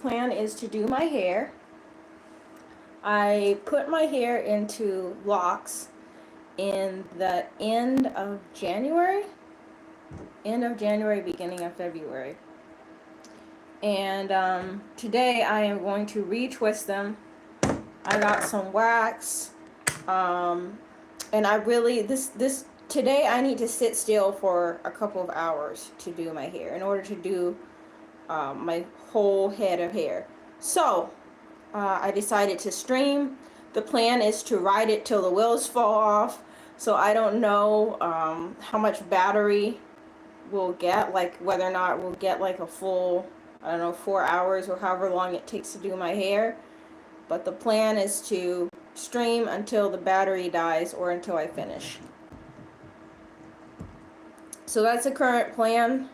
Plan is to do my hair. I put my hair into locks in the end of January, beginning of February. And today I am going to retwist them. I got some wax, and I really today I need to sit still for a couple of hours to do my hair in order to do my whole head of hair. So I decided to stream. The plan is to ride it till the wheels fall off. So I don't know how much battery we'll get, like whether or not we'll get like a full, I don't know, 4 hours or however long it takes to do my hair. But the plan is to stream until the battery dies or until I finish. So that's the current plan.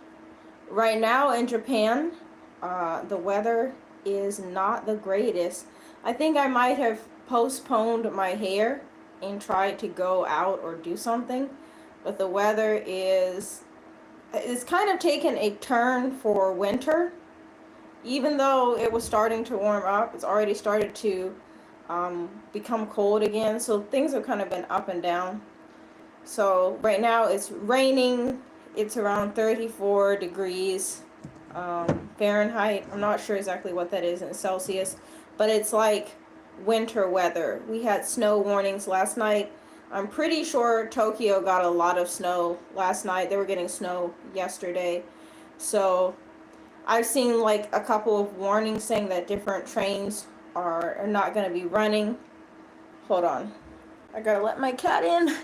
Right now in Japan, the weather is not the greatest. I think I might have postponed my hair and tried to go out or do something, but the weather is kind of taken a turn for winter. Even though it was starting to warm up, it's already started to become cold again, so things have kind of been up and down. So right now it's raining. It's around 34 degrees Fahrenheit. I'm not sure exactly what that is in Celsius, but it's like winter weather. We had snow warnings last night. I'm pretty sure Tokyo got a lot of snow last night. They were getting snow yesterday. So I've seen like a couple of warnings saying that different trains are not going to be running. Hold on. I gotta let my cat in.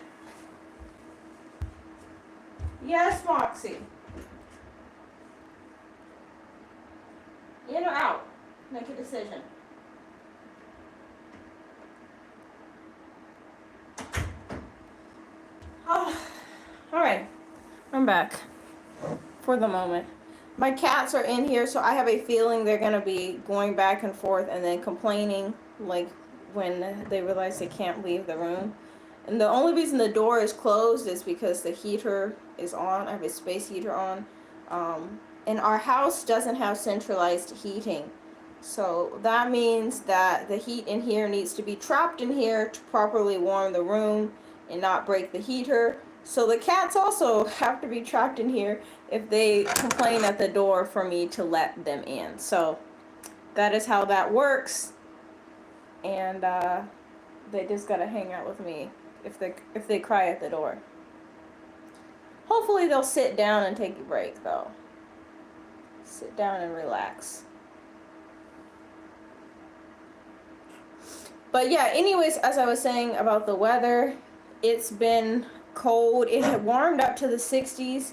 Yes, Moxie. In or out? Make a decision. Oh, all right. I'm back for the moment. My cats are in here, so I have a feeling they're going to be going back and forth and then complaining, like when they realize they can't leave the room. And the only reason the door is closed is because the heater is on. I have a space heater on. And our house doesn't have centralized heating. So that means that the heat in here needs to be trapped in here to properly warm the room and not break the heater. So the cats also have to be trapped in here if they complain at the door for me to let them in. So that is how that works. And they just gotta hang out with me if they cry at the door. Hopefully they'll sit down and take a break though. Sit down and relax. But yeah, anyways, as I was saying about the weather, it's been cold. It had warmed up to the 60s.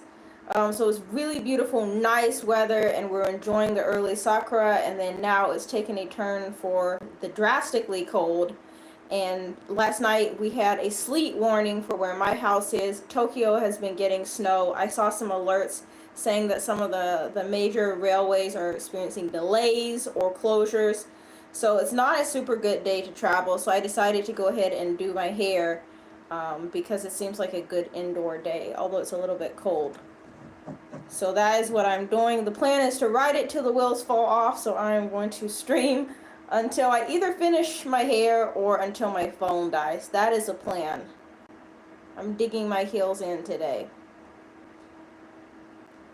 So it was really beautiful, nice weather, and we're enjoying the early sakura. And then now it's taken a turn for the drastically cold. And last night we had a sleet warning for where my house is. Tokyo has been getting snow. I saw some alerts saying that some of the major railways are experiencing delays or closures. So it's not a super good day to travel. So I decided to go ahead and do my hair because it seems like a good indoor day, although it's a little bit cold. So that is what I'm doing. The plan is to ride it till the wheels fall off. So I'm going to stream until I either finish my hair or until my phone dies. That is the plan. I'm digging my heels in today.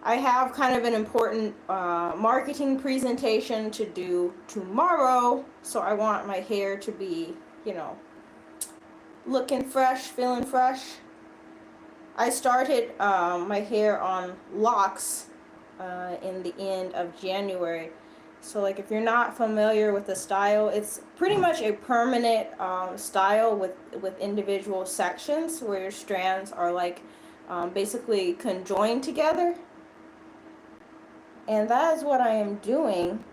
I have kind of an important marketing presentation to do tomorrow, so I want my hair to be, you know, looking fresh, feeling fresh. I started my hair on locks in the end of January. So like if you're not familiar with the style, it's pretty much a permanent style with individual sections where your strands are like basically conjoined together. And that is what I am doing.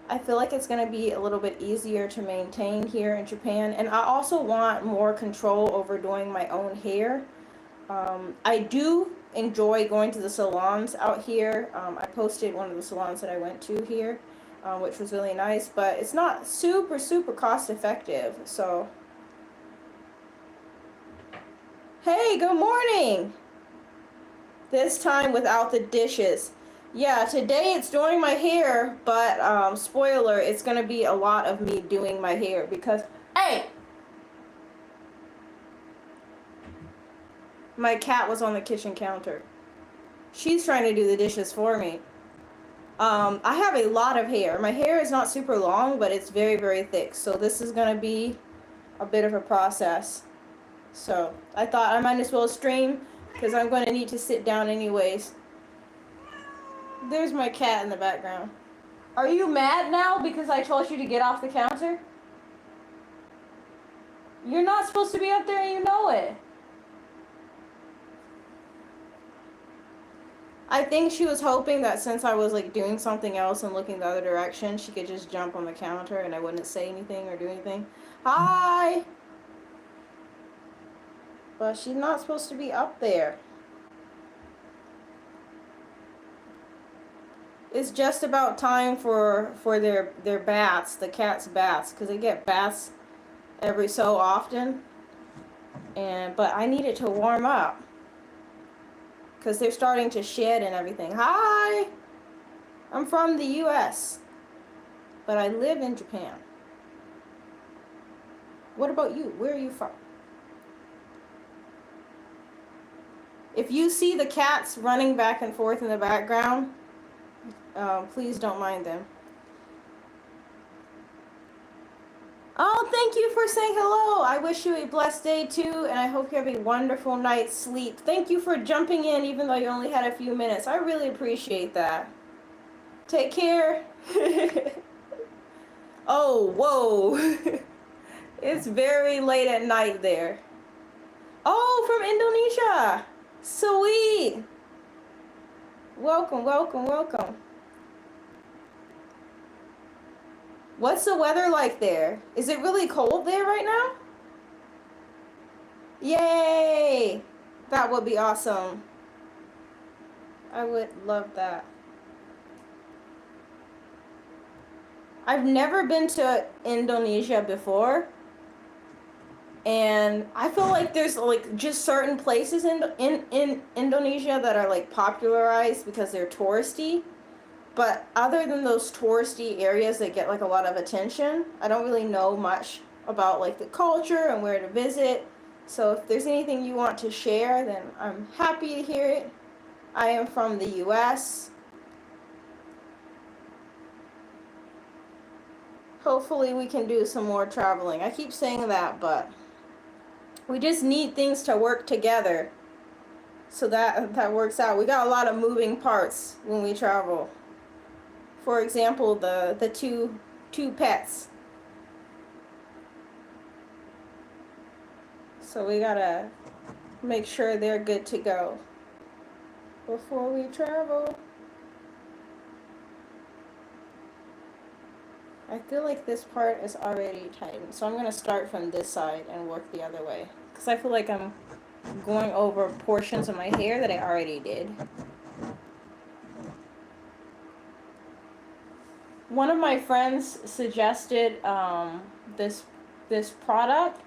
I feel like it's going to be a little bit easier to maintain here in Japan. And I also want more control over doing my own hair. I do enjoy going to the salons out here. I posted one of the salons that I went to here, which was really nice. But it's not super cost effective. So, hey, good morning! This time without the dishes. Yeah, today it's doing my hair, but spoiler, it's gonna be a lot of me doing my hair because, hey, my cat was on the kitchen counter. She's trying to do the dishes for me. I have a lot of hair. My hair is not super long, but it's very, very thick. So this is gonna be a bit of a process. So I thought I might as well stream because I'm gonna need to sit down anyways. There's my cat in the background. Are you mad now because I told you to get off the counter? You're not supposed to be up there and you know it. I think she was hoping that since I was like doing something else and looking the other direction, she could just jump on the counter and I wouldn't say anything or do anything. Hi! But she's not supposed to be up there. It's just about time for their baths, the cat's baths, because they get baths every so often. But I need it to warm up because they're starting to shed and everything. Hi! I'm from the US, but I live in Japan. What about you? Where are you from? If you see the cats running back and forth in the background, please don't mind them. Oh, thank you for saying hello. I wish you a blessed day too, and I hope you have a wonderful night's sleep. Thank you for jumping in even though you only had a few minutes. I really appreciate that. Take care. Oh, whoa. It's very late at night there. Oh, from Indonesia. Sweet. Welcome, welcome, welcome. What's the weather like there? Is it really cold there right now? Yay! That would be awesome. I would love that. I've never been to Indonesia before. And I feel like there's like just certain places in Indonesia that are like popularized because they're touristy. But other than those touristy areas that get like a lot of attention, I don't really know much about like the culture and where to visit. So if there's anything you want to share, then I'm happy to hear it. I am from the US. Hopefully we can do some more traveling. I keep saying that, but we just need things to work together. So that works out. We got a lot of moving parts when we travel. For example, the two pets. So we gotta make sure they're good to go before we travel. I feel like this part is already tightened, so I'm gonna start from this side and work the other way because I feel like I'm going over portions of my hair that I already did. One of my friends suggested this product,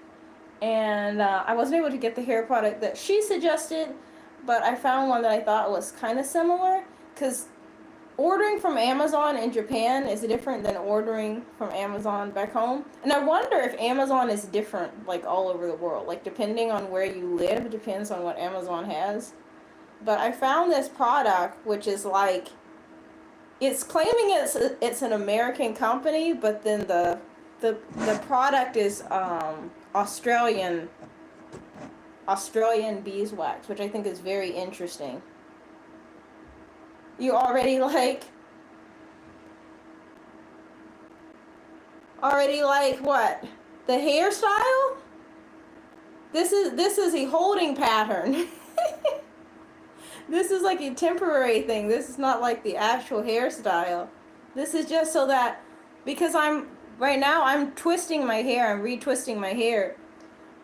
and I wasn't able to get the hair product that she suggested, but I found one that I thought was kind of similar because ordering from Amazon in Japan is different than ordering from Amazon back home. And I wonder if Amazon is different like all over the world. Like depending on where you live, depends on what Amazon has. But I found this product which is like it's claiming it's an American company, but then the product is Australian beeswax, which I think is very interesting. You already like what? The hairstyle? This is a holding pattern. This is like a temporary thing. This is not like the actual hairstyle. This is just so that because right now I'm twisting my hair, I'm retwisting my hair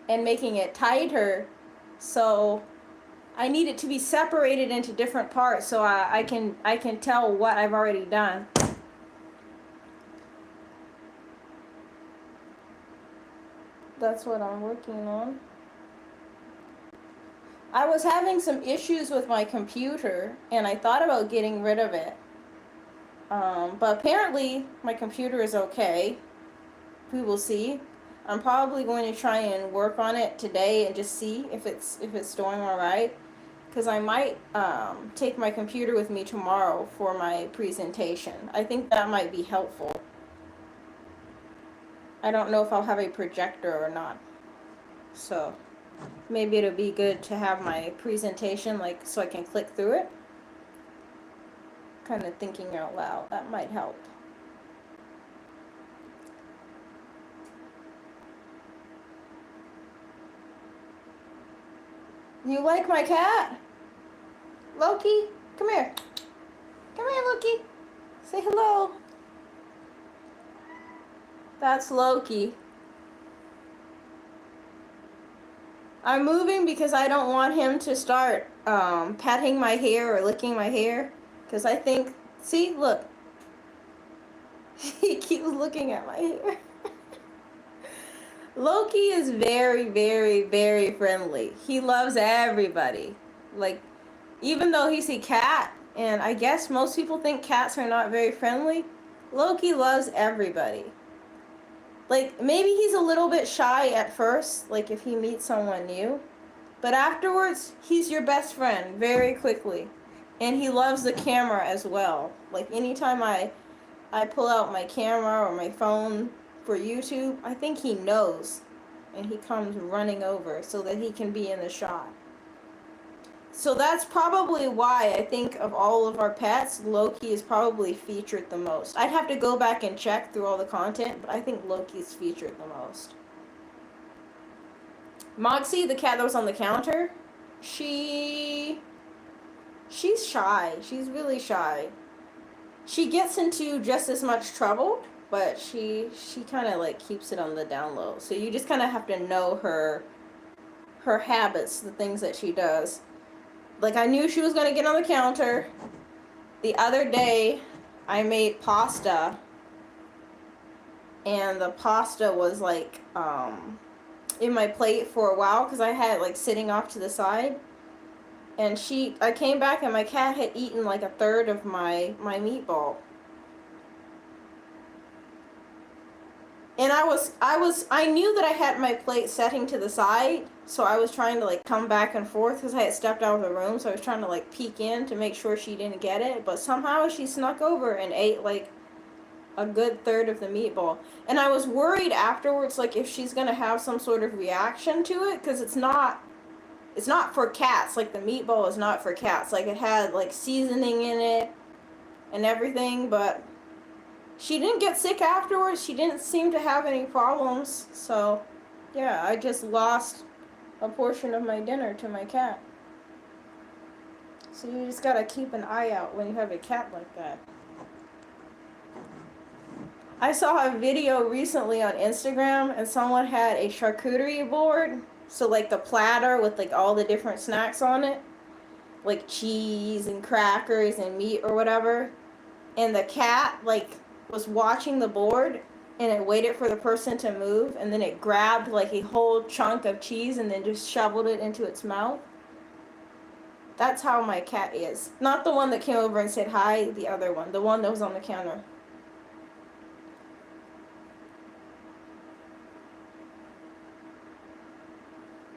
and making it tighter. So I need it to be separated into different parts so I can tell what I've already done. That's what I'm working on. I was having some issues with my computer, and I thought about getting rid of it. But apparently, my computer is okay. We will see. I'm probably going to try and work on it today and just see if it's doing all right. Because I might take my computer with me tomorrow for my presentation. I think that might be helpful. I don't know if I'll have a projector or not. So maybe it'll be good to have my presentation, like, so I can click through it. Kind of thinking out loud. That might help. You like my cat? Loki, come here. Come here, Loki. Say hello. That's Loki. I'm moving because I don't want him to start patting my hair or licking my hair. Because I think, see, look. He keeps looking at my hair. Loki is very, very, very friendly. He loves everybody. Like, even though he's a cat, and I guess most people think cats are not very friendly, Loki loves everybody. Like, maybe he's a little bit shy at first, like if he meets someone new. But afterwards, he's your best friend very quickly. And he loves the camera as well. Like, anytime I pull out my camera or my phone for YouTube, I think he knows. And he comes running over so that he can be in the shot. So that's probably why I think of all of our pets, Loki is probably featured the most. I'd have to go back and check through all the content, but I think Loki's featured the most. Moxie, the cat that was on the counter, she's shy. She's really shy. She gets into just as much trouble, but she kind of like keeps it on the down low. So you just kind of have to know her habits, the things that she does. Like, I knew she was going to get on the counter. The other day, I made pasta. And the pasta was, like, in my plate for a while. Because I had it, like, sitting off to the side. And I came back and my cat had eaten, like, a third of my meatball. And I knew that I had my plate setting to the side, so I was trying to, like, come back and forth because I had stepped out of the room, so I was trying to, like, peek in to make sure she didn't get it, but somehow she snuck over and ate, like, a good third of the meatball. And I was worried afterwards, like, if she's gonna have some sort of reaction to it, because it's not for cats. Like, the meatball is not for cats. Like, it had, like, seasoning in it and everything, but she didn't get sick afterwards. She didn't seem to have any problems. So, yeah, I just lost a portion of my dinner to my cat. So you just gotta keep an eye out when you have a cat like that. I saw a video recently on Instagram, and someone had a charcuterie board. So, like, the platter with, like, all the different snacks on it. Like cheese and crackers and meat or whatever. And the cat, like, was watching the board, and it waited for the person to move, and then it grabbed, like, a whole chunk of cheese and then just shoveled it into its mouth. That's how my cat is. Not the one that came over and said hi, the other one. The one that was on the counter.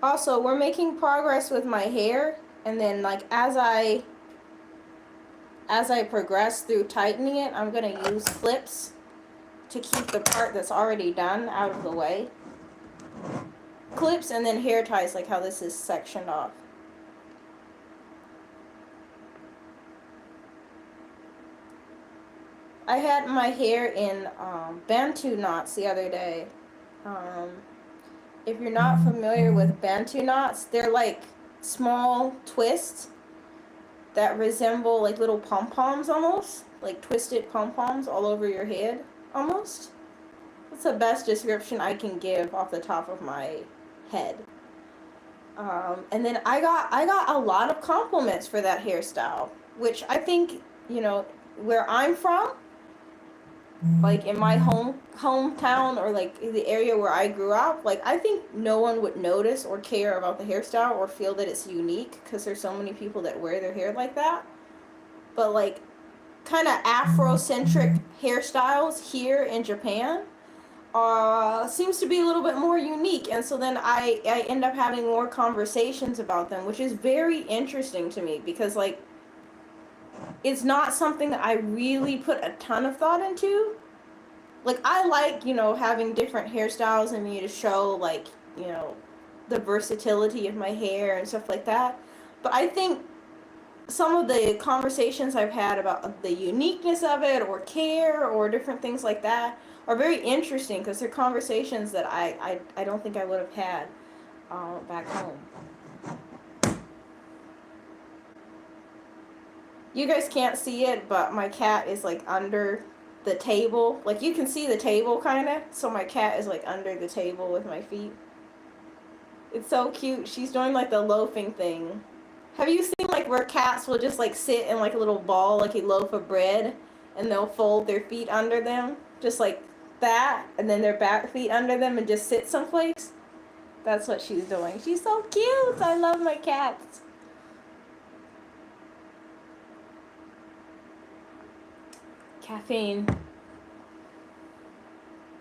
Also, we're making progress with my hair, and then, like, as I progress through tightening it, I'm going to use clips to keep the part that's already done out of the way. Clips and then hair ties, like how this is sectioned off. I had my hair in Bantu knots the other day. If you're not familiar with Bantu knots, they're like small twists that resemble like little pom-poms almost, like twisted pom-poms all over your head almost. That's the best description I can give off the top of my head. And then I got a lot of compliments for that hairstyle, which I think, you know, where I'm from, like in my hometown, or like in the area where I grew up, like I think no one would notice or care about the hairstyle or feel that it's unique because there's so many people that wear their hair like that. But like kind of Afrocentric hairstyles here in Japan seems to be a little bit more unique, and so then I end up having more conversations about them, which is very interesting to me because like it's not something that I really put a ton of thought into. Like I like, having different hairstyles and me to show like, the versatility of my hair and stuff like that. But I think some of the conversations I've had about the uniqueness of it or care or different things like that are very interesting because they're conversations that I don't think I would have had back home. You guys can't see it, but my cat is like under the table. Like you can see the table kind of, so my cat is like under the table with my feet. It's so cute. She's doing like the loafing thing. Have you seen like where cats will just like sit in like a little ball, like a loaf of bread, and they'll fold their feet under them, just like that, and then their back feet under them and just sit someplace? That's what she's doing. She's so cute. I love my cats. Caffeine.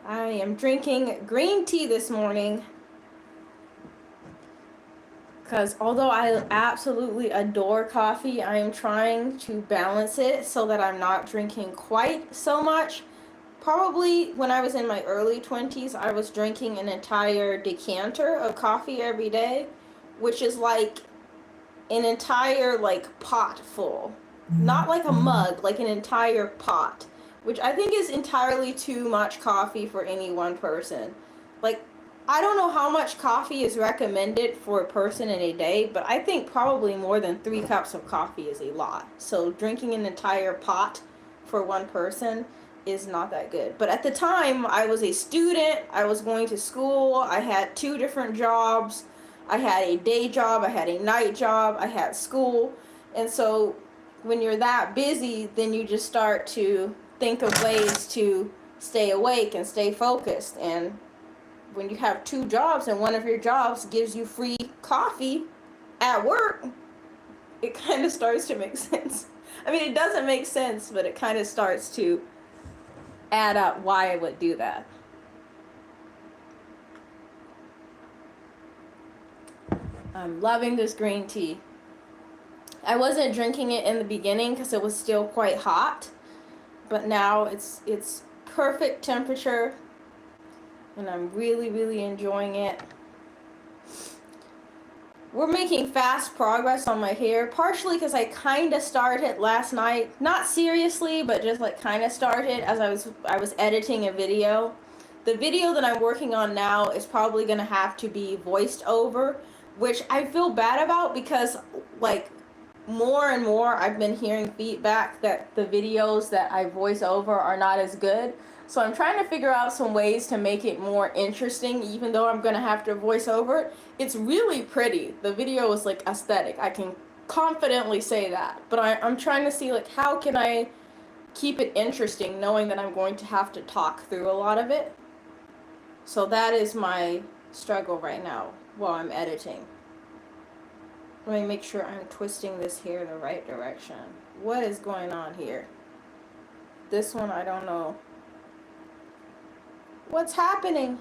I am drinking green tea this morning because although I absolutely adore coffee, I am trying to balance it so that I'm not drinking quite so much. Probably when I was in my early 20s, I was drinking an entire decanter of coffee every day, which is like an entire like pot full. Not like a mug, like an entire pot, which I think is entirely too much coffee for any one person. Like, I don't know how much coffee is recommended for a person in a day, but I think probably more than 3 cups of coffee is a lot. So drinking an entire pot for one person is not that good. But at the time, I was a student, I was going to school, I had 2 different jobs, I had a day job, I had a night job, I had school, and so when you're that busy, then you just start to think of ways to stay awake and stay focused. And when you have 2 jobs and one of your jobs gives you free coffee at work, it kind of starts to make sense. I mean, it doesn't make sense, but it kind of starts to add up why I would do that. I'm loving this green tea. I wasn't drinking it in the beginning because it was still quite hot, but now it's perfect temperature, and I'm really, really enjoying it. We're making fast progress on my hair, partially because I kind of started last night, not seriously, but just like kind of started as I was editing a video. The video that I'm working on now is probably going to have to be voiced over, which I feel bad about because like more and more I've been hearing feedback that the videos that I voice over are not as good. So I'm trying to figure out some ways to make it more interesting, even though I'm gonna have to voice over it. It's really pretty. The video is like aesthetic. I can confidently say that. But I'm trying to see like how can I keep it interesting knowing that I'm going to have to talk through a lot of it. So that is my struggle right now while I'm editing. Let me make sure I'm twisting this hair the right direction. What is going on here? This one, I don't know. What's happening?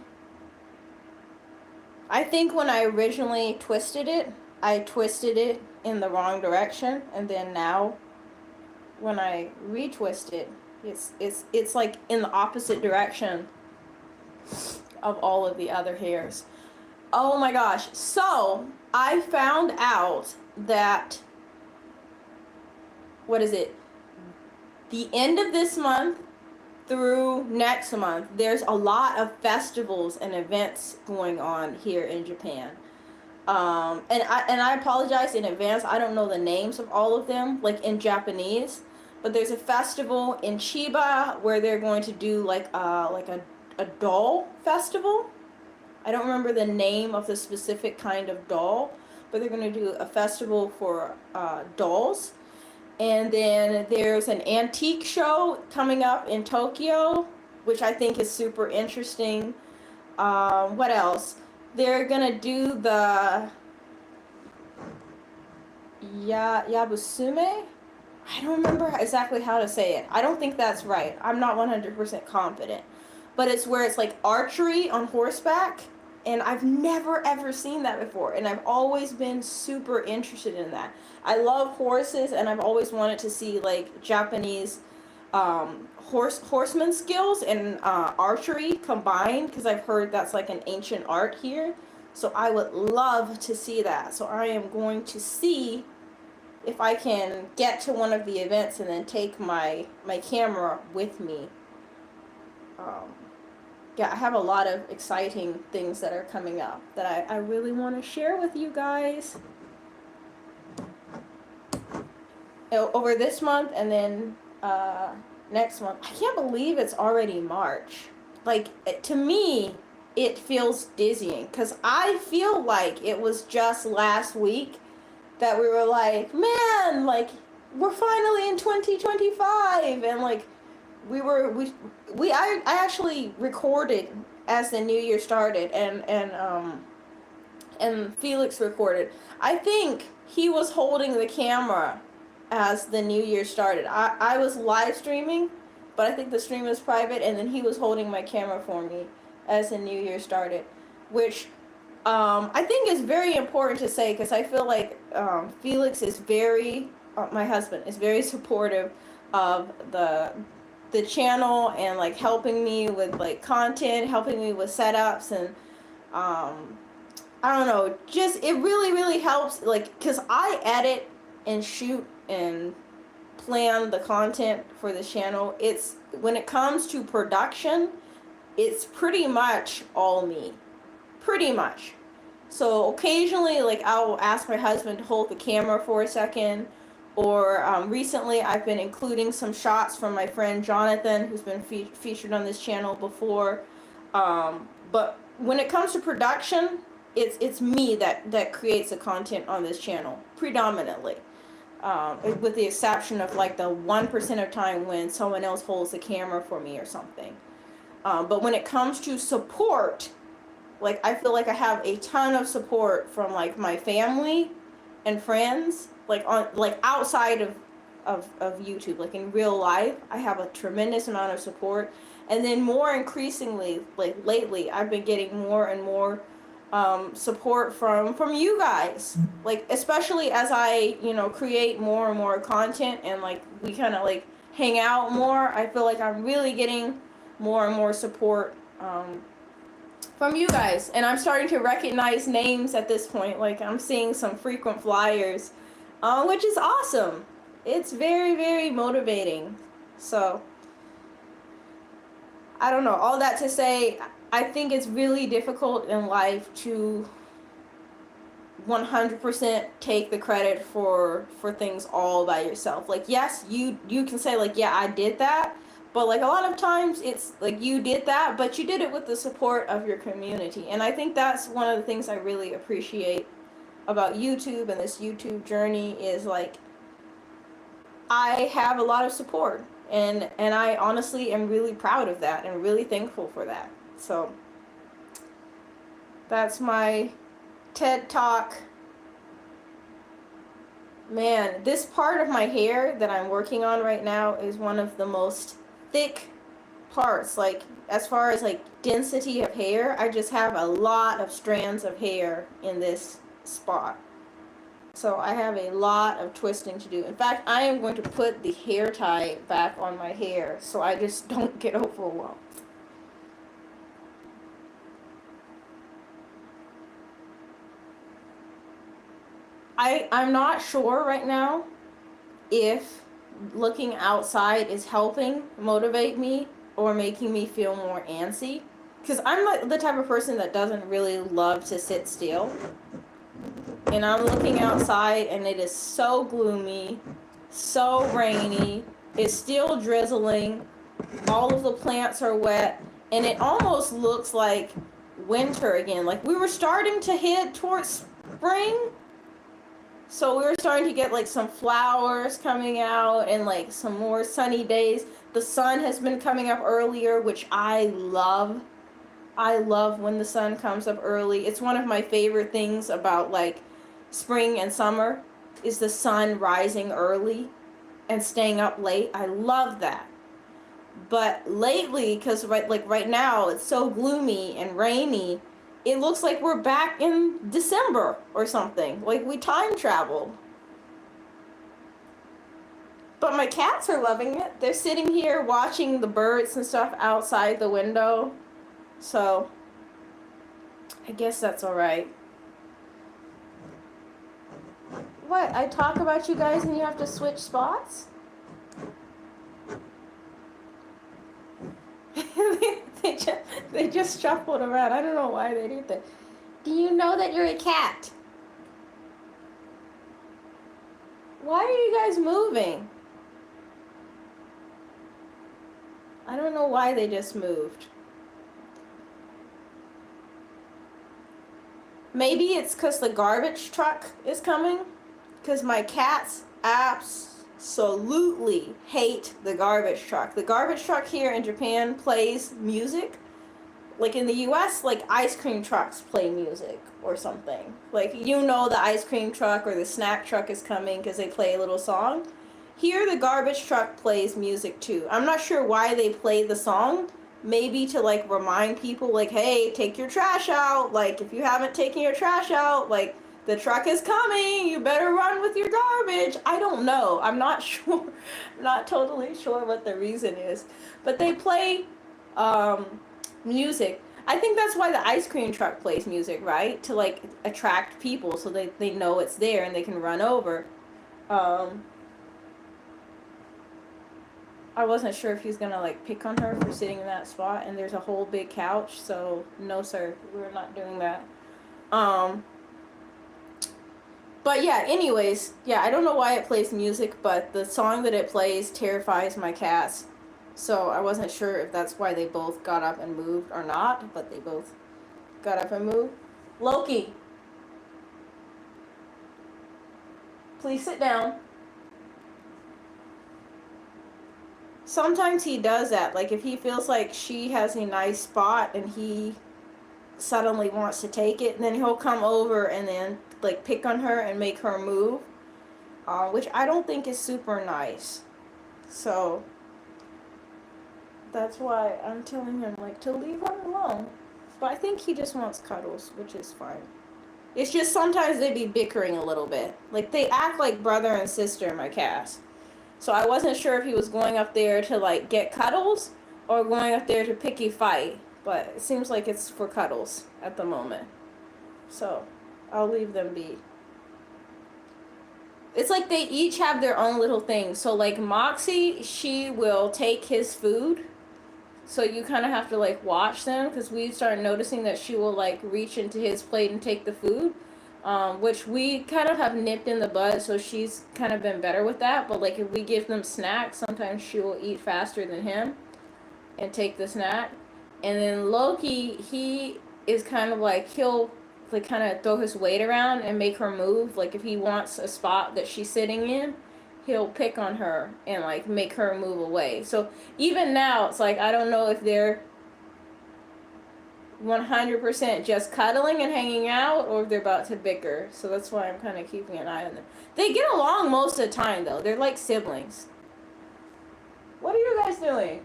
I think when I originally twisted it, I twisted it in the wrong direction, and then now when I retwist it, it's like in the opposite direction of all of the other hairs. Oh my gosh. So I found out that, what is it? The end of this month through next month, there's a lot of festivals and events going on here in Japan. And I apologize in advance. I don't know the names of all of them, like in Japanese. But there's a festival in Chiba where they're going to do like a doll festival. I don't remember the name of the specific kind of doll, but they're going to do a festival for dolls. And then there's an antique show coming up in Tokyo which I think is super interesting. What else? They're gonna do the Yabusume. I don't remember exactly how to say it. I don't think that's right. I'm not 100% confident. But it's where it's like archery on horseback. And I've never ever seen that before. And I've always been super interested in that. I love horses, and I've always wanted to see like Japanese horseman skills and archery combined, because I've heard that's like an ancient art here. So I would love to see that. So I am going to see if I can get to one of the events and then take my camera with me. Yeah, I have a lot of exciting things that are coming up that I really want to share with you guys over this month, and then next month. I can't believe it's already March. Like, to me, it feels dizzying, because I feel like it was just last week that we were like, man, like, we're finally in 2025, and like I actually recorded as the new year started, and Felix recorded. I think he was holding the camera as the new year started. I was live streaming, but I think the stream was private, and then he was holding my camera for me as the new year started, which I think is very important to say, because I feel like Felix is very, my husband is very supportive of the channel, and like helping me with like content, helping me with setups, and I don't know, just it really helps, like, because I edit and shoot and plan the content for the channel. It's, when it comes to production, it's pretty much all me, pretty much. So occasionally, like, I'll ask my husband to hold the camera for a second, or recently I've been including some shots from my friend Jonathan, who's been featured on this channel before. But when it comes to production, it's me that creates the content on this channel predominantly, with the exception of like the 1% of time when someone else holds the camera for me or something. But when it comes to support, like, I feel like I have a ton of support from like my family and friends, like on, like, outside of YouTube, like in real life. I have a tremendous amount of support. And then more increasingly, like lately, I've been getting more and more support from you guys, like, especially as I, create more and more content, and like we kind of like hang out more. I feel like I'm really getting more and more support from you guys, and I'm starting to recognize names at this point. Like, I'm seeing some frequent flyers, which is awesome. It's very motivating. So I don't know, all that to say, I think it's really difficult in life to 100% take the credit for things all by yourself. Like, yes, you can say like, yeah, I did that, but like a lot of times it's like you did that, but you did it with the support of your community. And I think that's one of the things I really appreciate about YouTube and this YouTube journey, is like, I have a lot of support, and I honestly am really proud of that and really thankful for that. So that's my TED Talk. Man, this part of my hair that I'm working on right now is one of the most thick parts. Like, as far as like density of hair, I just have a lot of strands of hair in this spot. So I have a lot of twisting to do. In fact, I am going to put the hair tie back on my hair so I just don't get overwhelmed. I'm not sure right now if looking outside is helping motivate me or making me feel more antsy. Because I'm not the type of person that doesn't really love to sit still. And I'm looking outside and it is so gloomy, so rainy, it's still drizzling, all of the plants are wet, and it almost looks like winter again. Like, we were starting to head towards spring, so we were starting to get like some flowers coming out and like some more sunny days. The sun has been coming up earlier, which I love. I love when the sun comes up early. It's one of my favorite things about like spring and summer is the sun rising early and staying up late. I love that. But lately, because right now it's so gloomy and rainy, it looks like we're back in December or something. Like we time traveled. But my cats are loving it. They're sitting here watching the birds and stuff outside the window. So I guess that's alright. What? I talk about you guys and you have to switch spots? they just shuffled around. I don't know why they did that. Do you know that you're a cat? Why are you guys moving? I don't know why they just moved. Maybe it's because the garbage truck is coming. Because my cats absolutely hate the garbage truck. The garbage truck here in Japan plays music. Like in the US, like ice cream trucks play music or something. Like you know the ice cream truck or the snack truck is coming because they play a little song. Here the garbage truck plays music too. I'm not sure why they play the song. Maybe to like remind people like, hey, take your trash out. Like if you haven't taken your trash out, like the truck is coming. You better run with your garbage. I don't know. I'm not sure. I'm not totally sure what the reason is. But they play music. I think that's why the ice cream truck plays music, right? To like attract people so they know it's there and they can run over. I wasn't sure if he was gonna like pick on her for sitting in that spot, and there's a whole big couch, so no sir, we're not doing that. But yeah, anyways, yeah, I don't know why it plays music, but the song that it plays terrifies my cats. So I wasn't sure if that's why they both got up and moved or not, but they both got up and moved. Loki, please sit down. Sometimes he does that. Like if he feels like she has a nice spot and he suddenly wants to take it, and then he'll come over and then like pick on her and make her move, which I don't think is super nice. So that's why I'm telling him like to leave her alone. But I think he just wants cuddles, which is fine. It's just sometimes they be bickering a little bit. Like they act like brother and sister, my cats. So I wasn't sure if he was going up there to like get cuddles or going up there to pick a fight. But it seems like it's for cuddles at the moment. So I'll leave them be. It's like they each have their own little thing. So like Moxie, she will take his food. So you kind of have to like watch them because we started noticing that she will like reach into his plate and take the food. Which we kind of have nipped in the bud, so she's kind of been better with that. But like if we give them snacks, sometimes she will eat faster than him and take the snack. And then Loki, he is kind of like, he'll like kind of throw his weight around and make her move. Like if he wants a spot that she's sitting in, he'll pick on her and like make her move away. So even now, it's like I don't know if they're 100% just cuddling and hanging out or if they're about to bicker. So that's why I'm kind of keeping an eye on them. They get along most of the time though. They're like siblings. What are you guys doing?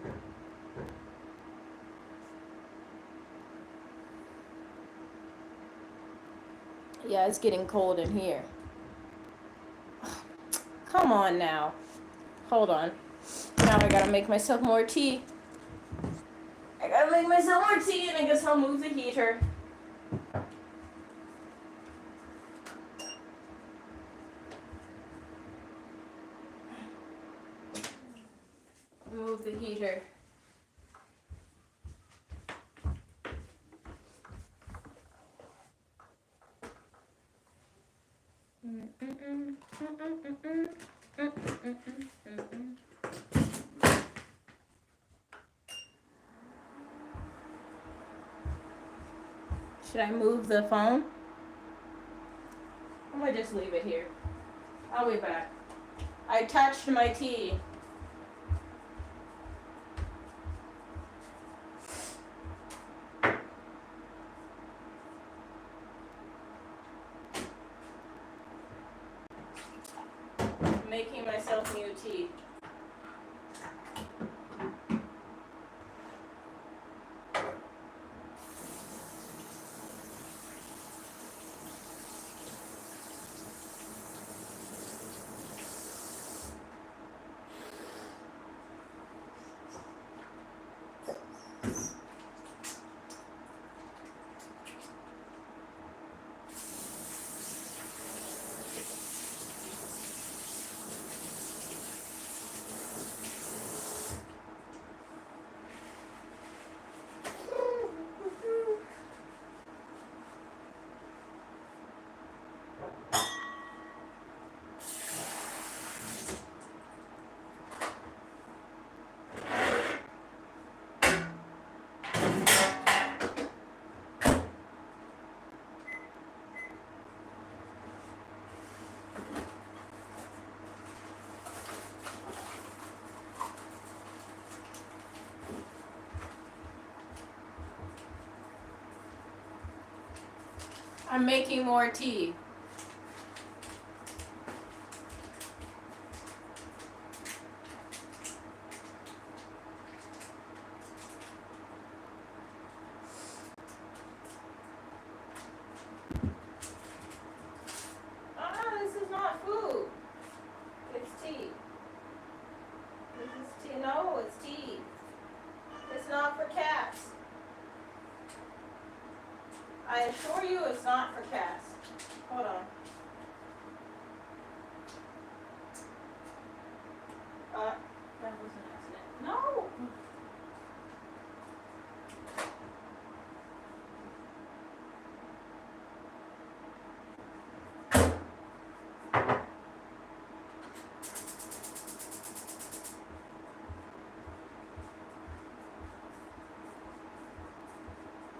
Yeah, it's getting cold in here. Come on now. Hold on. Now I gotta make myself more tea. I gotta make myself more tea and I guess I'll move the heater. Move the heater. Should I move the phone? I'm gonna just leave it here. I'll be back. I touched my tea. I'm making myself new tea. I'm making more tea. This is not food. It's tea. This is tea. No, it's tea. It's not for cats. I assure you it's not for cats. Hold on. That was an accident. No!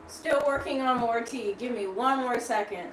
Still working on more tea. Give me one more second.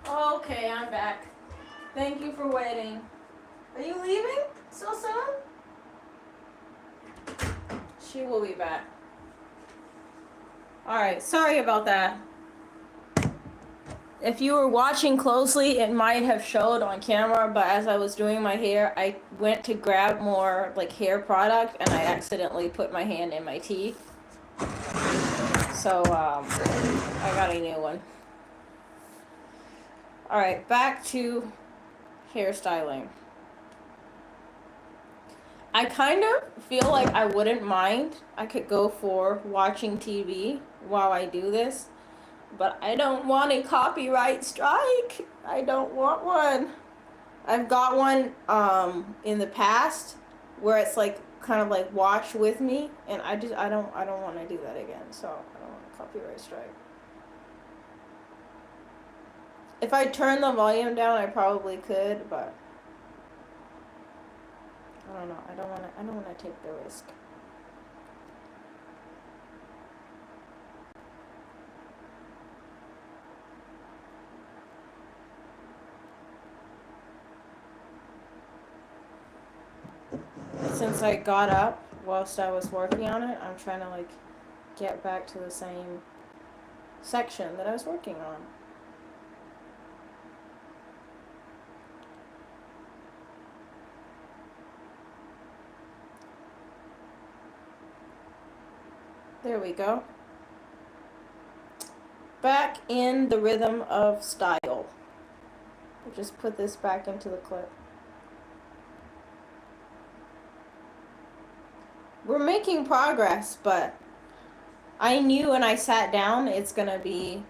Okay, I'm back. Thank you for waiting. Are you leaving so soon? She will be back. Alright, sorry about that. If you were watching closely, it might have showed on camera, but as I was doing my hair, I went to grab more like hair product and I accidentally put my hand in my tea. So, I got a new one. Alright, back to hairstyling. I kind of feel like I wouldn't mind. I could go for watching TV while I do this. But I don't want a copyright strike. I don't want one. I've got one in the past where it's like kind of like watch with me, and I don't want to do that again. So I don't want a copyright strike. If I turn the volume down, I probably could, but I don't know. I don't want to take the risk. Since I got up whilst I was working on it, I'm trying to like get back to the same section that I was working on. There we go. Back in the rhythm of style. I'll just put this back into the clip. We're making progress, but I knew when I sat down it's gonna be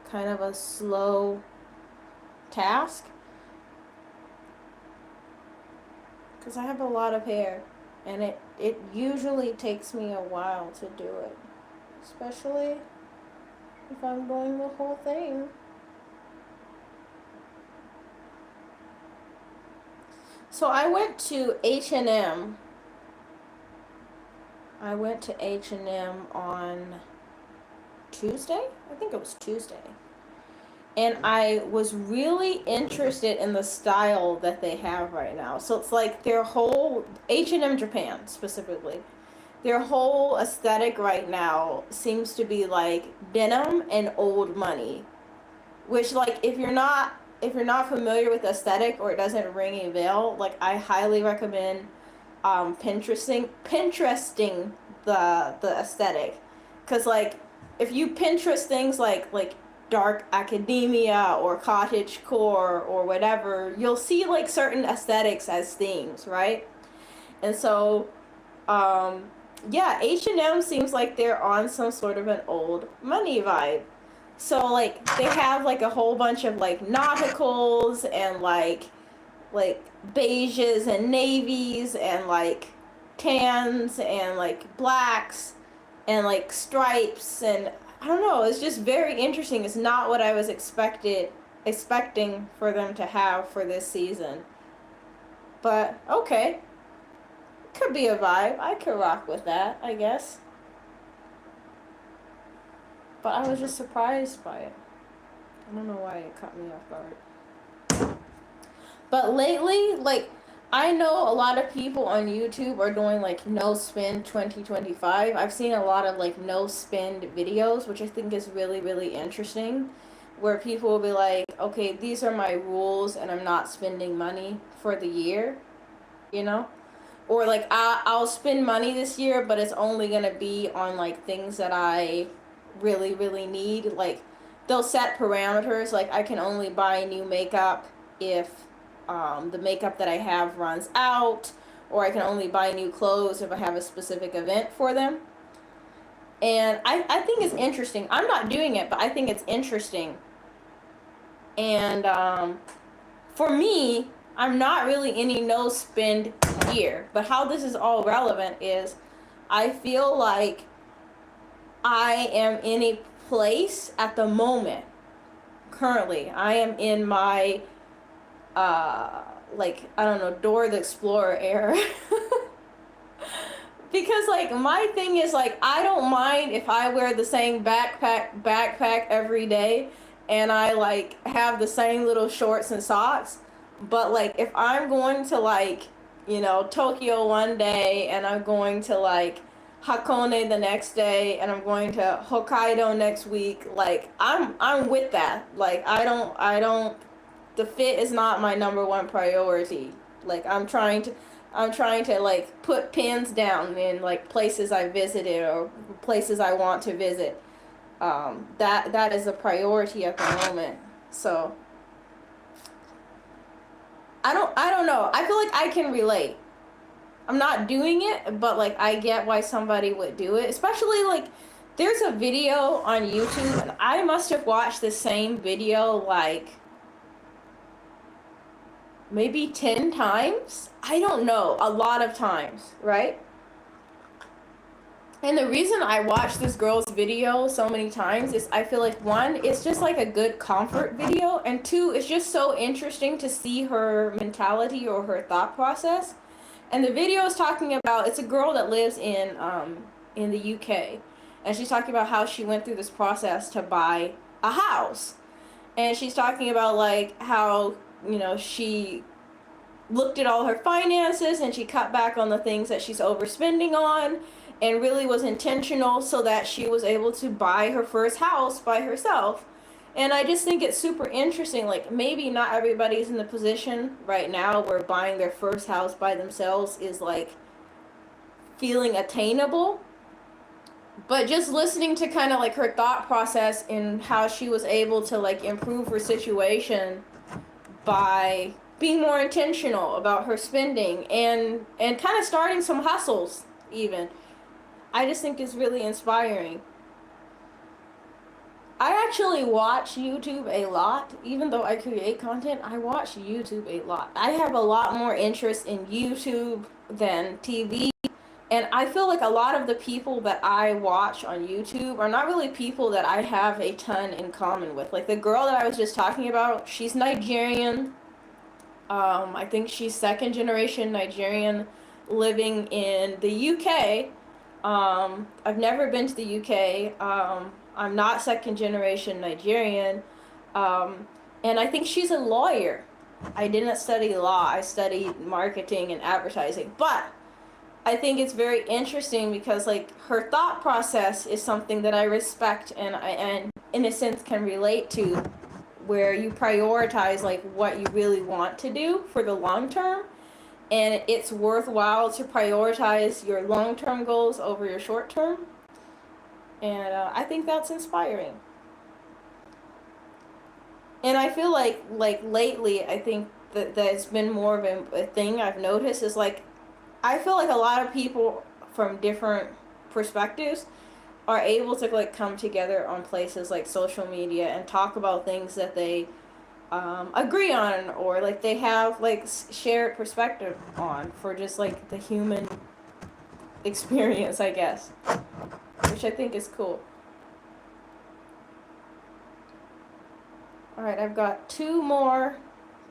kind of a slow task because I have a lot of hair. And it usually takes me a while to do it, especially if I'm doing the whole thing. So I went to H&M. I went to H&M on Tuesday. I think it was Tuesday. And I was really interested in the style that they have right now. So it's like their whole H&M Japan specifically. Their whole aesthetic right now seems to be like denim and old money, which like if you're not familiar with aesthetic or it doesn't ring a bell, like I highly recommend Pinteresting the aesthetic, because like if you Pinterest things like dark academia or cottage core or whatever, you'll see like certain aesthetics as themes, right? And so um yeah, H&M seems like they're on some sort of an old money vibe. So like they have like a whole bunch of like nauticals and like beiges and navies and like tans and like blacks and like stripes, and I don't know, it's just very interesting. It's not what I was expecting for them to have for this season. But okay, could be a vibe. I could rock with that, I guess. But I was just surprised by it. I don't know why it caught me off guard. But lately, like, I know a lot of people on YouTube are doing like no spend 2025. I've seen a lot of like no spend videos, which I think is really, really interesting. Where people will be like, okay, these are my rules and I'm not spending money for the year, you know? Or like, I'll spend money this year, but it's only gonna be on like things that I really, really need. Like, they'll set parameters, like, I can only buy new makeup if the makeup that I have runs out, or I can only buy new clothes if I have a specific event for them. And I think it's interesting. I'm not doing it, but I think it's interesting. And for me, I'm not really any no spend year. But how this is all relevant is I feel like I am in a place at the moment. Currently, I am in my like, I don't know, Dora the Explorer era. Because like my thing is like, I don't mind if I wear the same backpack every day and I like have the same little shorts and socks. But like if I'm going to like, Tokyo one day and I'm going to like Hakone the next day and I'm going to Hokkaido next week, like I'm with that. Like I don't the fit is not my number one priority. Like I'm trying to like put pins down in like places I visited or places I want to visit. That is a priority at the moment. So I don't know. I feel like I can relate. I'm not doing it, but like I get why somebody would do it. Especially like there's a video on YouTube and I must have watched the same video like maybe 10 times. I don't know, a lot of times, right? And the reason I watch this girl's video so many times is I feel like, one, it's just like a good comfort video, and two, it's just so interesting to see her mentality or her thought process. And the video is talking about, it's a girl that lives in the UK, and she's talking about how she went through this process to buy a house. And she's talking about like how, she looked at all her finances and she cut back on the things that she's overspending on and really was intentional so that she was able to buy her first house by herself. And I just think it's super interesting. Like, maybe not everybody's in the position right now where buying their first house by themselves is like feeling attainable. But just listening to kind of like her thought process and how she was able to like improve her situation by being more intentional about her spending and kind of starting some hustles even. I just think it's really inspiring. I actually watch YouTube a lot. Even though I create content, I watch YouTube a lot. I have a lot more interest in YouTube than TV. And I feel like a lot of the people that I watch on YouTube are not really people that I have a ton in common with. Like the girl that I was just talking about, she's Nigerian. I think she's second generation Nigerian living in the UK. I've never been to the UK. I'm not second generation Nigerian. Um, and I think she's a lawyer. I didn't study law. I studied marketing and advertising. But I think it's very interesting because like her thought process is something that I respect and in a sense can relate to, where you prioritize like what you really want to do for the long term, and it's worthwhile to prioritize your long-term goals over your short-term, and I think that's inspiring. And I feel like lately I think that's been more of a thing I've noticed is like I feel like a lot of people from different perspectives are able to like come together on places like social media and talk about things that they agree on, or like they have like shared perspective on for just like the human experience, I guess, which I think is cool. All right, I've got two more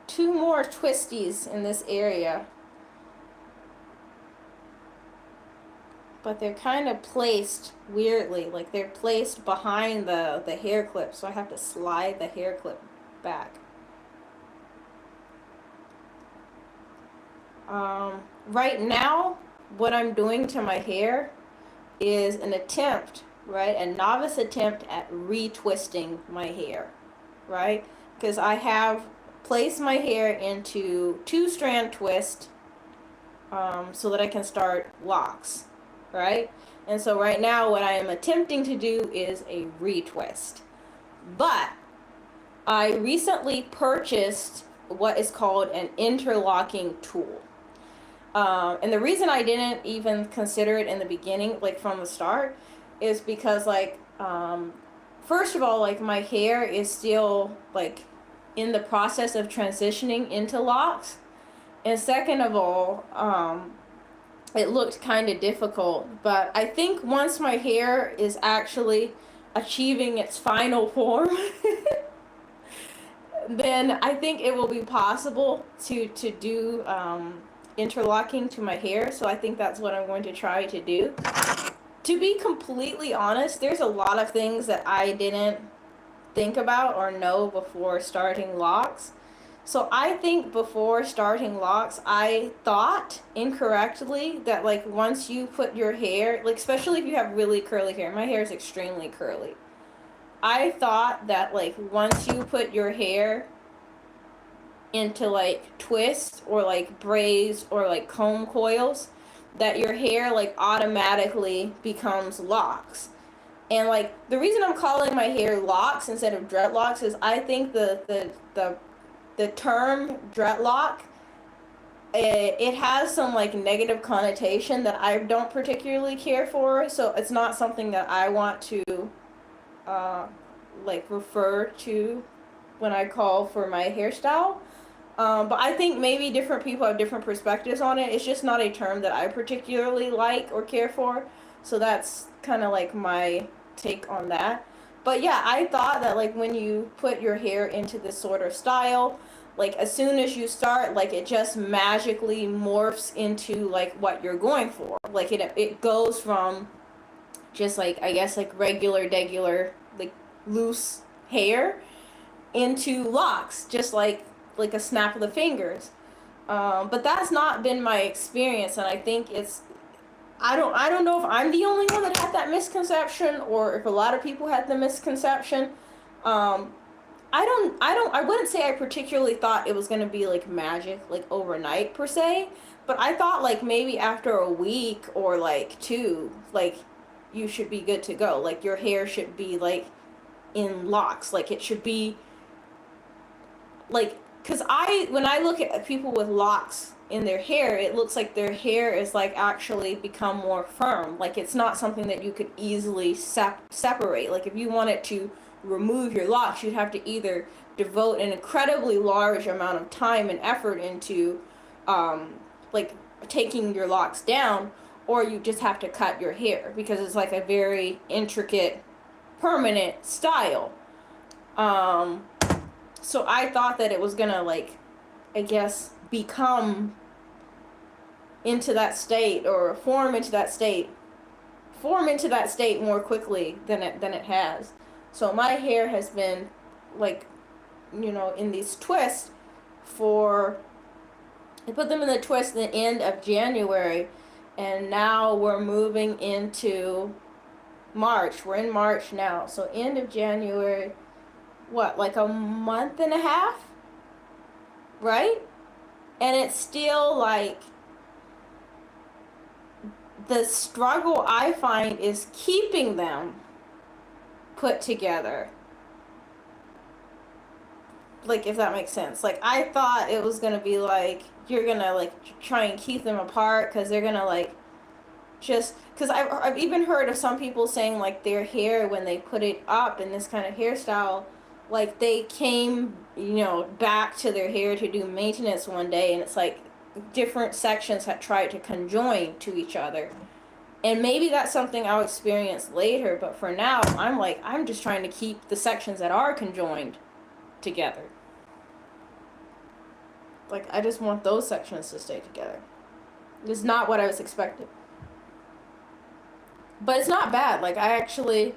twisties in this area, but they're kind of placed weirdly, like they're placed behind the hair clip, so I have to slide the hair clip back. Right now, what I'm doing to my hair is an attempt, right, a novice attempt at retwisting my hair, right, because I have placed my hair into two-strand twist so that I can start locks, right? And so right now what I am attempting to do is a retwist. But I recently purchased what is called an interlocking tool. And the reason I didn't even consider it in the beginning, like from the start, is because like, first of all, like my hair is still like in the process of transitioning into locks. And second of all, it looked kind of difficult. But I think once my hair is actually achieving its final form, then I think it will be possible to do interlocking to my hair. So I think that's what I'm going to try to do. To be completely honest, there's a lot of things that I didn't think about or know before starting locks. So I think before starting locks, I thought incorrectly that like once you put your hair, like especially if you have really curly hair, my hair is extremely curly. I thought that like once you put your hair into like twists or like braids or like comb coils, that your hair like automatically becomes locks. And like the reason I'm calling my hair locks instead of dreadlocks is I think the term dreadlock, it has some like negative connotation that I don't particularly care for, so it's not something that I want to like refer to when I call for my hairstyle. But I think maybe different people have different perspectives on it. It's just not a term that I particularly like or care for, so that's kind of like my take on that. But yeah, I thought that like when you put your hair into this sort of style, like as soon as you start, like it just magically morphs into like what you're going for. Like it goes from just like I guess like regular like loose hair into locks, just like a snap of the fingers. But that's not been my experience, and I think it's I don't know if I'm the only one that had that misconception or if a lot of people had the misconception. I wouldn't say I particularly thought it was going to be like magic, like overnight per se, but I thought like maybe after a week or like two, like you should be good to go. Like your hair should be like in locks, like it should be like, cause when I look at people with locks in their hair, it looks like their hair is like actually become more firm. Like it's not something that you could easily separate. Like if you wanted to remove your locks, you'd have to either devote an incredibly large amount of time and effort into like taking your locks down, or you just have to cut your hair because it's like a very intricate permanent style. So I thought that it was gonna, like, I guess, become into that state, or form into that state more quickly than it has. So my hair has been, like, in these twists for, I put them in the twist at the end of January, and now we're moving into March. We're in March now. So end of January, what, like a month and a half? Right? And it's still like, the struggle I find is keeping them put together. Like, if that makes sense. Like, I thought it was gonna be like, you're gonna, like, try and keep them apart because they're gonna, like, just, because I've even heard of some people saying, like, their hair, when they put it up in this kind of hairstyle, like, they came, back to their hair to do maintenance one day, and it's like different sections had tried to conjoin to each other. And maybe that's something I'll experience later, but for now, I'm just trying to keep the sections that are conjoined together. Like, I just want those sections to stay together. It's not what I was expecting. But it's not bad. Like, I actually,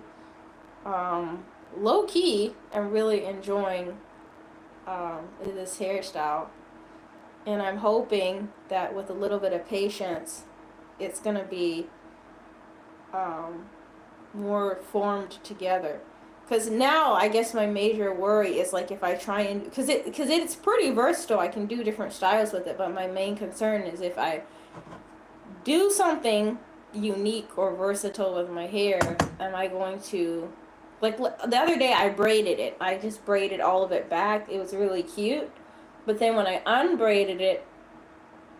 low-key, am really enjoying this hairstyle. And I'm hoping that with a little bit of patience, it's going to be more formed together. Because now, I guess my major worry is, like, if I try and, because it's pretty versatile, I can do different styles with it, but my main concern is if I do something unique or versatile with my hair, am I going to, like, the other day I braided it. I just braided all of it back. It was really cute. But then when I unbraided it,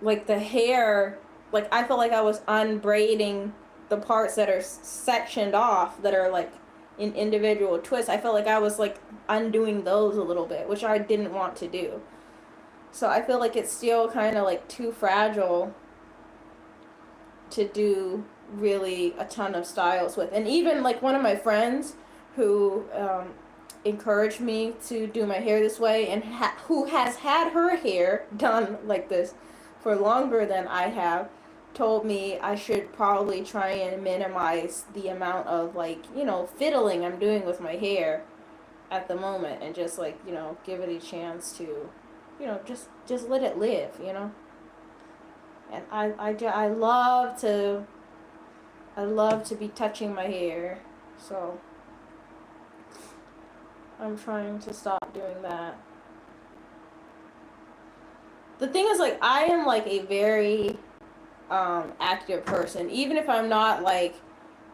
like, the hair, like, I felt like I was unbraiding the parts that are sectioned off, that are, like, in individual twists. I felt like I was, like, undoing those a little bit, which I didn't want to do. So I feel like it's still kind of, like, too fragile to do really a ton of styles with. And even, like, one of my friends who encouraged me to do my hair this way, and who has had her hair done like this for longer than I have, told me I should probably try and minimize the amount of, like, fiddling I'm doing with my hair at the moment, and just, like, give it a chance to, just let it live, And I love to be touching my hair, so I'm trying to stop doing that. The thing is, like, I am, like, a very active person. Even if I'm not, like,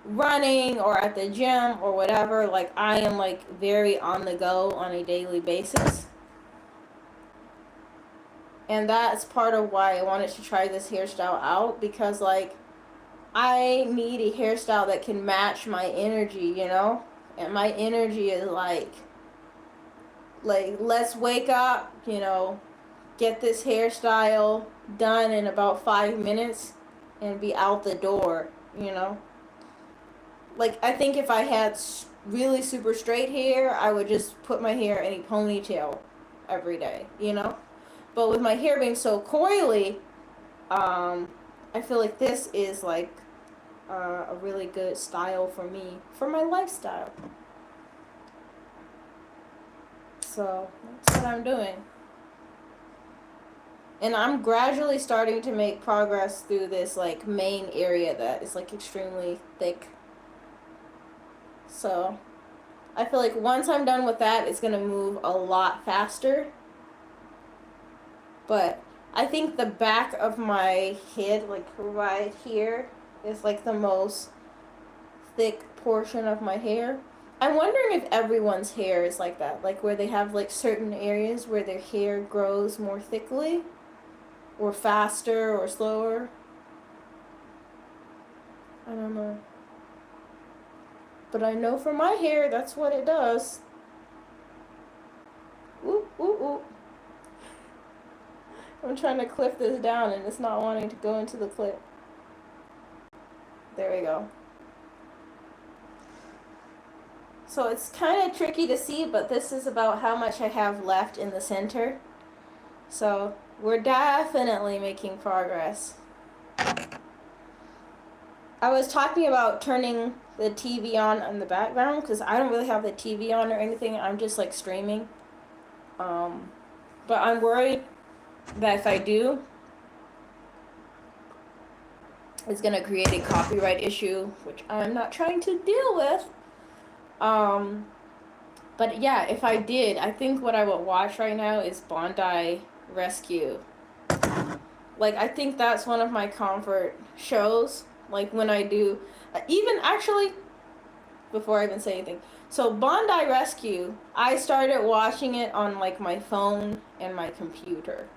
running or at the gym or whatever, like, I am, like, very on the go on a daily basis. And that's part of why I wanted to try this hairstyle out, because, like, I need a hairstyle that can match my energy, And my energy is like, let's wake up, get this hairstyle done in about 5 minutes and be out the door, Like, I think if I had really super straight hair, I would just put my hair in a ponytail every day, But with my hair being so coily, I feel like this is, like, a really good style for me, for my lifestyle. So that's what I'm doing. And I'm gradually starting to make progress through this, like, main area that is, like, extremely thick. So I feel like once I'm done with that, it's going to move a lot faster. But I think the back of my head, like, right here, is, like, the most thick portion of my hair. I'm wondering if everyone's hair is like that, like, where they have, like, certain areas where their hair grows more thickly, or faster, or slower. I don't know. But I know for my hair, that's what it does. Ooh, ooh, ooh. I'm trying to clip this down and it's not wanting to go into the clip. There we go. So it's kind of tricky to see, but this is about how much I have left in the center. So we're definitely making progress. I was talking about turning the TV on in the background because I don't really have the TV on or anything. I'm just like streaming. But I'm worried that if I do, it's going to create a copyright issue, which I'm not trying to deal with. But yeah, if I did, I think what I would watch right now is Bondi Rescue. Like, I think that's one of my comfort shows. Like, when I do, even actually, before I even say anything. So, Bondi Rescue, I started watching it on, like, my phone and my computer.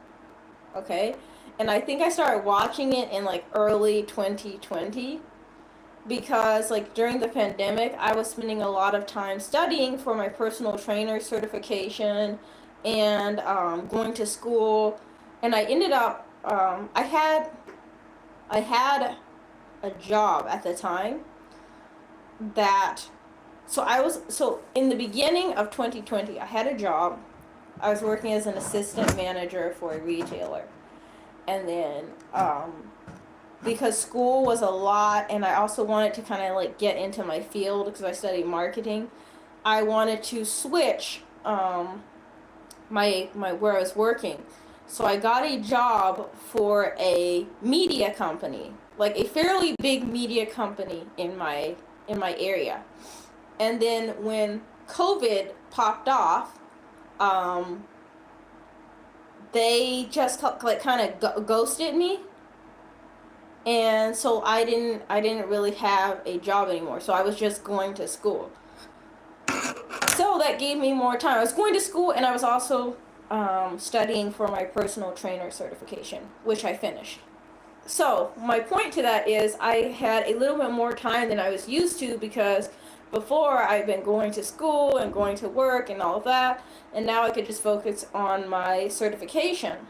Okay? And I think I started watching it in, like, early 2020. Because, like, during the pandemic, I was spending a lot of time studying for my personal trainer certification and going to school. And I ended up, I had a job at the time that, so in the beginning of 2020, I had a job. I was working as an assistant manager for a retailer. And then, because school was a lot and I also wanted to kind of like get into my field because I studied marketing, I wanted to switch my where I was working. So I got a job for a media company, like a fairly big media company in my area. And then when COVID popped off, they just like kind of ghosted me. And so I didn't really have a job anymore. So I was just going to school. So that gave me more time. I was going to school and I was also studying for my personal trainer certification, which I finished. So my point to that is I had a little bit more time than I was used to because before I've been going to school and going to work and all of that, and now I could just focus on my certification.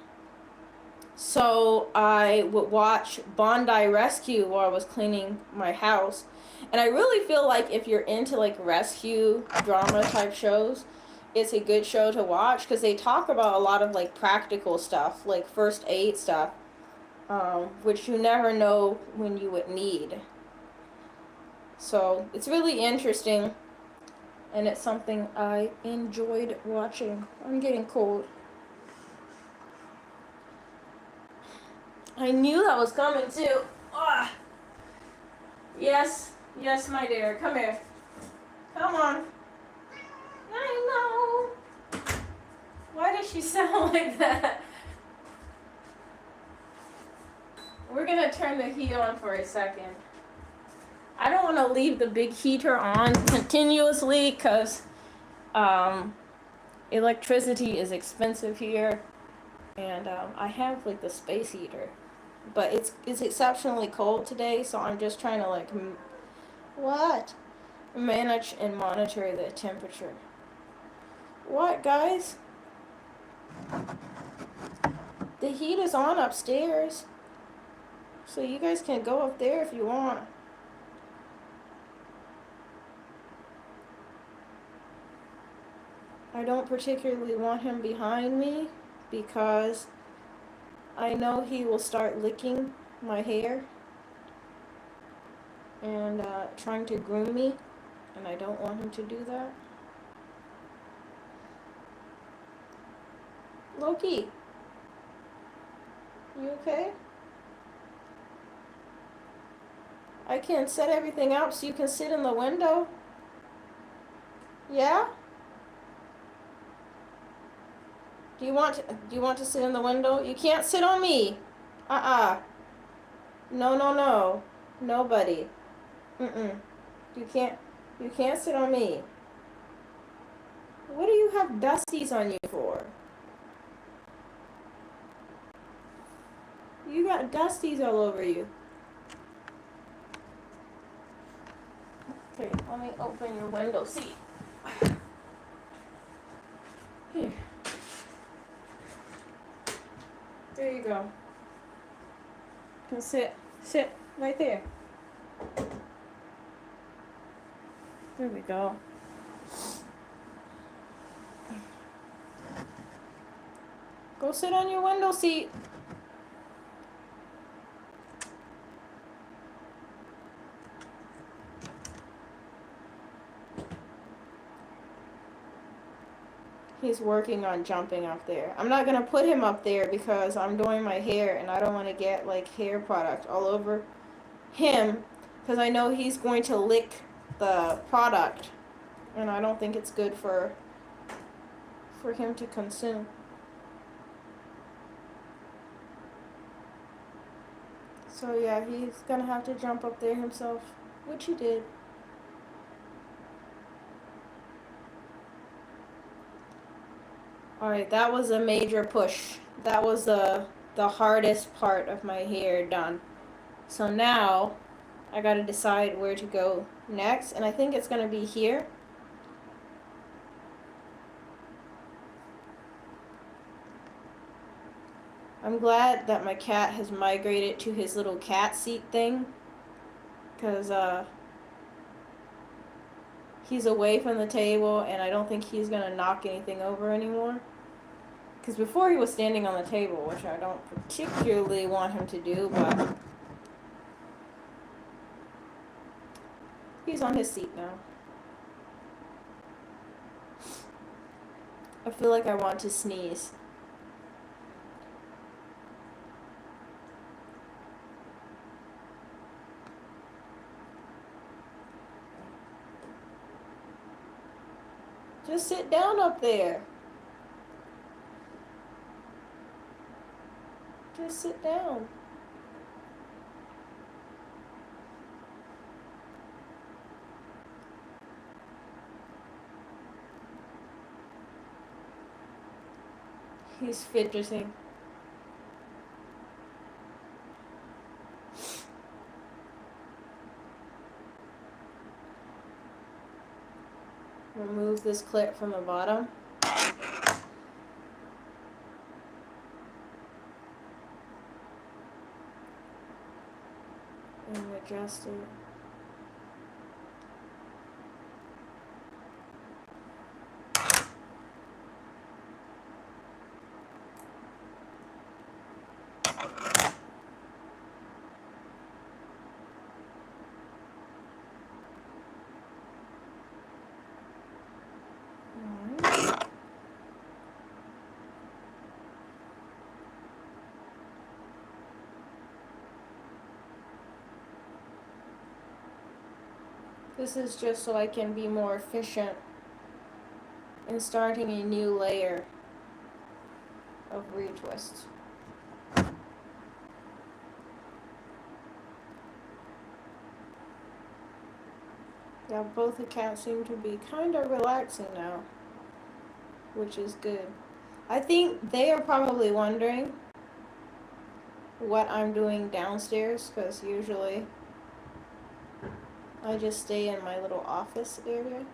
So I would watch Bondi Rescue while I was cleaning my house. And I really feel like if you're into like rescue drama type shows, it's a good show to watch because they talk about a lot of like practical stuff, like first aid stuff, which you never know when you would need. So it's really interesting and it's something I enjoyed watching. I'm getting cold. I knew that was coming too. Ugh. Yes, my dear. Come here. Come on. I know. Why does she sound like that? We're gonna turn the heat on for a second. I don't want to leave the big heater on continuously because electricity is expensive here, and I have like the space heater. But it's exceptionally cold today, so I'm just trying to like manage and monitor the temperature. What, guys? The heat is on upstairs, so you guys can go up there if you want. I don't particularly want him behind me because I know he will start licking my hair and trying to groom me, and I don't want him to do that. Loki, you okay? I can set everything up so you can sit in the window. Yeah? Do you want to sit in the window? You can't sit on me. No. Nobody. You can't sit on me. What do you have dusties on you for? You got dusties all over you. Okay, Let me open your window seat. Here. There you go. You can sit right there. There we go. Go sit on your window seat. He's working on jumping up there. I'm not gonna put him up there because I'm doing my hair and I don't want to get like hair product all over him because I know he's going to lick the product and I don't think it's good for him to consume. So yeah, he's gonna have to jump up there himself, which he did. Alright, that was a major push. That was the hardest part of my hair done. So now I gotta decide where to go next, and I think it's gonna be here. I'm glad that my cat has migrated to his little cat seat thing, because he's away from the table and I don't think he's gonna knock anything over anymore. Because before he was standing on the table, which I don't particularly want him to do, but he's on his seat now. I feel like I want to sneeze. Just sit down up there. Just sit down. He's fidgeting. Remove this clip from the bottom. And adjust it. This is just so I can be more efficient in starting a new layer of retwist. Yeah, both accounts seem to be kind of relaxing now, which is good. I think they are probably wondering what I'm doing downstairs, because usually I just stay in my little office area.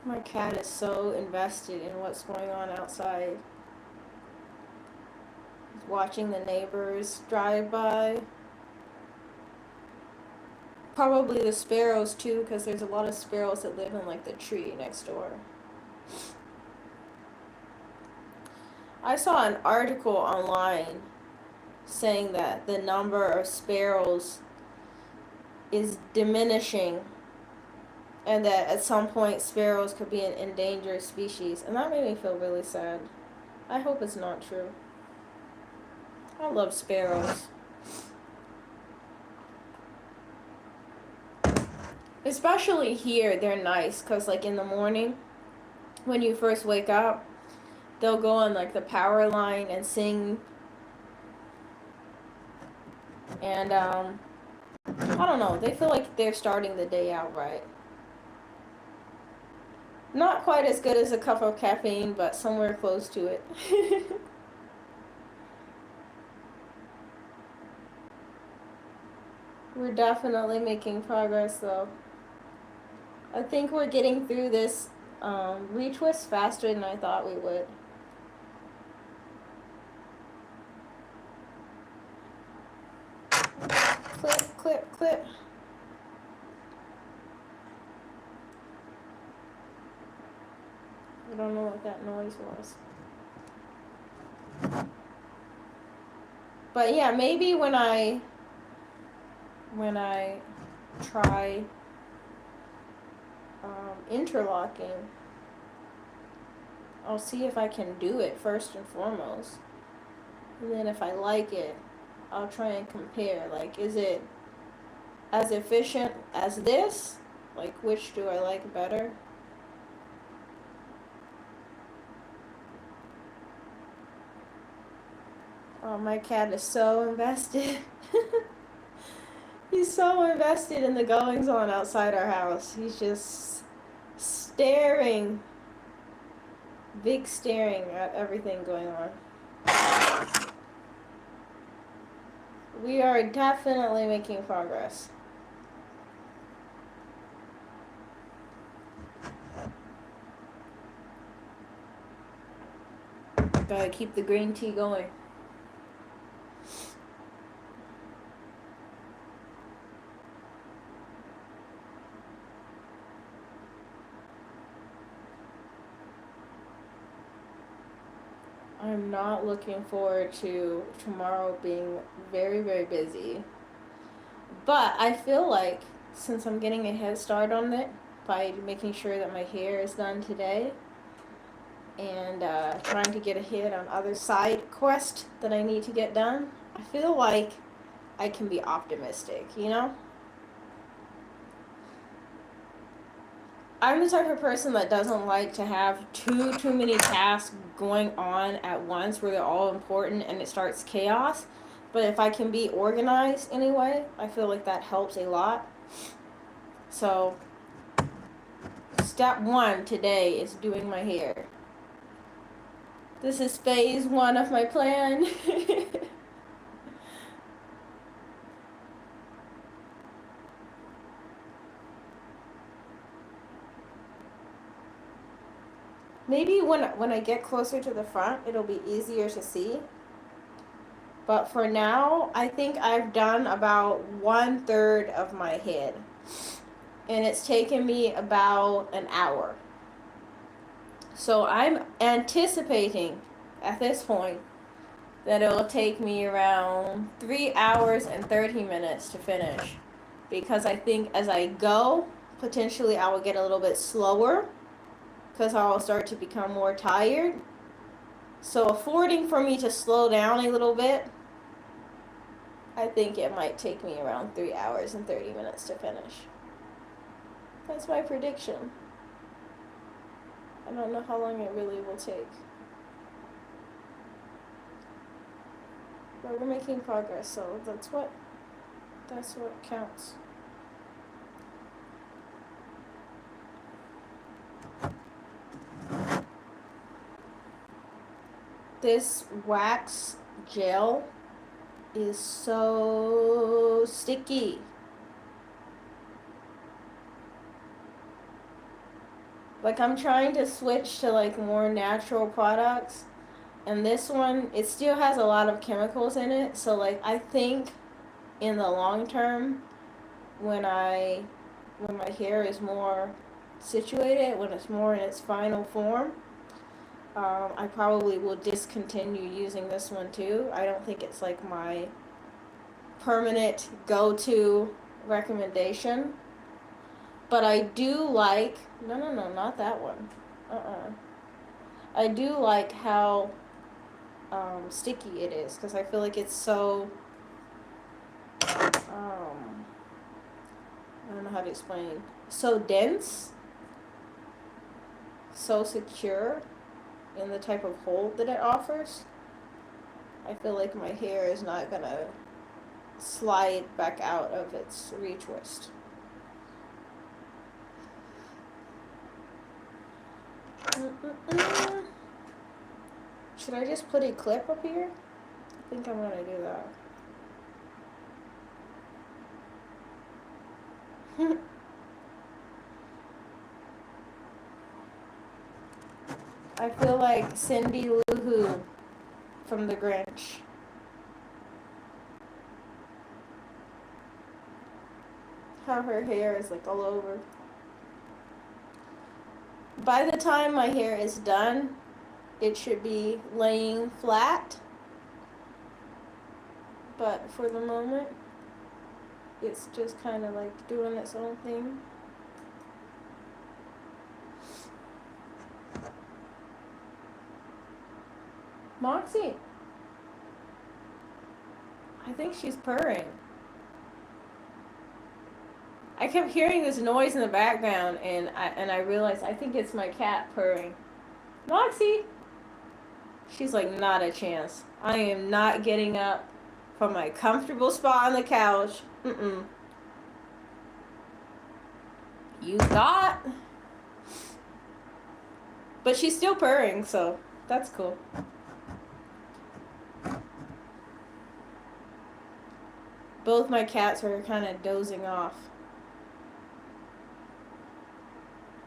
My cat is so invested in what's going on outside. He's watching the neighbors drive by. Probably the sparrows too, because there's a lot of sparrows that live in like the tree next door. I saw an article online saying that the number of sparrows is diminishing and that at some point sparrows could be an endangered species, and that made me feel really sad. I hope it's not true. I love sparrows. Especially here, they're nice because, like, in the morning when you first wake up, they'll go on like the power line and sing. And I don't know, they feel like they're starting the day out right. Not quite as good as a cup of caffeine, but somewhere close to it. We're definitely making progress though. I think we're getting through this retwist faster than I thought we would. Clip, clip, clip. I don't know what that noise was. But yeah, maybe when I try interlocking, I'll see if I can do it first and foremost. And then if I like it, I'll try and compare. Like, is it as efficient as this? Like, which do I like better? Oh, my cat is so invested. He's so invested in the goings on outside our house. He's just staring, big staring at everything going on. We are definitely making progress. Gotta keep the green tea going. I'm not looking forward to tomorrow being very, very busy. But I feel like since I'm getting a head start on it by making sure that my hair is done today and trying to get ahead on other side quests that I need to get done, I feel like I can be optimistic, you know? I'm the type of person that doesn't like to have too many tasks going on at once where they're all important and it starts chaos. But if I can be organized anyway, I feel like that helps a lot. So, step 1 today is doing my hair. This is phase 1 of my plan. Maybe when I get closer to the front, it'll be easier to see. But for now, I think I've done about 1/3 of my head. And it's taken me about an hour. So I'm anticipating at this point that it'll take me around 3 hours and 30 minutes to finish. Because I think as I go, potentially I will get a little bit slower because I'll start to become more tired. So affording for me to slow down a little bit, I think it might take me around 3 hours and 30 minutes to finish. That's my prediction. I don't know how long it really will take. But we're making progress, so that's what counts. This wax gel is so sticky. Like, I'm trying to switch to like more natural products, and this one, it still has a lot of chemicals in it. So like, I think in the long term, when my hair is more situated, when it's more in its final form, I probably will discontinue using this one too. I don't think it's like my permanent go-to recommendation. But I do like, no, not that one. I do like how sticky it is because I feel like it's so, I don't know how to explain. so dense, so secure in the type of hold that it offers. I feel like my hair is not gonna slide back out of its retwist. Should I just put a clip up here? I think I'm gonna do that. I feel like Cindy Lou Who from The Grinch. How her hair is like all over. By the time my hair is done, it should be laying flat. But for the moment, it's just kind of like doing its own thing. Moxie. I think she's purring. I kept hearing this noise in the background, and I realized I think it's my cat purring. Moxie! She's like, not a chance. I am not getting up from my comfortable spot on the couch. You thought? But she's still purring, so that's cool. Both my cats are kind of dozing off.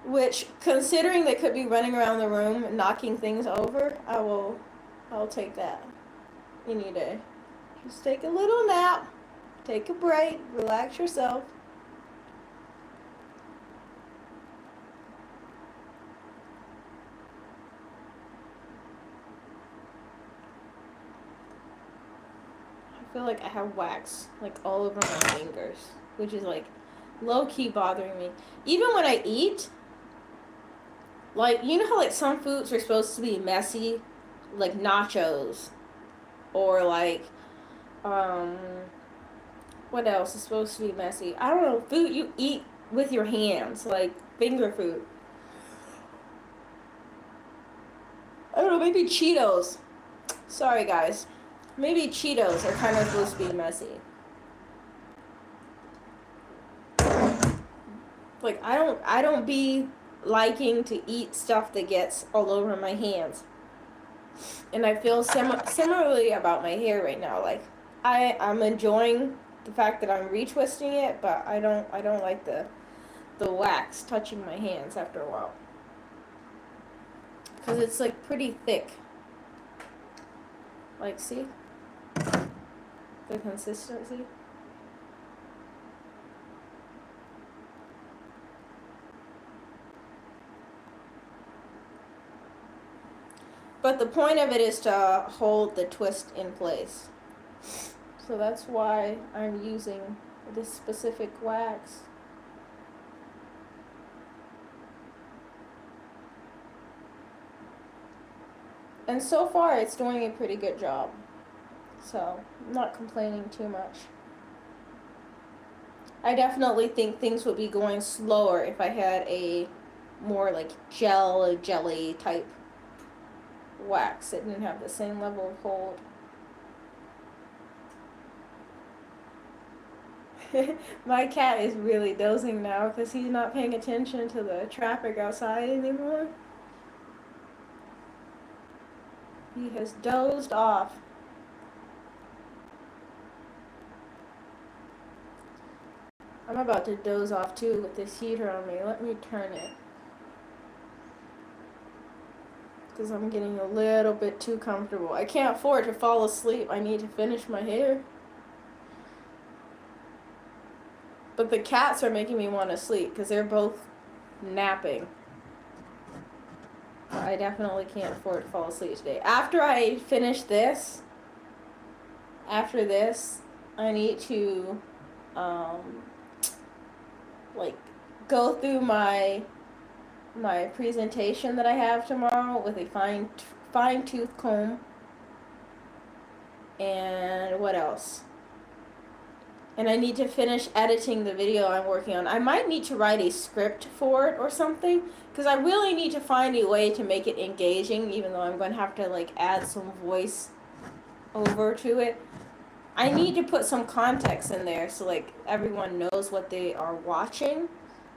Which, considering they could be running around the room knocking things over, I'll take that any day. Just take a little nap, take a break, relax yourself. I feel like I have wax like all over my fingers, which is like low-key bothering me. Even when I eat, like, you know how like some foods are supposed to be messy, like nachos, or like what else is supposed to be messy? I don't know, food you eat with your hands, like finger food. I don't know, maybe Cheetos. Sorry guys. Maybe Cheetos are kind of supposed to be messy. Like, I don't be liking to eat stuff that gets all over my hands. And I feel similarly about my hair right now. Like, I'm enjoying the fact that I'm retwisting it, but I don't like the wax touching my hands after a while. Because it's like pretty thick. Like, see? The consistency. But the point of it is to hold the twist in place. So that's why I'm using this specific wax. And so far it's doing a pretty good job. So I'm not complaining too much. I definitely think things would be going slower if I had a more like jelly type wax. It didn't have the same level of hold. My cat is really dozing now because he's not paying attention to the traffic outside anymore. He has dozed off. I'm about to doze off too with this heater on me. Let me turn it. Because I'm getting a little bit too comfortable. I can't afford to fall asleep. I need to finish my hair. But the cats are making me want to sleep because they're both napping. I definitely can't afford to fall asleep today. After I finish this, after this, I need to like go through my presentation that I have tomorrow with a fine tooth comb. And what else? and I need to finish editing the video I'm working on. I might need to write a script for it or something, because I really need to find a way to make it engaging, even though I'm going to have to like add some voice over to it. I need to put some context in there so like everyone knows what they are watching,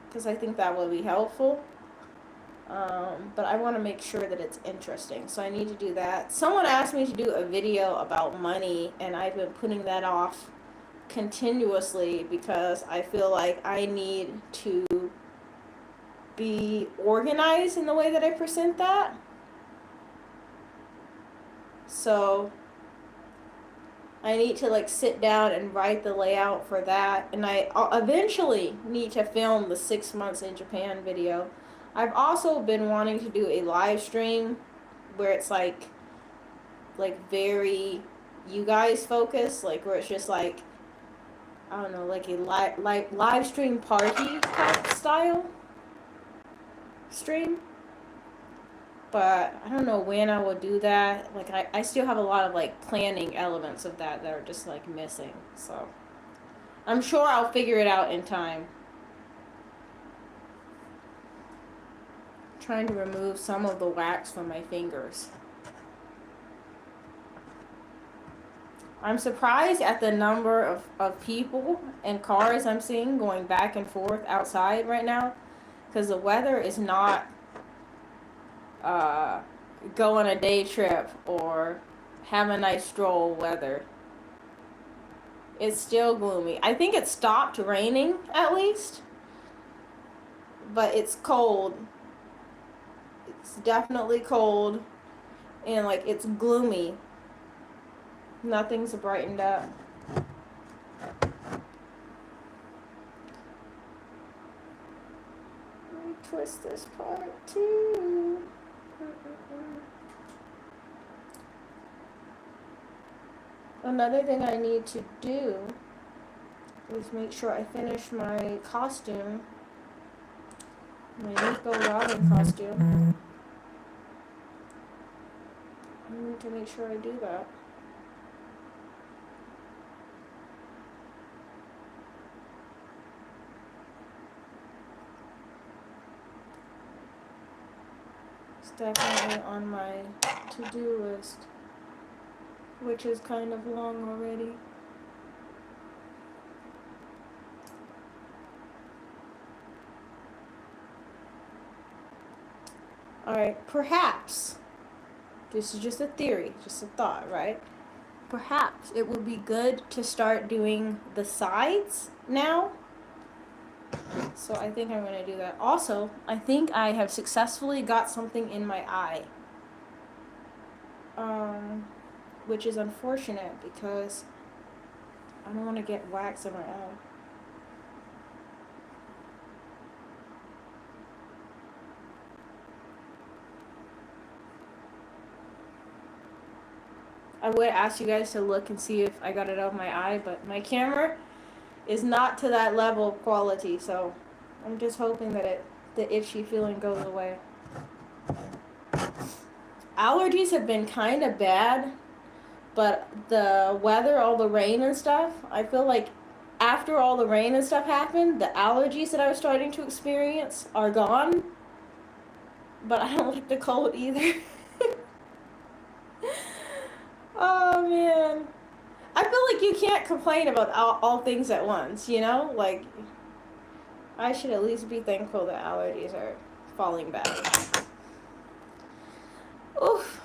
because I think that will be helpful. But I want to make sure that it's interesting, so I need to do that. Someone asked me to do a video about money, and I've been putting that off continuously because I feel like I need to be organized in the way that I present that. So I need to like sit down and write the layout for that, and I eventually need to film the 6 months in Japan video. I've also been wanting to do a live stream where it's like very you guys focused, like where it's just like, I don't know, like a live stream party type style stream. But I don't know when I will do that. Like I still have a lot of like planning elements of that are just like missing. So I'm sure I'll figure it out in time. Trying to remove some of the wax from my fingers. I'm surprised at the number of people and cars I'm seeing going back and forth outside right now, because the weather is not go on a day trip or have a nice stroll weather. It's still gloomy. I think it stopped raining at least, but it's cold. It's definitely cold, and like it's gloomy. Nothing's brightened up. Let me twist this part too. Another thing I need to do is make sure I finish my costume, my Nico Robin costume. I need to make sure I do that. It's definitely on my to-do list, which is kind of long already. Alright, perhaps, this is just a theory, just a thought, right? Perhaps it would be good to start doing the sides now. So I think I'm going to do that. Also, I think I have successfully got something in my eye. Which is unfortunate because I don't want to get wax in my eye. I would ask you guys to look and see if I got it out of my eye, but my camera is not to that level of quality, so I'm just hoping that the itchy feeling goes away. Allergies have been kind of bad, but the weather, all the rain and stuff, I feel like after all the rain and stuff happened, the allergies that I was starting to experience are gone. But I don't like the cold either. Oh man. I feel like you can't complain about all things at once, you know? Like, I should at least be thankful that allergies are falling back. Oof.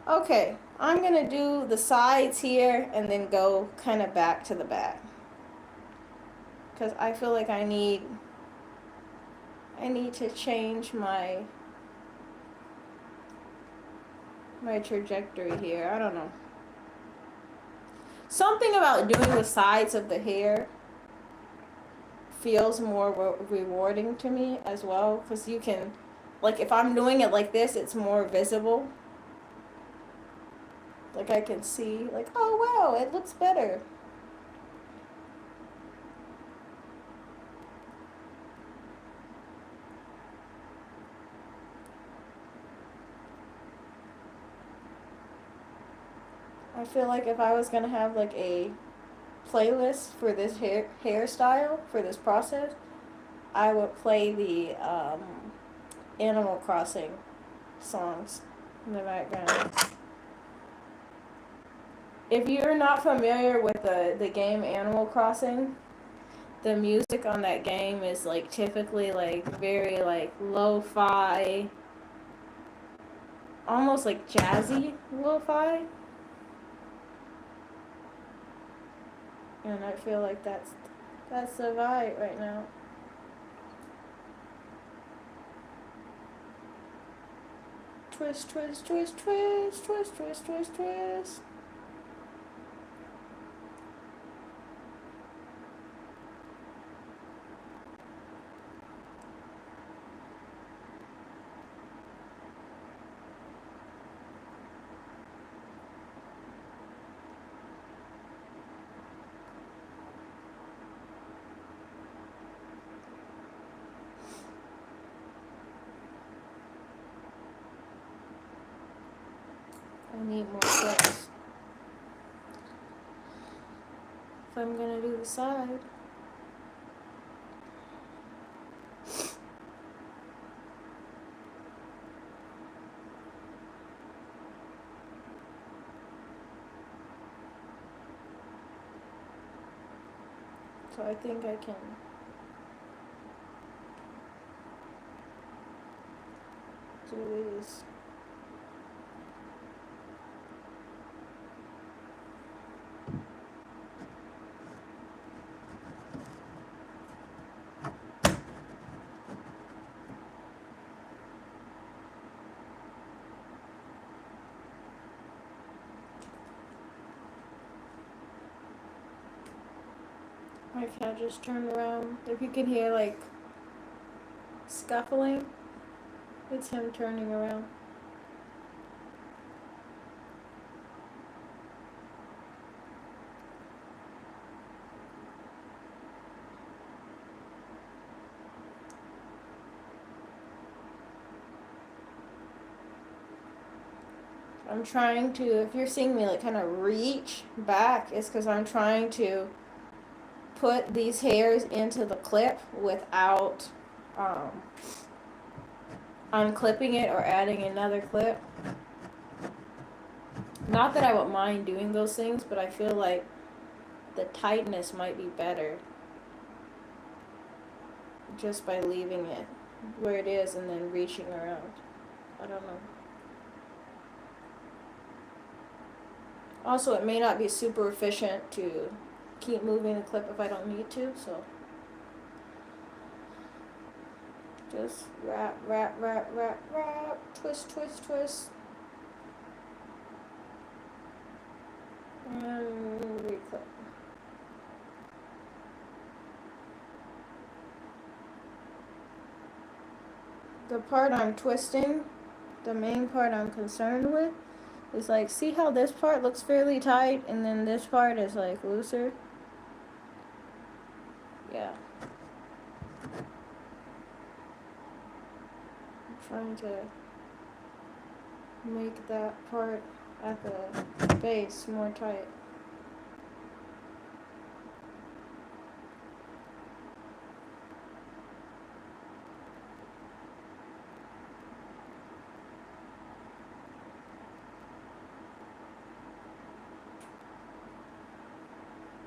Okay, I'm gonna do the sides here and then go kind of back to the back. Because I feel like I need to change my trajectory here. I don't know. Something about doing the sides of the hair feels more rewarding to me as well, because you can, like, if I'm doing it like this, it's more visible. Like I can see, like, oh wow, it looks better. I feel like if I was gonna have like a playlist for this hairstyle, for this process, I would play the Animal Crossing songs in the background. If you're not familiar with the game Animal Crossing, the music on that game is like typically like very like lo-fi, almost like jazzy lo-fi. And I feel like that's the vibe right now. Twist, twist, twist, twist, twist, twist, twist, twist. I need more clips if I'm gonna do the side. So I think I can do these. I can't just turn around. If you can hear like scuffling, it's him turning around. I'm trying to, if you're seeing me like kind of reach back, it's because I'm trying to put these hairs into the clip without unclipping it or adding another clip. Not that I would mind doing those things, but I feel like the tightness might be better just by leaving it where it is and then reaching around. I don't know. Also, it may not be super efficient to keep moving the clip if I don't need to, so just wrap, wrap, wrap, wrap, wrap, twist, twist, twist, and reclip. The part I'm twisting, the main part I'm concerned with, is like, see how this part looks fairly tight and then this part is like looser? Yeah. I'm trying to make that part at the base more tight.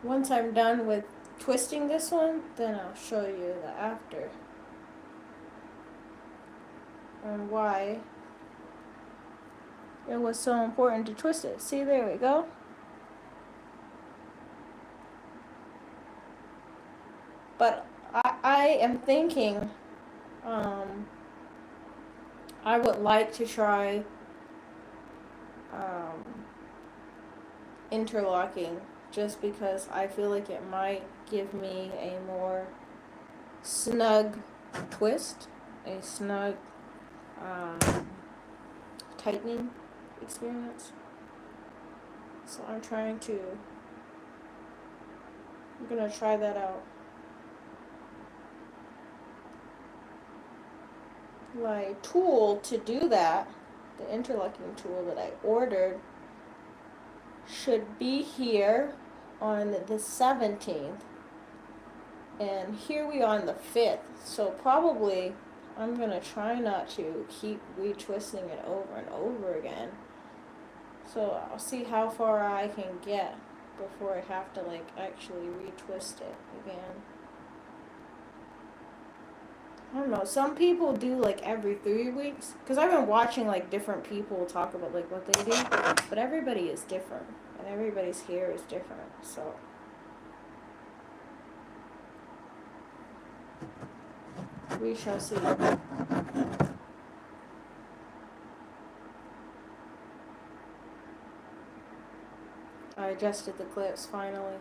Once I'm done with twisting this one, then I'll show you the after and why it was so important to twist it. See, there we go. But I am thinking I would like to try interlocking, just because I feel like it might give me a more snug twist, a snug tightening experience. So I'm gonna try that out. My tool to do that, the interlocking tool that I ordered, should be here on the 17th, and here we are on the 5th. So probably I'm gonna try not to keep retwisting it over and over again. So I'll see how far I can get before I have to like actually retwist it again. I don't know. Some people do like every 3 weeks, because I've been watching like different people talk about like what they do, but everybody is different and everybody's hair is different. So we shall see. I adjusted the clips finally.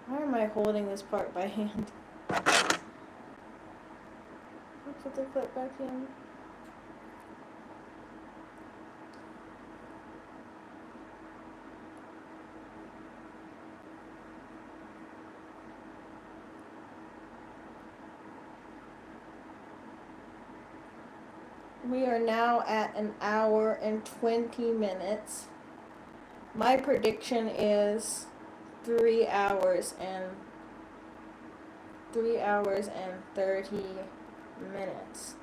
Why am I holding this part by hand? I'll put the clip back in. We are now at an hour and 20 minutes. My prediction is 3 hours and 30 minutes.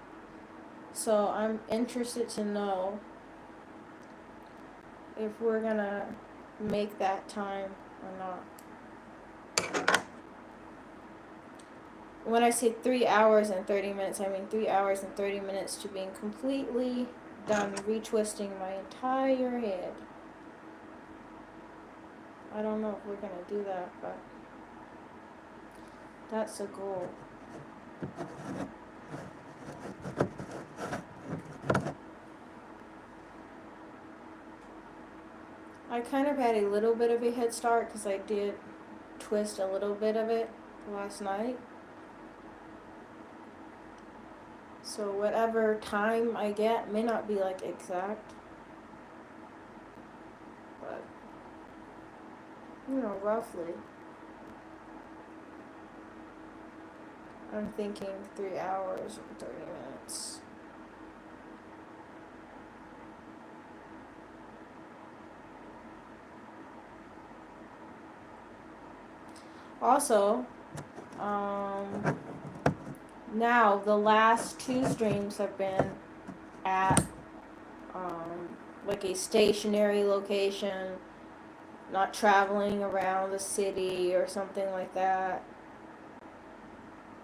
So I'm interested to know if we're gonna make that time or not. When I say 3 hours and 30 minutes, I mean 3 hours and 30 minutes to being completely done retwisting my entire head. I don't know if we're gonna do that, but that's a goal. I kind of had a little bit of a head start because I did twist a little bit of it last night. So whatever time I get may not be like exact, but you know, roughly. I'm thinking 3 hours and 30 minutes. Also, now the last 2 streams have been at like a stationary location, not traveling around the city or something like that.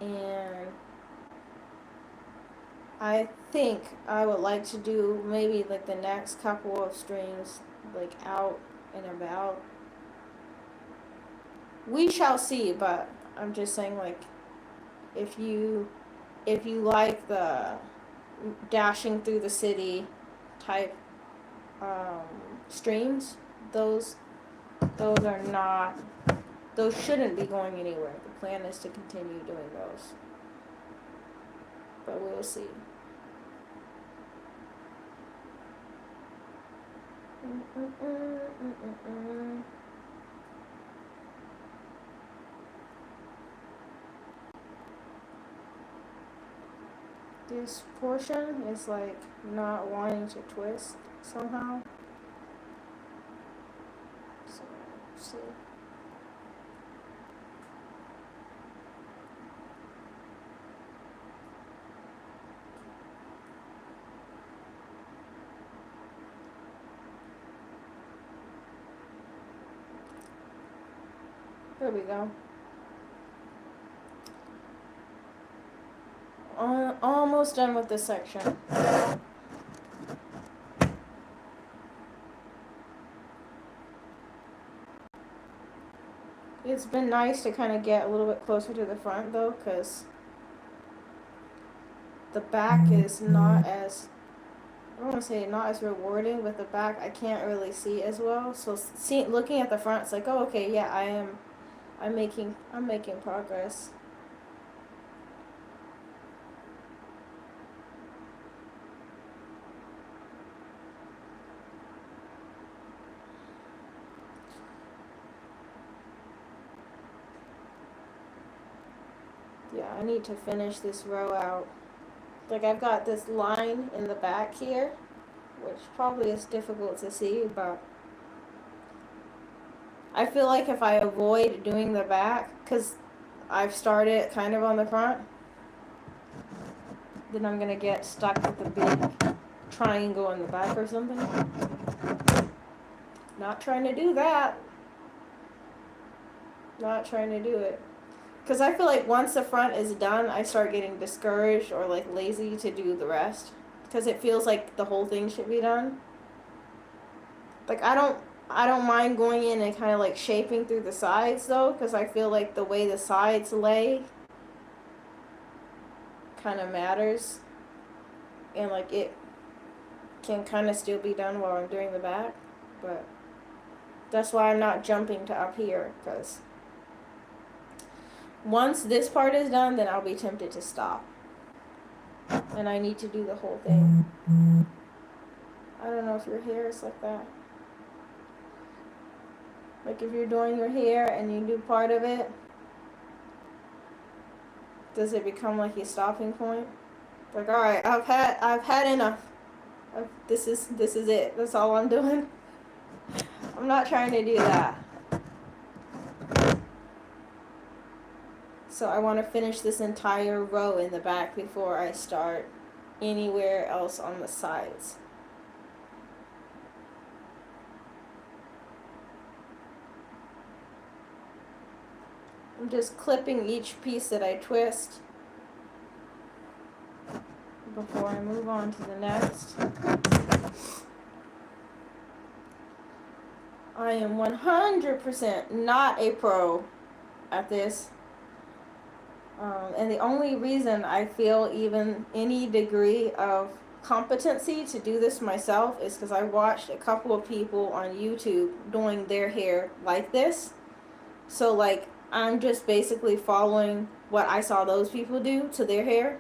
And I think I would like to do maybe like the next couple of streams like out and about. We shall see, but I'm just saying, like, if you like the dashing through the city type streams, those are not, those shouldn't be going anywhere. The plan is to continue doing those, but we'll see. This portion is like not wanting to twist somehow. So, see. There we go. Almost done with this section. It's been nice to kind of get a little bit closer to the front though, because the back is not as, I don't want to say not as rewarding. With the back I can't really see as well, so looking at the front, it's like, oh, okay, yeah, I'm making progress. Yeah, I need to finish this row out. Like, I've got this line in the back here, which probably is difficult to see, but I feel like if I avoid doing the back, because I've started kind of on the front, then I'm gonna get stuck with the big triangle in the back or something. Not trying to do that. Not trying to do it. Because I feel like once the front is done, I start getting discouraged or like lazy to do the rest. Because it feels like the whole thing should be done. Like I don't mind going in and kind of like shaping through the sides though, because I feel like the way the sides lay kind of matters. And like it can kind of still be done while I'm doing the back. But that's why I'm not jumping to up here, because once this part is done, then I'll be tempted to stop. And I need to do the whole thing. I don't know if your hair is like that. Like if you're doing your hair and you do part of it, does it become like your stopping point? Like, all right, I've had enough. This is it. That's all I'm doing. I'm not trying to do that. So I want to finish this entire row in the back before I start anywhere else on the sides. I'm just clipping each piece that I twist before I move on to the next. I am 100% not a pro at this. And the only reason I feel even any degree of competency to do this myself is because I watched a couple of people on YouTube doing their hair like this. So like I'm just basically following what I saw those people do to their hair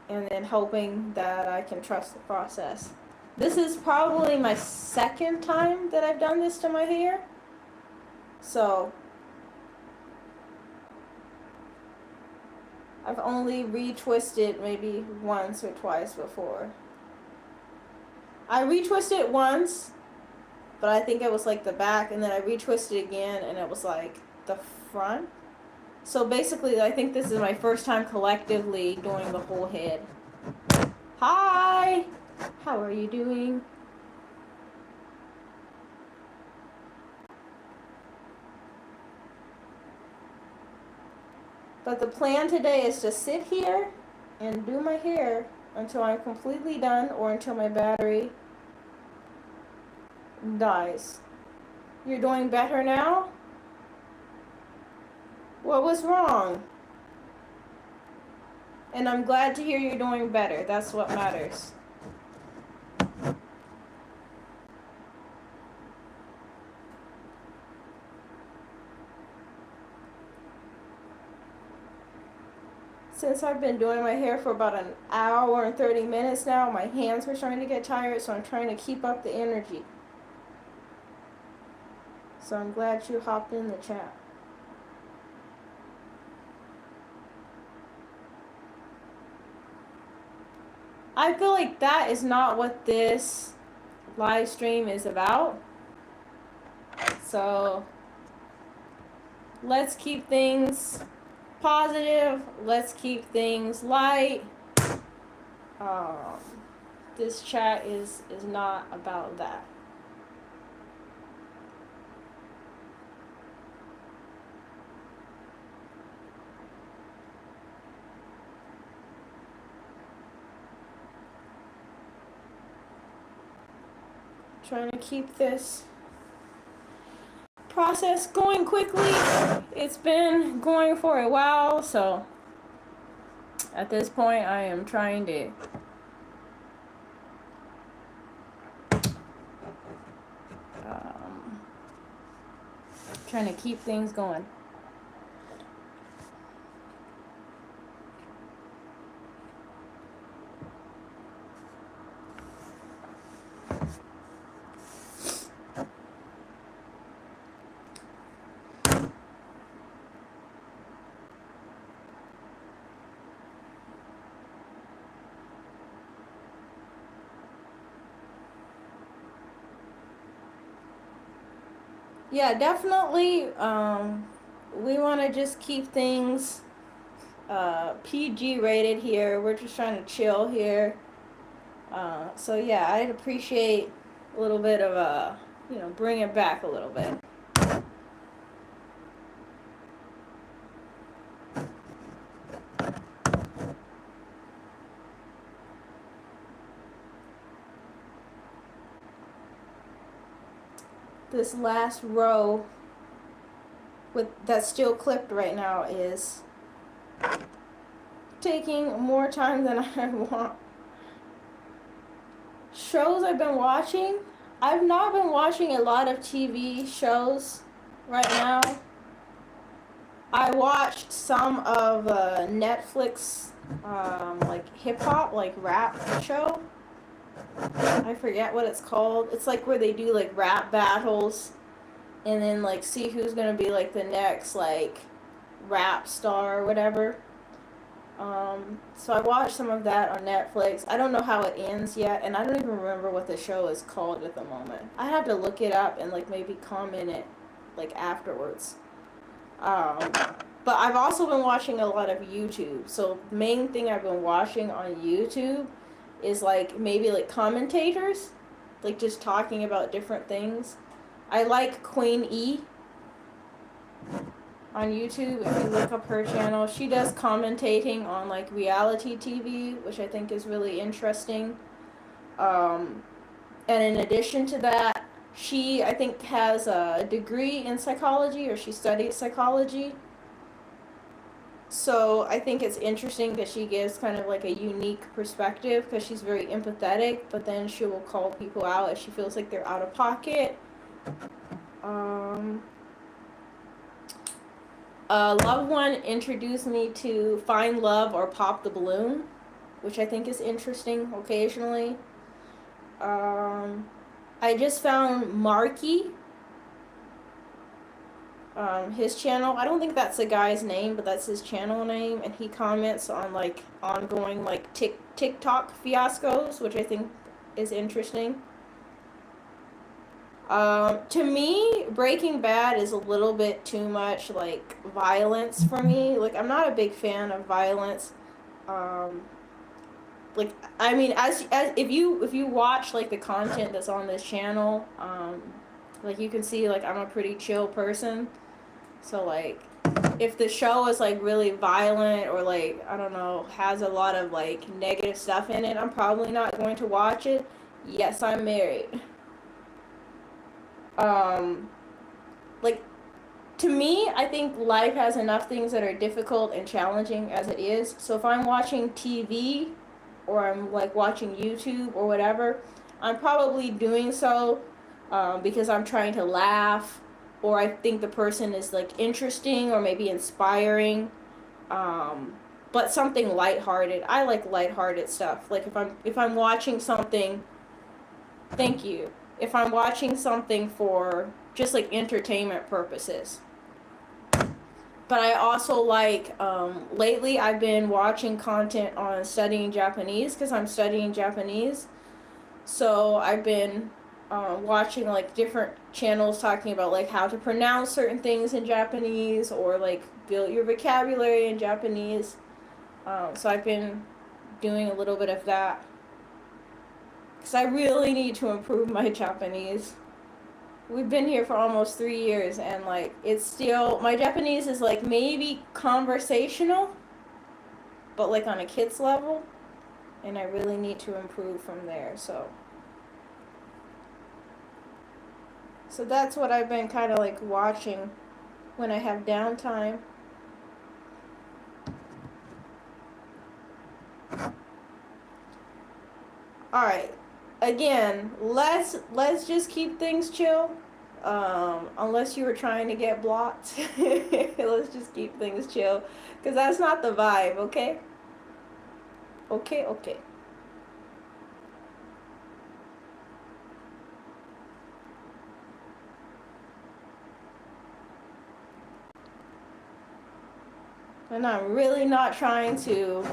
and then hoping that I can trust the process. This is probably my second time that I've done this to my hair. So I've only retwisted maybe once or twice before. I retwisted once, but I think it was like the back, and then I retwisted again and it was like the front. So basically I think this is my first time collectively doing the whole head. Hi! How are you doing? But the plan today is to sit here and do my hair until I'm completely done or until my battery dies. You're doing better now? What was wrong? And I'm glad to hear you're doing better. That's what matters. Since I've been doing my hair for about an hour and 30 minutes now, my hands are starting to get tired, so I'm trying to keep up the energy. So I'm glad you hopped in the chat. I feel like that is not what this live stream is about. So let's keep things positive. Let's keep things light. This chat is not about that. Trying to keep this process going quickly. It's been going for a while, so at this point I am trying to keep things going. Yeah, definitely. We want to just keep things PG rated here. We're just trying to chill here. So yeah, I'd appreciate a little bit of bring it back a little bit. This last row with that's still clipped right now is taking more time than I want. Shows I've been watching. I've not been watching a lot of TV shows right now. I watched some of Netflix, like hip hop, like rap show. I forget what it's called. It's like where they do like rap battles, and then like see who's gonna be like the next like rap star or whatever. So I watched some of that on Netflix. I don't know how it ends yet, and I don't even remember what the show is called at the moment. I have to look it up and like maybe comment it like afterwards. But I've also been watching a lot of YouTube. So the main thing I've been watching on YouTube is like maybe like commentators, like just talking about different things. I like Queen E on YouTube. If you look up her channel, she does commentating on like reality TV, which I think is really interesting. And in addition to that, she I think has a degree in psychology, or she studies psychology. So I think it's interesting that she gives kind of like a unique perspective, because she's very empathetic, but then she will call people out if she feels like they're out of pocket. A loved one introduced me to Find Love or Pop the Balloon, which I think is interesting occasionally. I just found Marky, his channel. I don't think that's the guy's name, but that's his channel name, and he comments on like ongoing like TikTok fiascos, which I think is interesting. To me, Breaking Bad is a little bit too much like violence for me. Like, I'm not a big fan of violence. Like, I mean, as if you watch like the content that's on this channel, like you can see like I'm a pretty chill person. So like, if the show is like really violent or like I don't know has a lot of like negative stuff in it, I'm probably not going to watch it. Yes, I'm married. Like, to me, I think life has enough things that are difficult and challenging as it is. So if I'm watching TV or I'm like watching YouTube or whatever, I'm probably doing so because I'm trying to laugh, or I think the person is like interesting or maybe inspiring. But something lighthearted. I like lighthearted stuff. Like if I'm watching something, thank you. If I'm watching something for just like entertainment purposes. But I also like, lately I've been watching content on studying Japanese, because I'm studying Japanese. So I've been watching like different channels talking about like how to pronounce certain things in Japanese, or like build your vocabulary in Japanese. So I've been doing a little bit of that, because I really need to improve my Japanese. We've been here for almost 3 years, and like it's still, my Japanese is like maybe conversational, but like on a kid's level, and I really need to improve from there. So that's what I've been kind of like watching when I have downtime. All right, again, let's just keep things chill. Unless you were trying to get blocked, let's just keep things chill, because that's not the vibe. Okay. Okay. And I'm really not trying to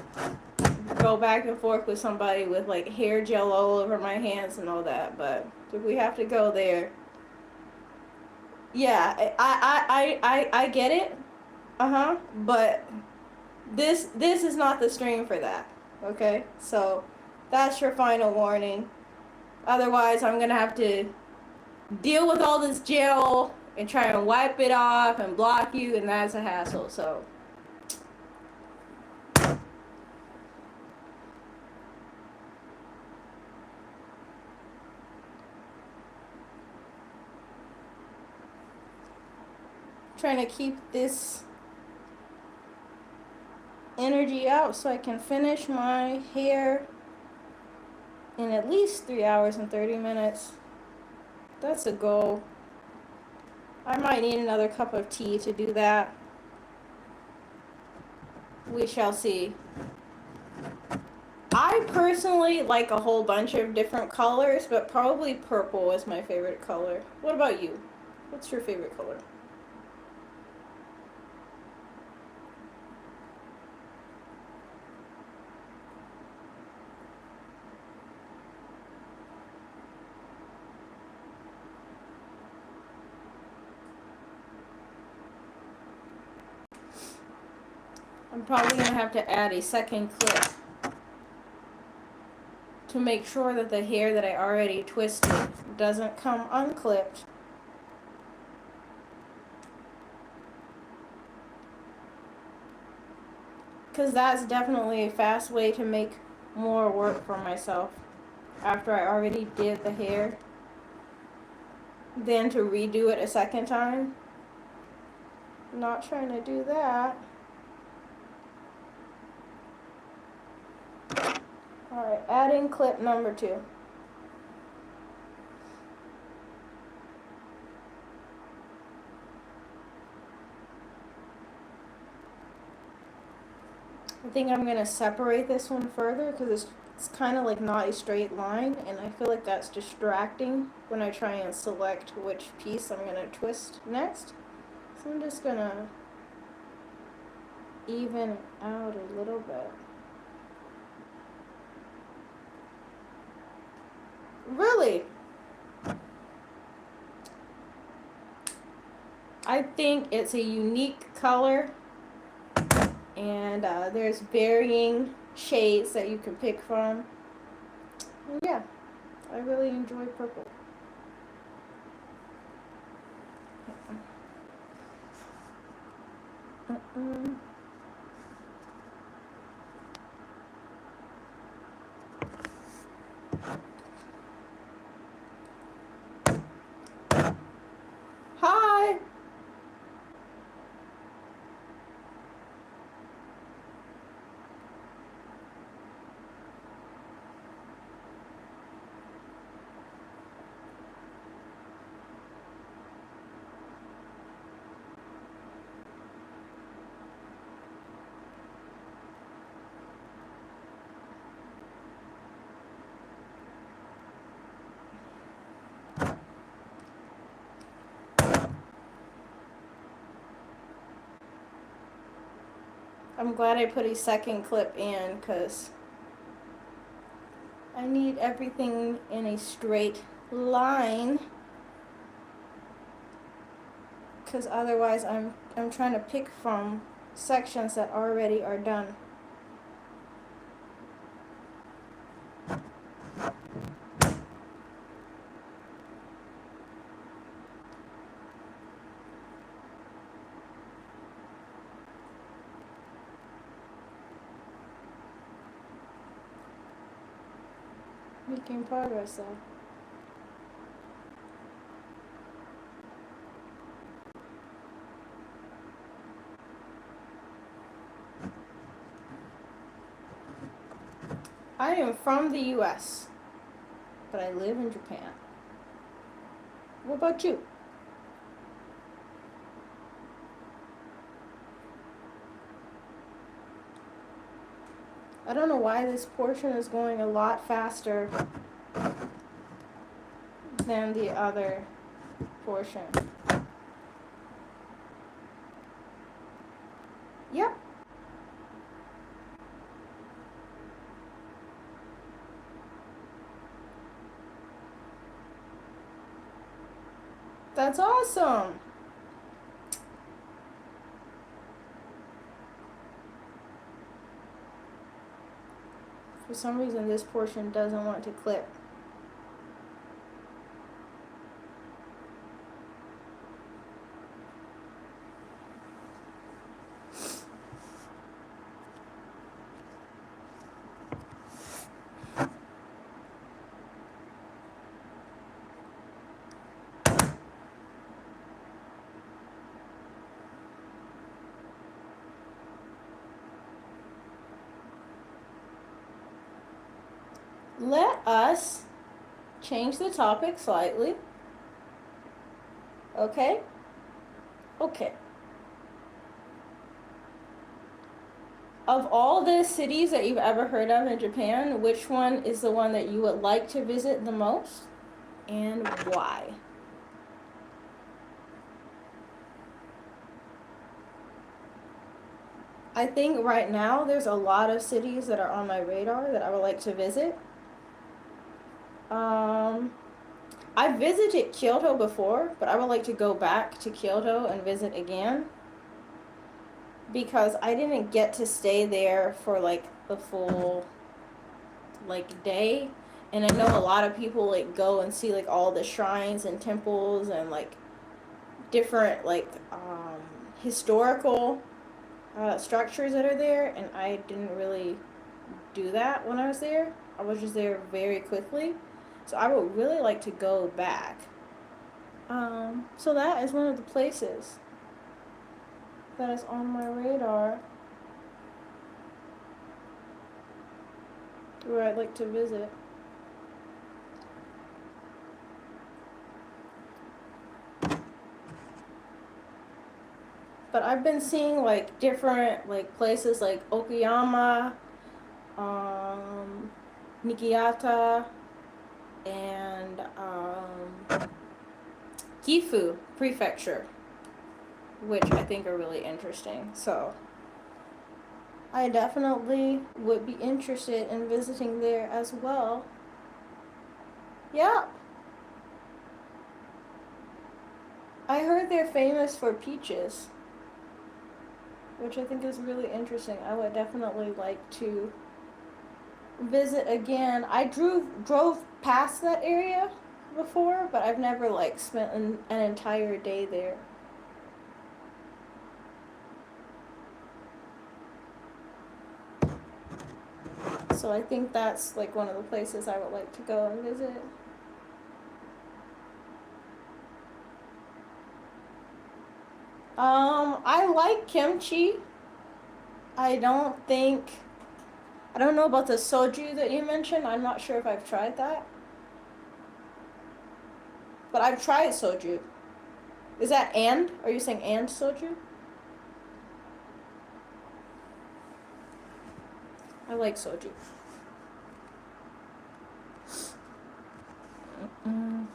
go back and forth with somebody with like hair gel all over my hands and all that, but if we have to go there, Yeah, I get it. Uh-huh. But this is not the stream for that. Okay? So that's your final warning. Otherwise, I'm gonna have to deal with all this gel and try and wipe it off and block you, and that's a hassle. So trying to keep this energy out so I can finish my hair in at least 3 hours and 30 minutes. That's a goal. I might need another cup of tea to do that. We shall see. I personally like a whole bunch of different colors, but probably purple is my favorite color. What about you? What's your favorite color? I'm probably going to have to add a second clip to make sure that the hair that I already twisted doesn't come unclipped. Because that's definitely a fast way to make more work for myself after I already did the hair. Then to redo it a second time. Not trying to do that. Alright, adding clip number 2. I think I'm going to separate this one further because it's kind of like not a straight line, and I feel like that's distracting when I try and select which piece I'm going to twist next. So I'm just going to even it out a little bit. Really? I think it's a unique color, and there's varying shades that you can pick from. And yeah, I really enjoy purple. Hi! I'm glad I put a second clip in because I need everything in a straight line, because otherwise I'm trying to pick from sections that already are done. Making progress though. I am from the US, but I live in Japan. What about you? I don't know why this portion is going a lot faster than the other portion. Yep. That's awesome. For some reason, this portion doesn't want to clip. Let us change the topic slightly. Okay? Okay. Of all the cities that you've ever heard of in Japan, which one is the one that you would like to visit the most, and why? I think right now there's a lot of cities that are on my radar that I would like to visit. I visited Kyoto before, but I would like to go back to Kyoto and visit again because I didn't get to stay there for like the full like day. And I know a lot of people like go and see like all the shrines and temples and like different like historical structures that are there, and I didn't really do that when I was there. I was just there very quickly. So I would really like to go back. So that is one of the places that is on my radar where I'd like to visit. But I've been seeing like different like places like Okayama, Niigata, and Gifu Prefecture, which I think are really interesting. So I definitely would be interested in visiting there as well. Yeah. I heard they're famous for peaches, which I think is really interesting. I would definitely like to visit again. I drove past that area before, but I've never like spent an entire day there. So I think that's like one of the places I would like to go and visit. I like kimchi. I don't know about the soju that you mentioned. I'm not sure if I've tried that. But I've tried soju. Is that and? Are you saying and soju? I like soju. Mm-mm.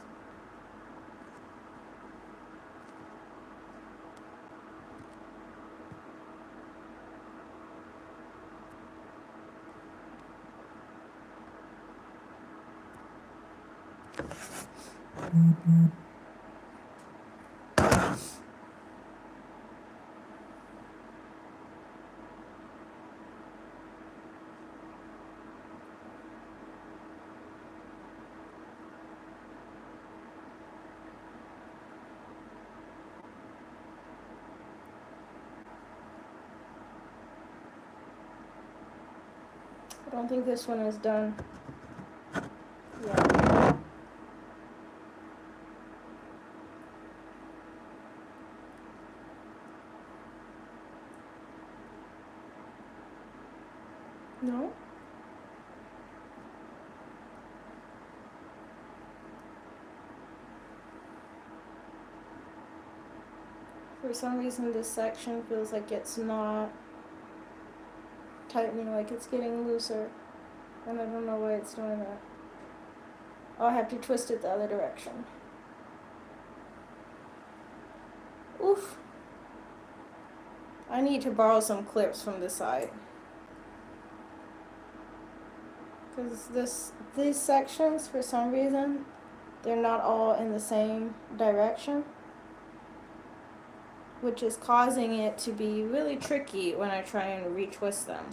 I don't think this one is done. Yeah. No? For some reason this section feels like it's not tightening, like it's getting looser. And I don't know why it's doing that. I'll have to twist it the other direction. Oof. I need to borrow some clips from this side. Because these sections, for some reason, they're not all in the same direction, which is causing it to be really tricky when I try and retwist them.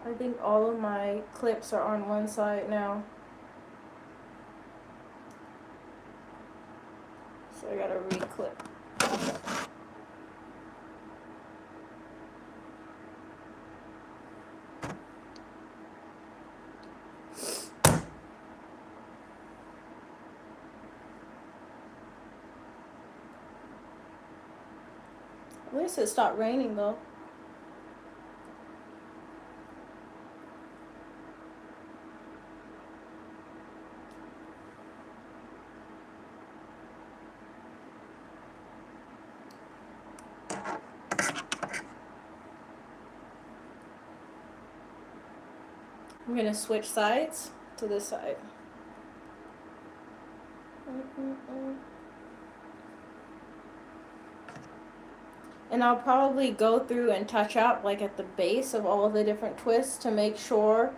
I think all of my clips are on one side now. So I gotta re-clip. At least it stopped raining though. I'm gonna switch sides to this side. And I'll probably go through and touch up like at the base of all of the different twists to make sure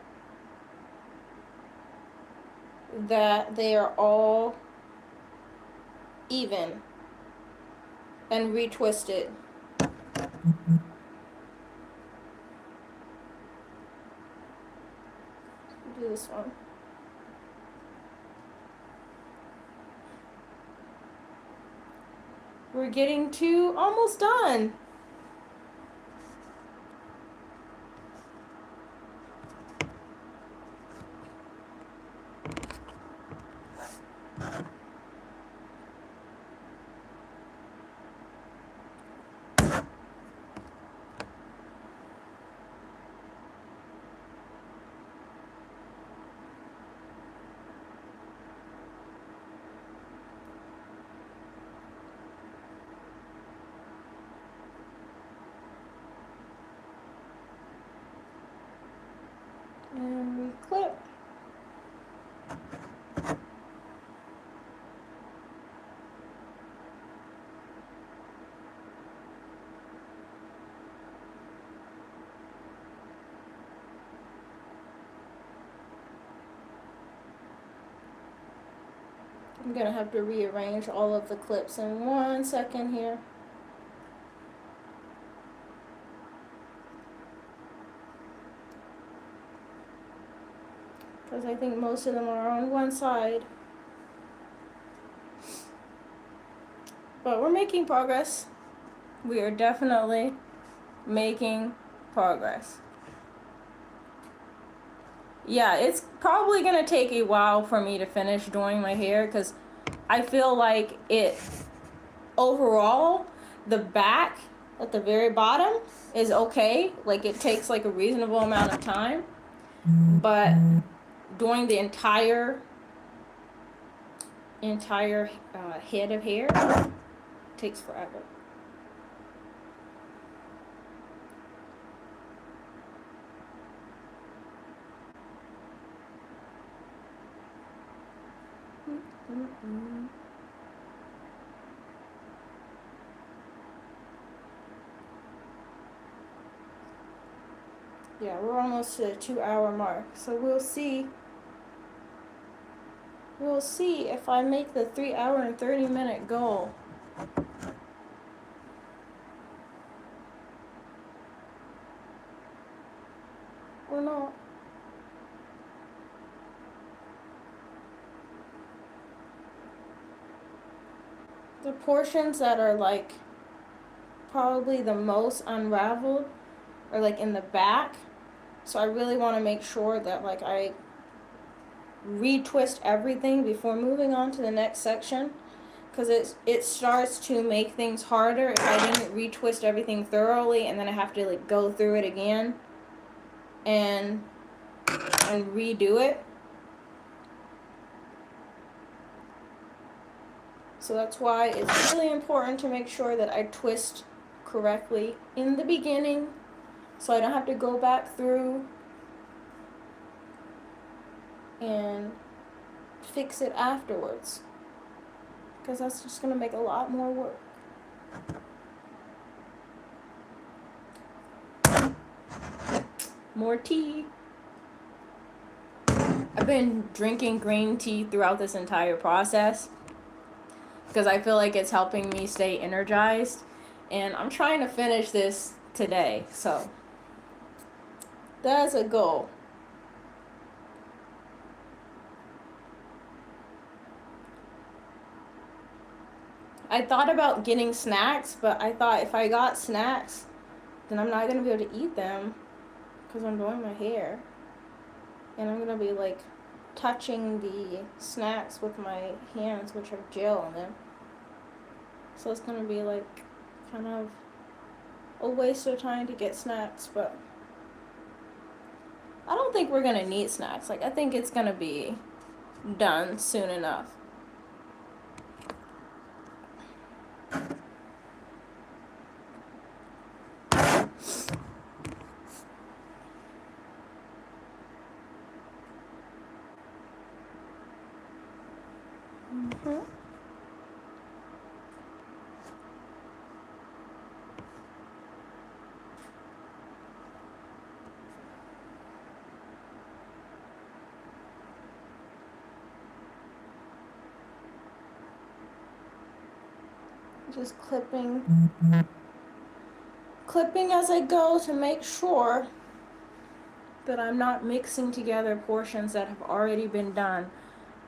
that they are all even and retwisted. Do this one. We're getting to almost done. And we clip. I'm gonna have to rearrange all of the clips in 1 second here. Because I think most of them are on one side. But we're making progress. We are definitely making progress. Yeah, it's probably gonna take a while for me to finish doing my hair because I feel like it overall, the back at the very bottom is okay. Like it takes like a reasonable amount of time. But doing the entire head of hair takes forever. Yeah, we're almost to the 2-hour mark, so we'll see. We'll see if I make the 3-hour and 30-minute goal. Or not. The portions that are like probably the most unraveled are like in the back. So I really want to make sure that like I retwist everything before moving on to the next section, because it starts to make things harder if I didn't retwist everything thoroughly and then I have to like go through it again and redo it. So that's why it's really important to make sure that I twist correctly in the beginning so I don't have to go back through and fix it afterwards, because that's just going to make a lot more work. More tea. I've been drinking green tea throughout this entire process because I feel like it's helping me stay energized, and I'm trying to finish this today, so That's a goal. I thought about getting snacks, but I thought if I got snacks, then I'm not gonna be able to eat them because I'm doing my hair. And I'm gonna be like touching the snacks with my hands, which have gel on them. So it's gonna be like kind of a waste of time to get snacks, but I don't think we're gonna need snacks. Like, I think it's gonna be done soon enough. Just clipping as I go to make sure that I'm not mixing together portions that have already been done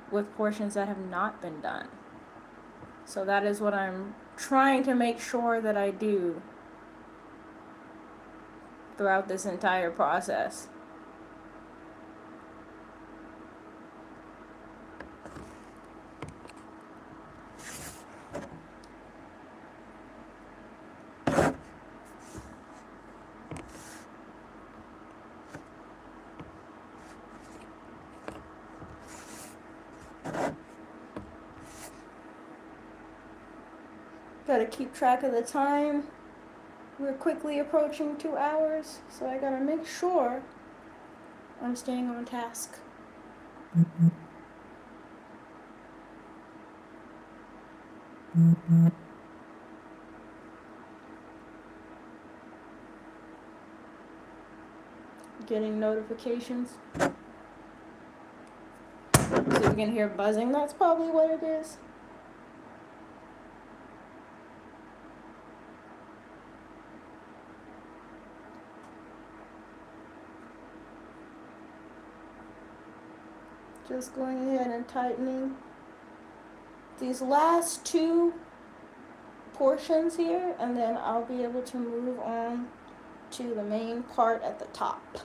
with portions that have not been done. So that is what I'm trying to make sure that I do throughout this entire process. Gotta keep track of the time. We're quickly approaching 2 hours, so I gotta make sure I'm staying on task. Getting notifications. So you can hear buzzing. That's probably what it is. Just going ahead and tightening these last two portions here, and then I'll be able to move on to the main part at the top.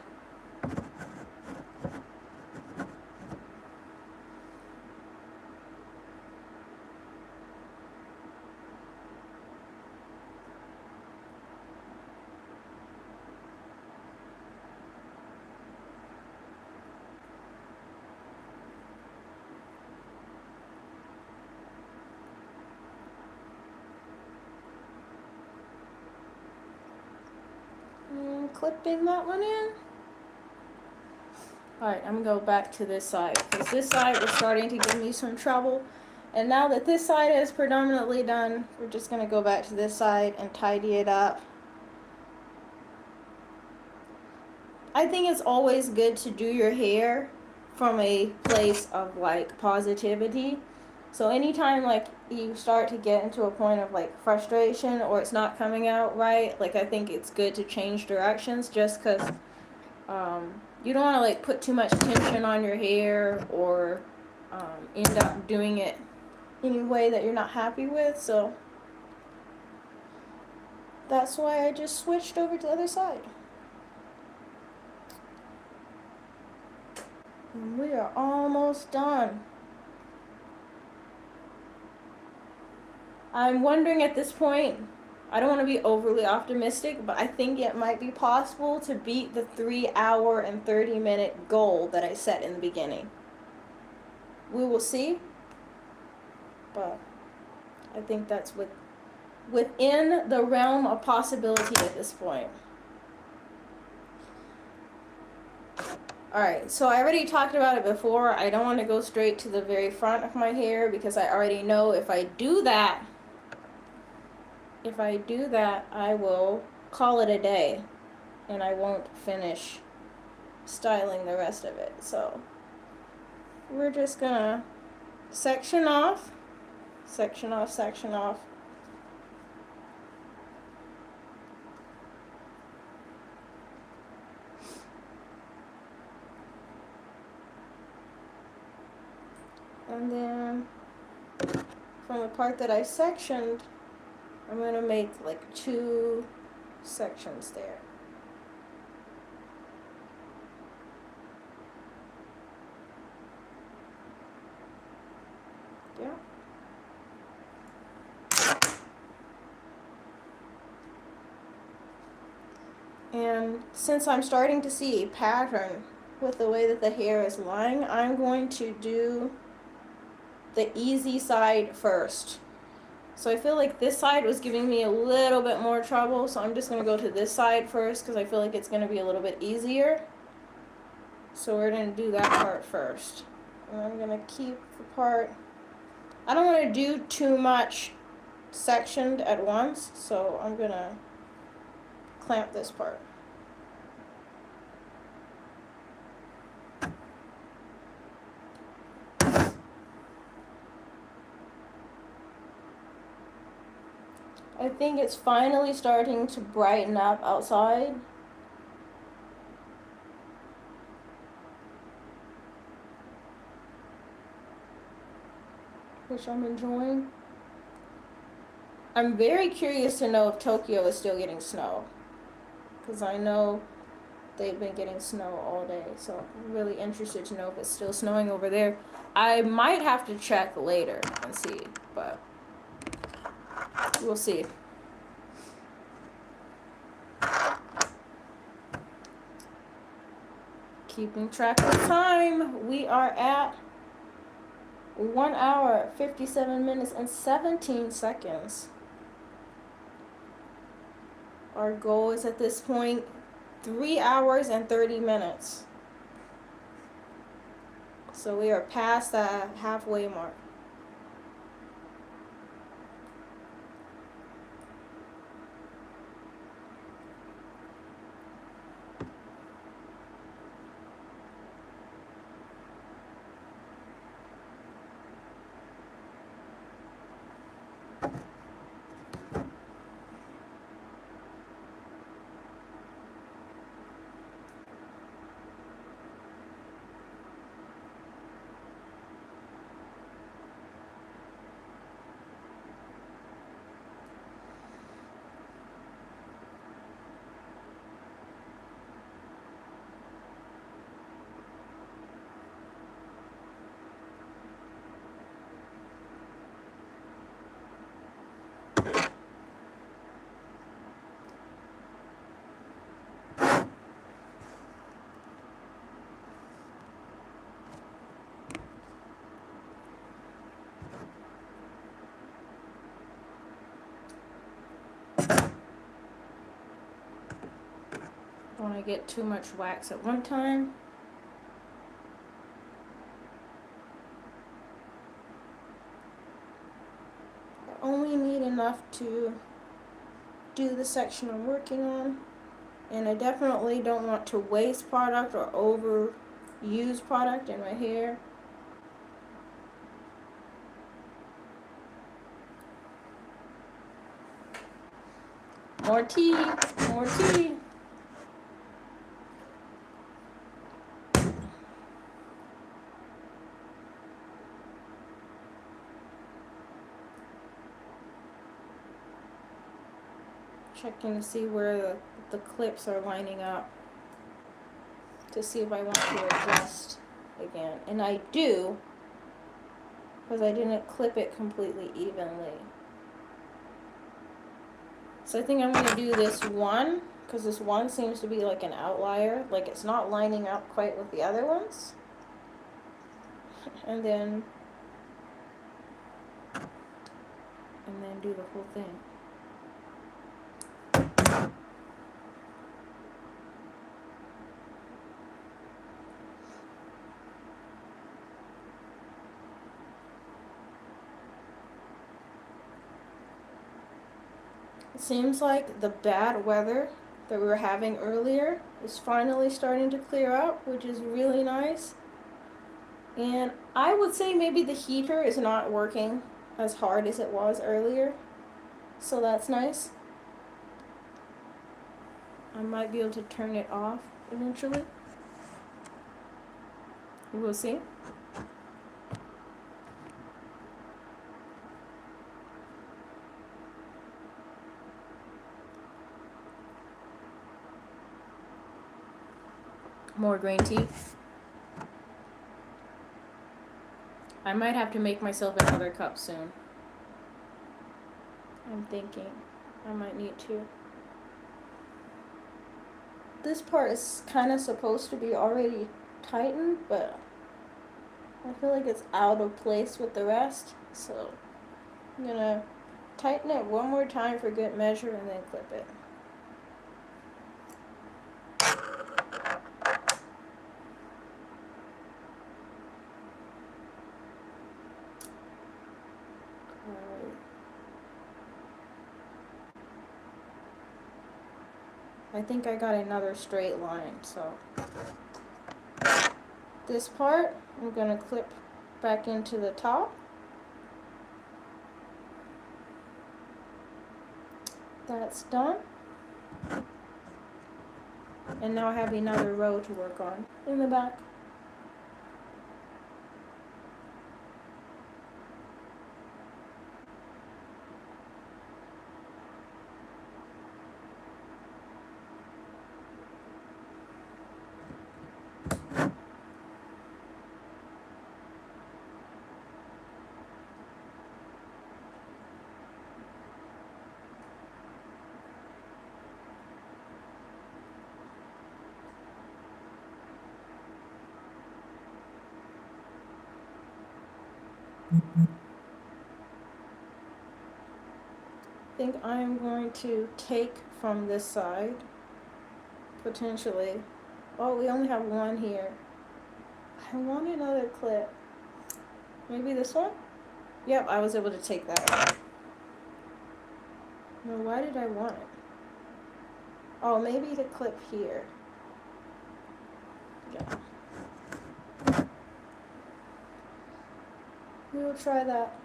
Clipping that one in. Alright, I'm gonna go back to this side, because this side was starting to give me some trouble. And now that this side is predominantly done, we're just gonna go back to this side and tidy it up. I think it's always good to do your hair from a place of like positivity. So anytime like you start to get into a point of like frustration or it's not coming out right, like I think it's good to change directions, just because you don't want to like put too much tension on your hair or end up doing it in a way that you're not happy with. So that's why I just switched over to the other side. And we are almost done. I'm wondering at this point, I don't want to be overly optimistic, but I think it might be possible to beat the 3 hour and 30-minute goal that I set in the beginning. We will see, but I think that's within the realm of possibility at this point. Alright, so I already talked about it before. I don't want to go straight to the very front of my hair because I already know if I do that, I will call it a day and I won't finish styling the rest of it. So we're just gonna section off, section off, section off. And then from the part that I sectioned, I'm going to make like 2 sections there. Yeah. And since I'm starting to see a pattern with the way that the hair is lying, I'm going to do the easy side first. So I feel like this side was giving me a little bit more trouble, so I'm just going to go to this side first because I feel like it's going to be a little bit easier. So we're going to do that part first. And I'm going to keep the part, I don't want to do too much sectioned at once, so I'm going to clamp this part. I think it's finally starting to brighten up outside. Which I'm enjoying. I'm very curious to know if Tokyo is still getting snow. Because I know they've been getting snow all day. So I'm really interested to know if it's still snowing over there. I might have to check later and see. But we'll see. Keeping track of time. We are at 1 hour, 57 minutes, and 17 seconds. Our goal is at this point 3 hours and 30 minutes. So we are past that halfway mark. Don't want to get too much wax at one time. I only need enough to do the section I'm working on. And I definitely don't want to waste product or overuse product in my hair. More tea, more tea. Checking to see where the clips are lining up to see if I want to adjust again. And I do, because I didn't clip it completely evenly. So I think I'm going to do this one, because this one seems to be like an outlier, like it's not lining up quite with the other ones. And then do the whole thing. It seems like the bad weather that we were having earlier is finally starting to clear up, which is really nice. And I would say maybe the heater is not working as hard as it was earlier, so that's nice. I might be able to turn it off eventually. We'll see. More green tea. I might have to make myself another cup soon. I'm thinking I might need to. This part is kind of supposed to be already tightened, but I feel like it's out of place with the rest. So I'm gonna tighten it one more time for good measure and then clip it. I think I got another straight line, so this part I'm gonna clip back into the top. That's done. And now I have another row to work on in the back. I think I'm going to take from this side, potentially. Oh, we only have one here. I want another clip. Maybe this one? Yep, I was able to take that one. No, why did I want it? Oh, maybe the clip here. Yeah. We'll try that.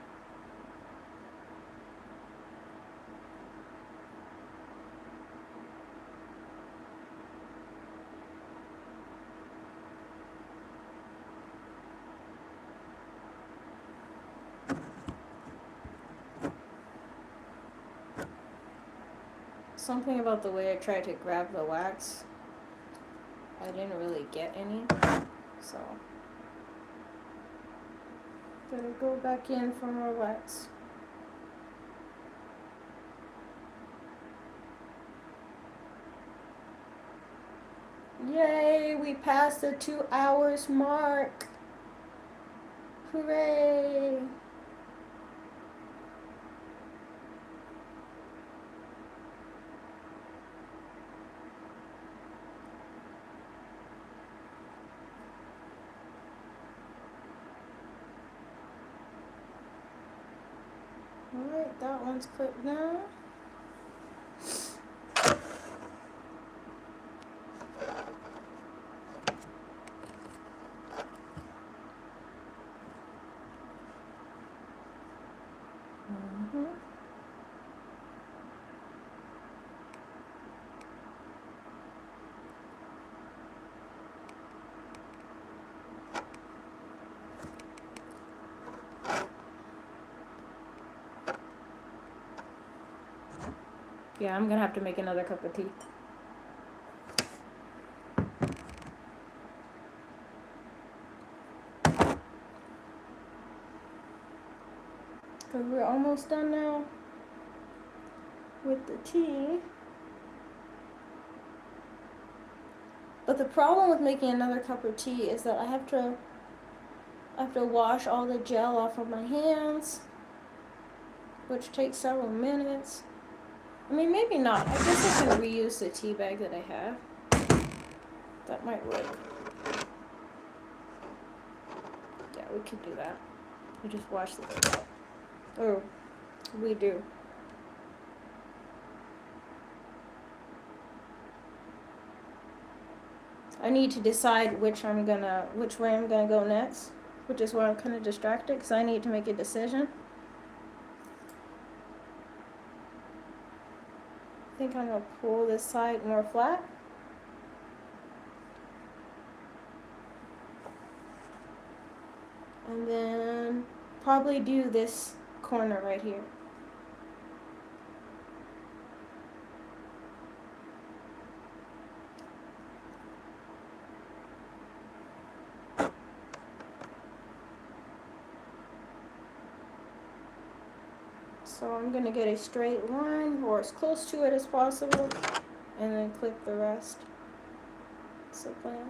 Something about the way I tried to grab the wax, I didn't really get any, so better go back in for more wax. Yay, we passed the 2 hours mark. Hooray. Alright, that one's clipped now. Yeah, I'm gonna have to make another cup of tea. Because we're almost done now with the tea. But the problem with making another cup of tea is that I have to wash all the gel off of my hands, which takes several minutes. I mean, maybe not. I guess I can reuse the tea bag that I have. That might work. Yeah, we could do that. We just wash the thing out. Or we do. I need to decide which way I'm gonna go next, which is why I'm kind of distracted, because I need to make a decision. I think I'm gonna pull this side more flat. And then probably do this corner right here. So I'm going to get a straight line or as close to it as possible and then clip the rest. That's the plan.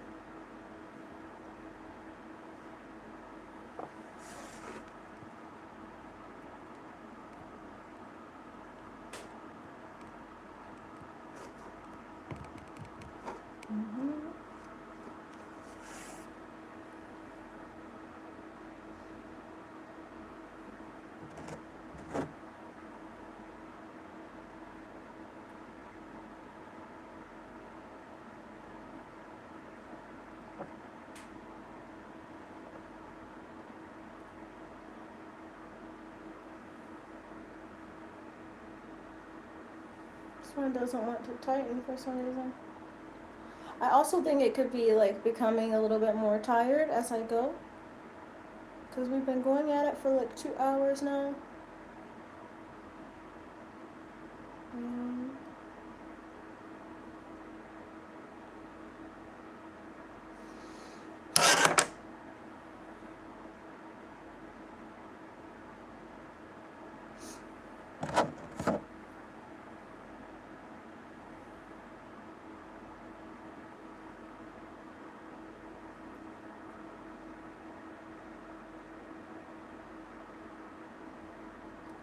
This one doesn't want to tighten for some reason. I also think it could be like becoming a little bit more tired as I go, because we've been going at it for like 2 hours now.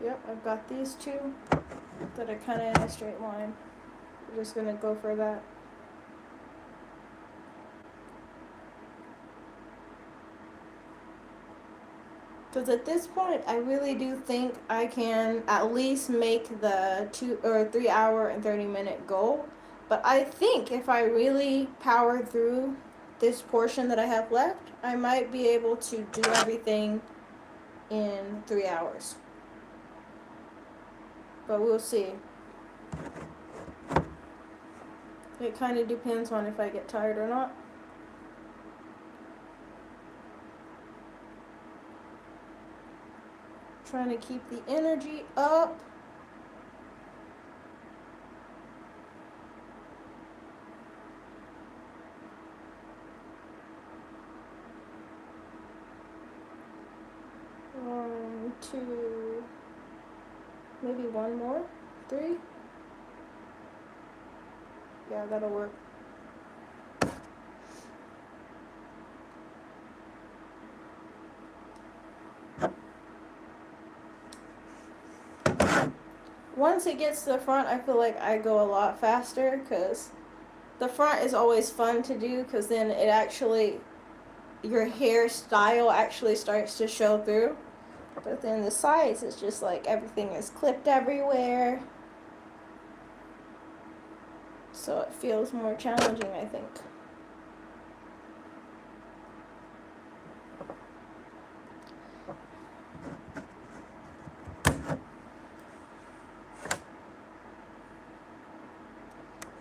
Yep, I've got these two that are kind of in a straight line. I'm just going to go for that. Because at this point, I really do think I can at least make the 2 or 3 hour and 30-minute goal. But I think if I really power through this portion that I have left, I might be able to do everything in 3 hours. But we'll see. It kind of depends on if I get tired or not. Trying to keep the energy up. One, two, maybe one more, 3. Yeah, that'll work. Once it gets to the front, I feel like I go a lot faster, because the front is always fun to do, because then it actually, your hairstyle actually starts to show through. But then the sides, it's just like everything is clipped everywhere. So it feels more challenging, I think.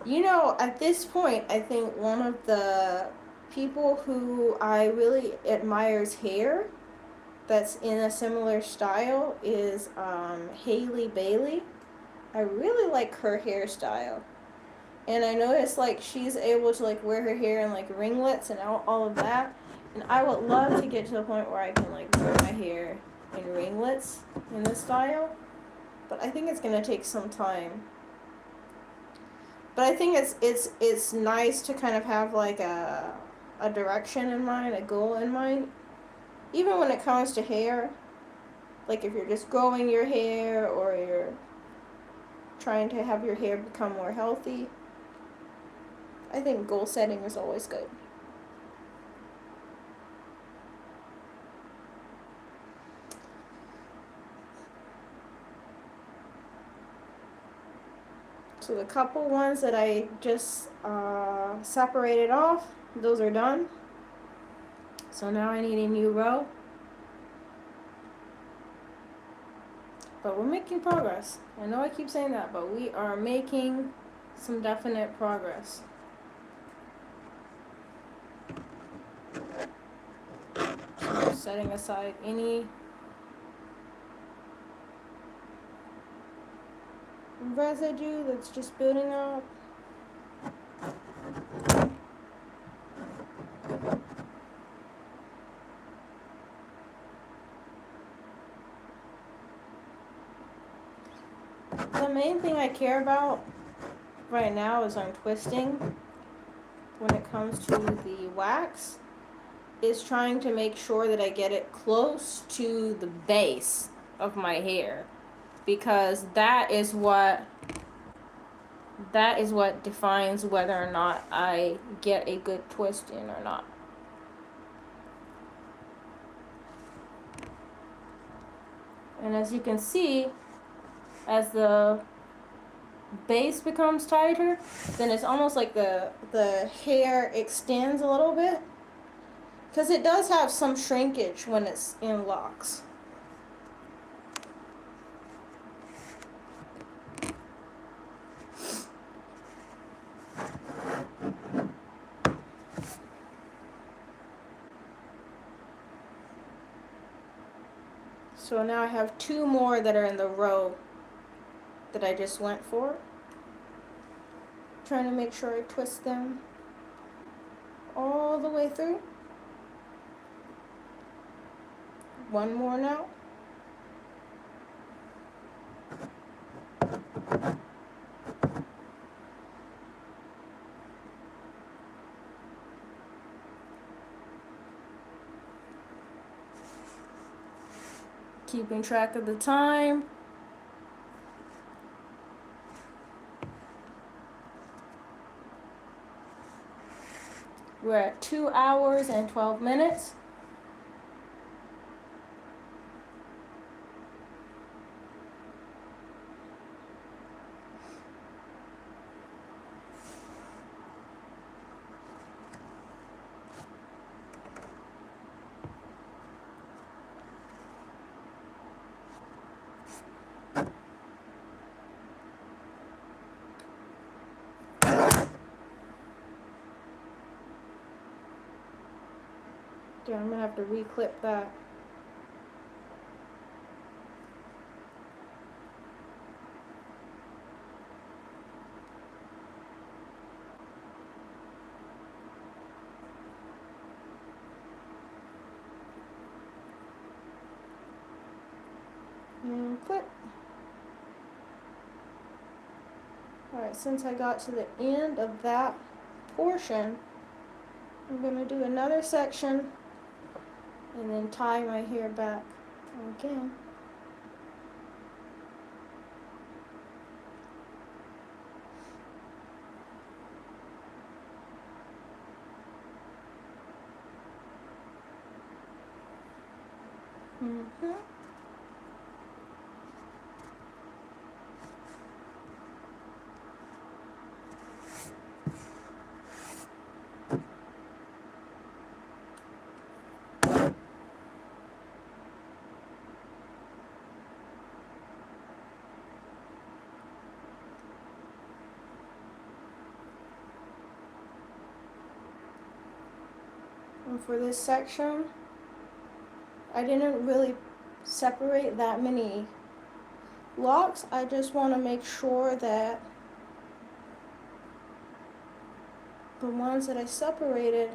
You know, at this point, I think one of the people who I really admires hair that's in a similar style is Haley Bailey. I really like her hairstyle. And I noticed like she's able to like wear her hair in like ringlets and all of that. And I would love to get to the point where I can like wear my hair in ringlets in this style. But I think it's gonna take some time. But I think it's nice to kind of have like a direction in mind, a goal in mind. Even when it comes to hair, like if you're just growing your hair or you're trying to have your hair become more healthy, I think goal setting is always good. So the couple ones that I just separated off, those are done. So now I need a new row. But we're making progress. I know I keep saying that, but we are making some definite progress. So setting aside any residue that's just building up. main thing I care about right now is I'm twisting when it comes to the wax is trying to make sure that I get it close to the base of my hair, because that is what defines whether or not I get a good twist in or not. And as you can see, as the base becomes tighter, then it's almost like the hair extends a little bit, because it does have some shrinkage when it's in locks. So now I have 2 more that are in the row that I just went for. Trying to make sure I twist them all the way through. 1 more now. Keeping track of the time. We're at 2 hours and 12 minutes. Yeah, I'm gonna have to re-clip that. And clip. Alright, since I got to the end of that portion, I'm gonna do another section and then tie my hair back again. And for this section, I didn't really separate that many locks. I just want to make sure that the ones that I separated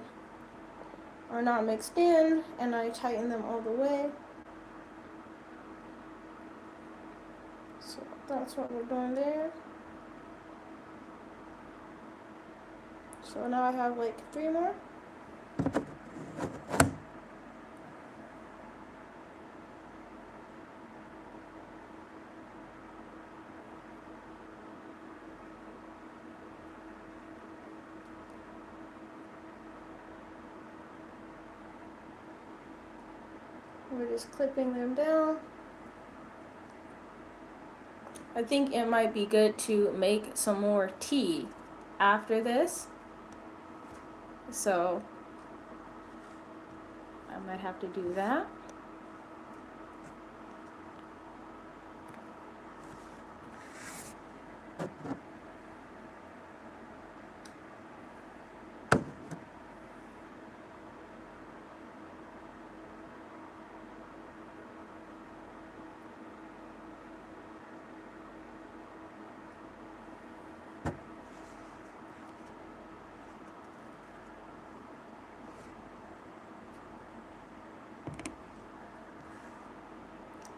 are not mixed in, and I tighten them all the way. So that's what we're doing there. So now I have like 3 more. We're just clipping them down. I think it might be good to make some more tea after this. So I might have to do that.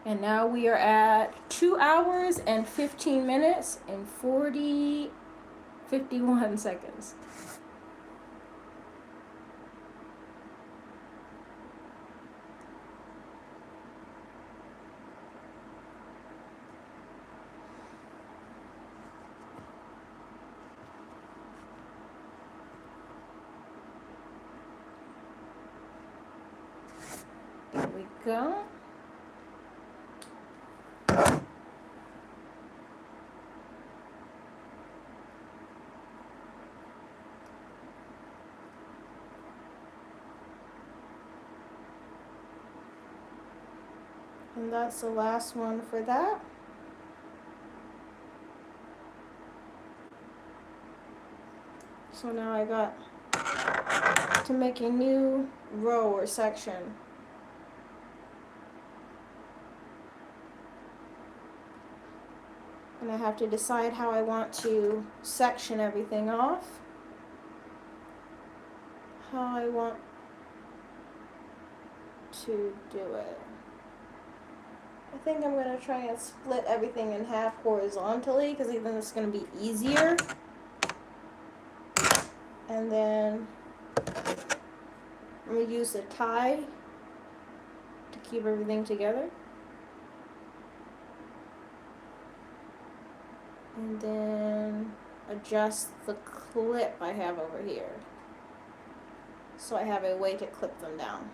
And now we are at 2 hours and 15 minutes and 51 seconds. There we go. And that's the last one for that. So now I got to make a new row or section. And I have to decide how I want to section everything off. How I want to do it. I think I'm going to try and split everything in half horizontally because I think it's going to be easier. And then I'm going to use the tie to keep everything together. And then adjust the clip I have over here, so I have a way to clip them down.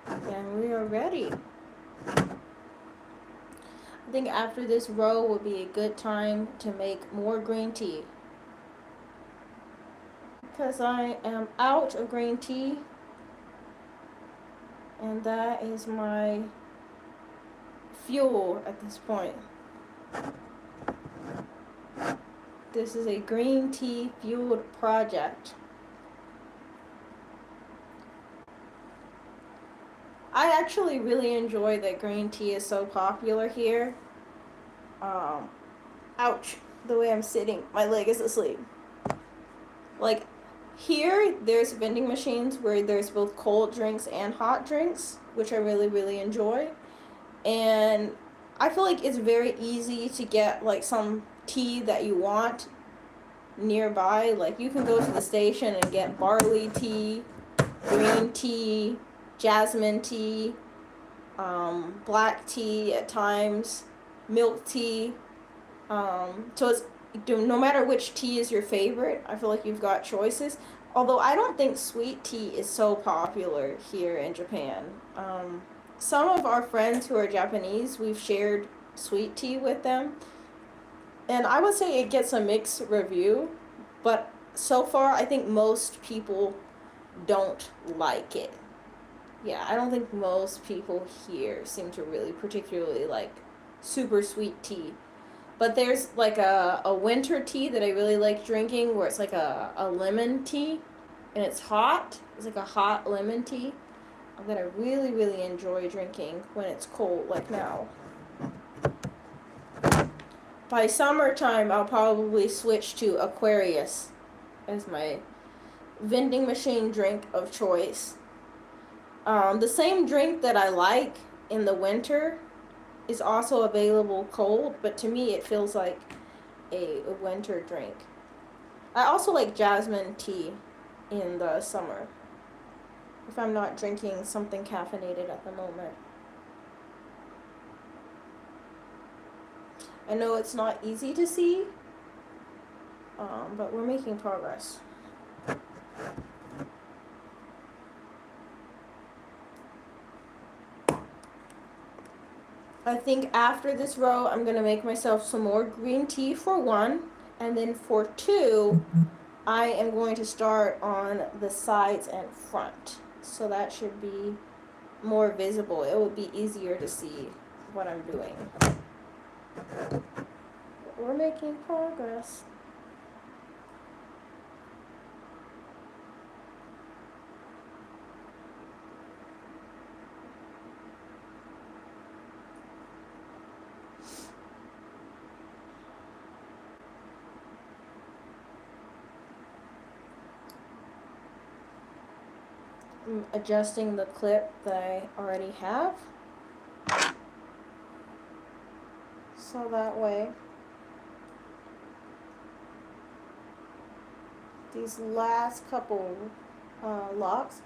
And we are ready. I think after this row would be a good time to make more green tea, because I am out of green tea, and that is my fuel at this point. This is a green tea fueled project. I actually really enjoy that green tea is so popular here. Ouch, the way I'm sitting, my leg is asleep. Like, here, there's vending machines where there's both cold drinks and hot drinks, which I really, really enjoy. And I feel like it's very easy to get, like, some tea that you want nearby. Like, you can go to the station and get barley tea, green tea, jasmine tea, black tea at times, milk tea. So it's, no matter which tea is your favorite, I feel like you've got choices. Although I don't think sweet tea is so popular here in Japan. Some of our friends who are Japanese, we've shared sweet tea with them. And I would say it gets a mixed review. But so far, I think most people don't like it. Yeah, I don't think most people here seem to really particularly like super sweet tea. But there's like a winter tea that I really like drinking where it's like a lemon tea and it's hot. It's like a hot lemon tea that I really, really enjoy drinking when it's cold, like now. By summertime, I'll probably switch to Aquarius as my vending machine drink of choice. The same drink that I like in the winter is also available cold, but to me it feels like a winter drink. I also like jasmine tea in the summer, if I'm not drinking something caffeinated at the moment. I know it's not easy to see, but we're making progress. I think after this row, I'm going to make myself some more green tea for one, and then for two, I am going to start on the sides and front. So that should be more visible. It will be easier to see what I'm doing. We're making progress. I'm adjusting the clip that I already have. So that way, these last couple locks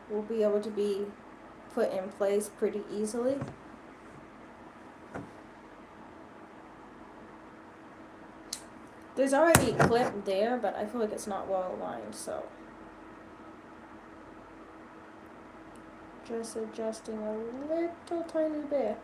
will be able to be put in place pretty easily. There's already a clip there, but I feel like it's not well aligned, so just adjusting a little tiny bit.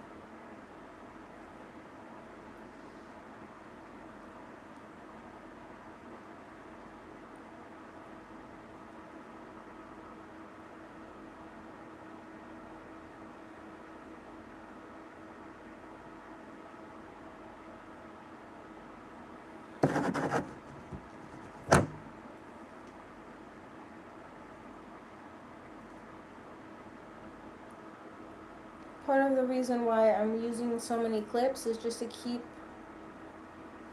Part of the reason why I'm using so many clips is just to keep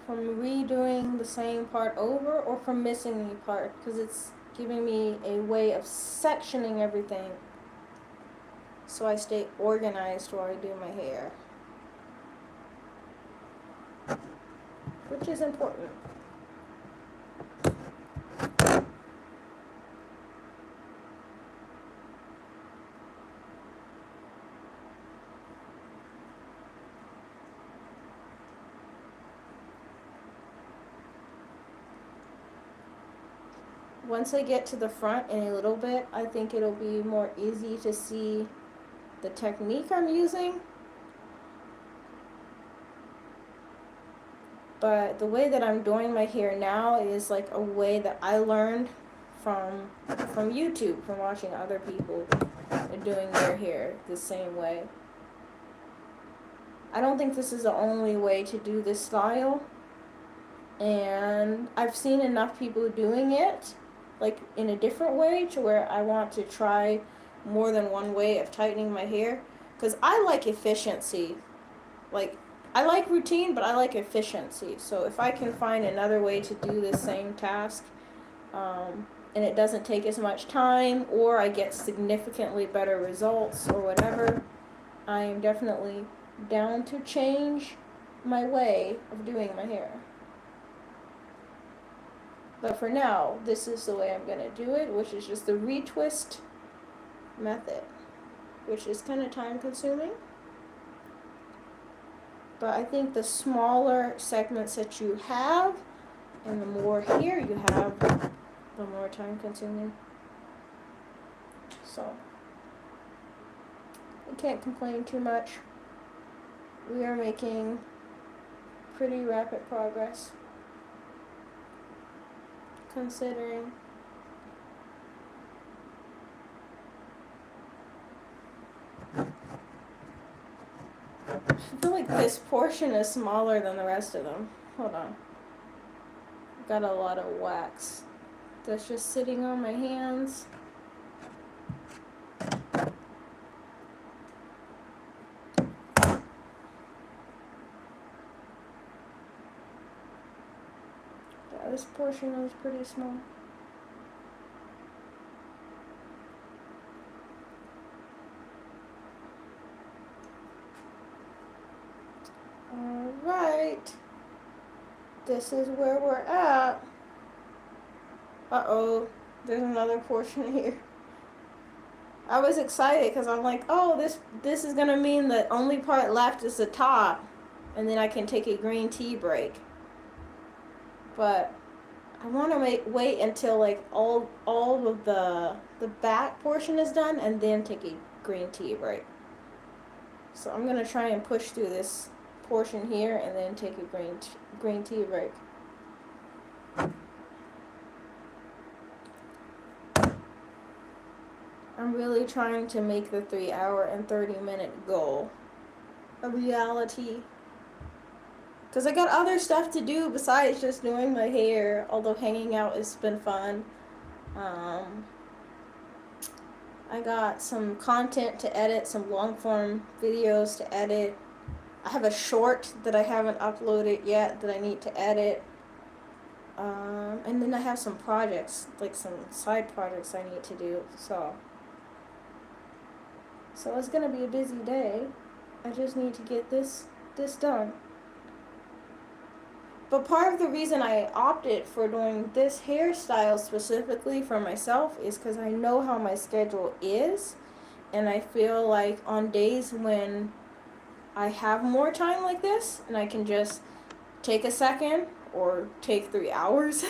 from redoing the same part over or from missing any part, because it's giving me a way of sectioning everything so I stay organized while I do my hair, which is important. Once I get to the front in a little bit, I think it'll be more easy to see the technique I'm using. But the way that I'm doing my hair now is like a way that I learned from YouTube, from watching other people doing their hair the same way. I don't think this is the only way to do this style, and I've seen enough people doing it like in a different way to where I want to try more than one way of tightening my hair, because I like efficiency. Like, I like routine, but I like efficiency. So if I can find another way to do the same task, and it doesn't take as much time, or I get significantly better results or whatever, I am definitely down to change my way of doing my hair. But for now, this is the way I'm going to do it, which is just the retwist method, which is kind of time consuming. But I think the smaller segments that you have and the more hair you have, the more time consuming. So I can't complain too much. We are making pretty rapid progress, considering I feel like this portion is smaller than the rest of them. Hold on. Got a lot of wax that's just sitting on my hands. Yeah, this portion is pretty small. Alright. This is where we're at. Uh-oh. There's another portion here. I was excited because I'm like, oh, this is going to mean the only part left is the top. And then I can take a green tea break. But I want to wait until like all of the back portion is done and then take a green tea break. So I'm going to try and push through this portion here and then take a green tea break. I'm really trying to make the 3 hour and 30-minute goal a reality, because I got other stuff to do besides just doing my hair, although hanging out has been fun. I got some content to edit, some long form videos to edit. I have a short that I haven't uploaded yet that I need to edit. And then I have some projects, like some side projects I need to do. So So it's gonna be a busy day. I just need to get this done. But part of the reason I opted for doing this hairstyle specifically for myself is because I know how my schedule is, and I feel like on days when I have more time like this and I can just take a second or take 3 hours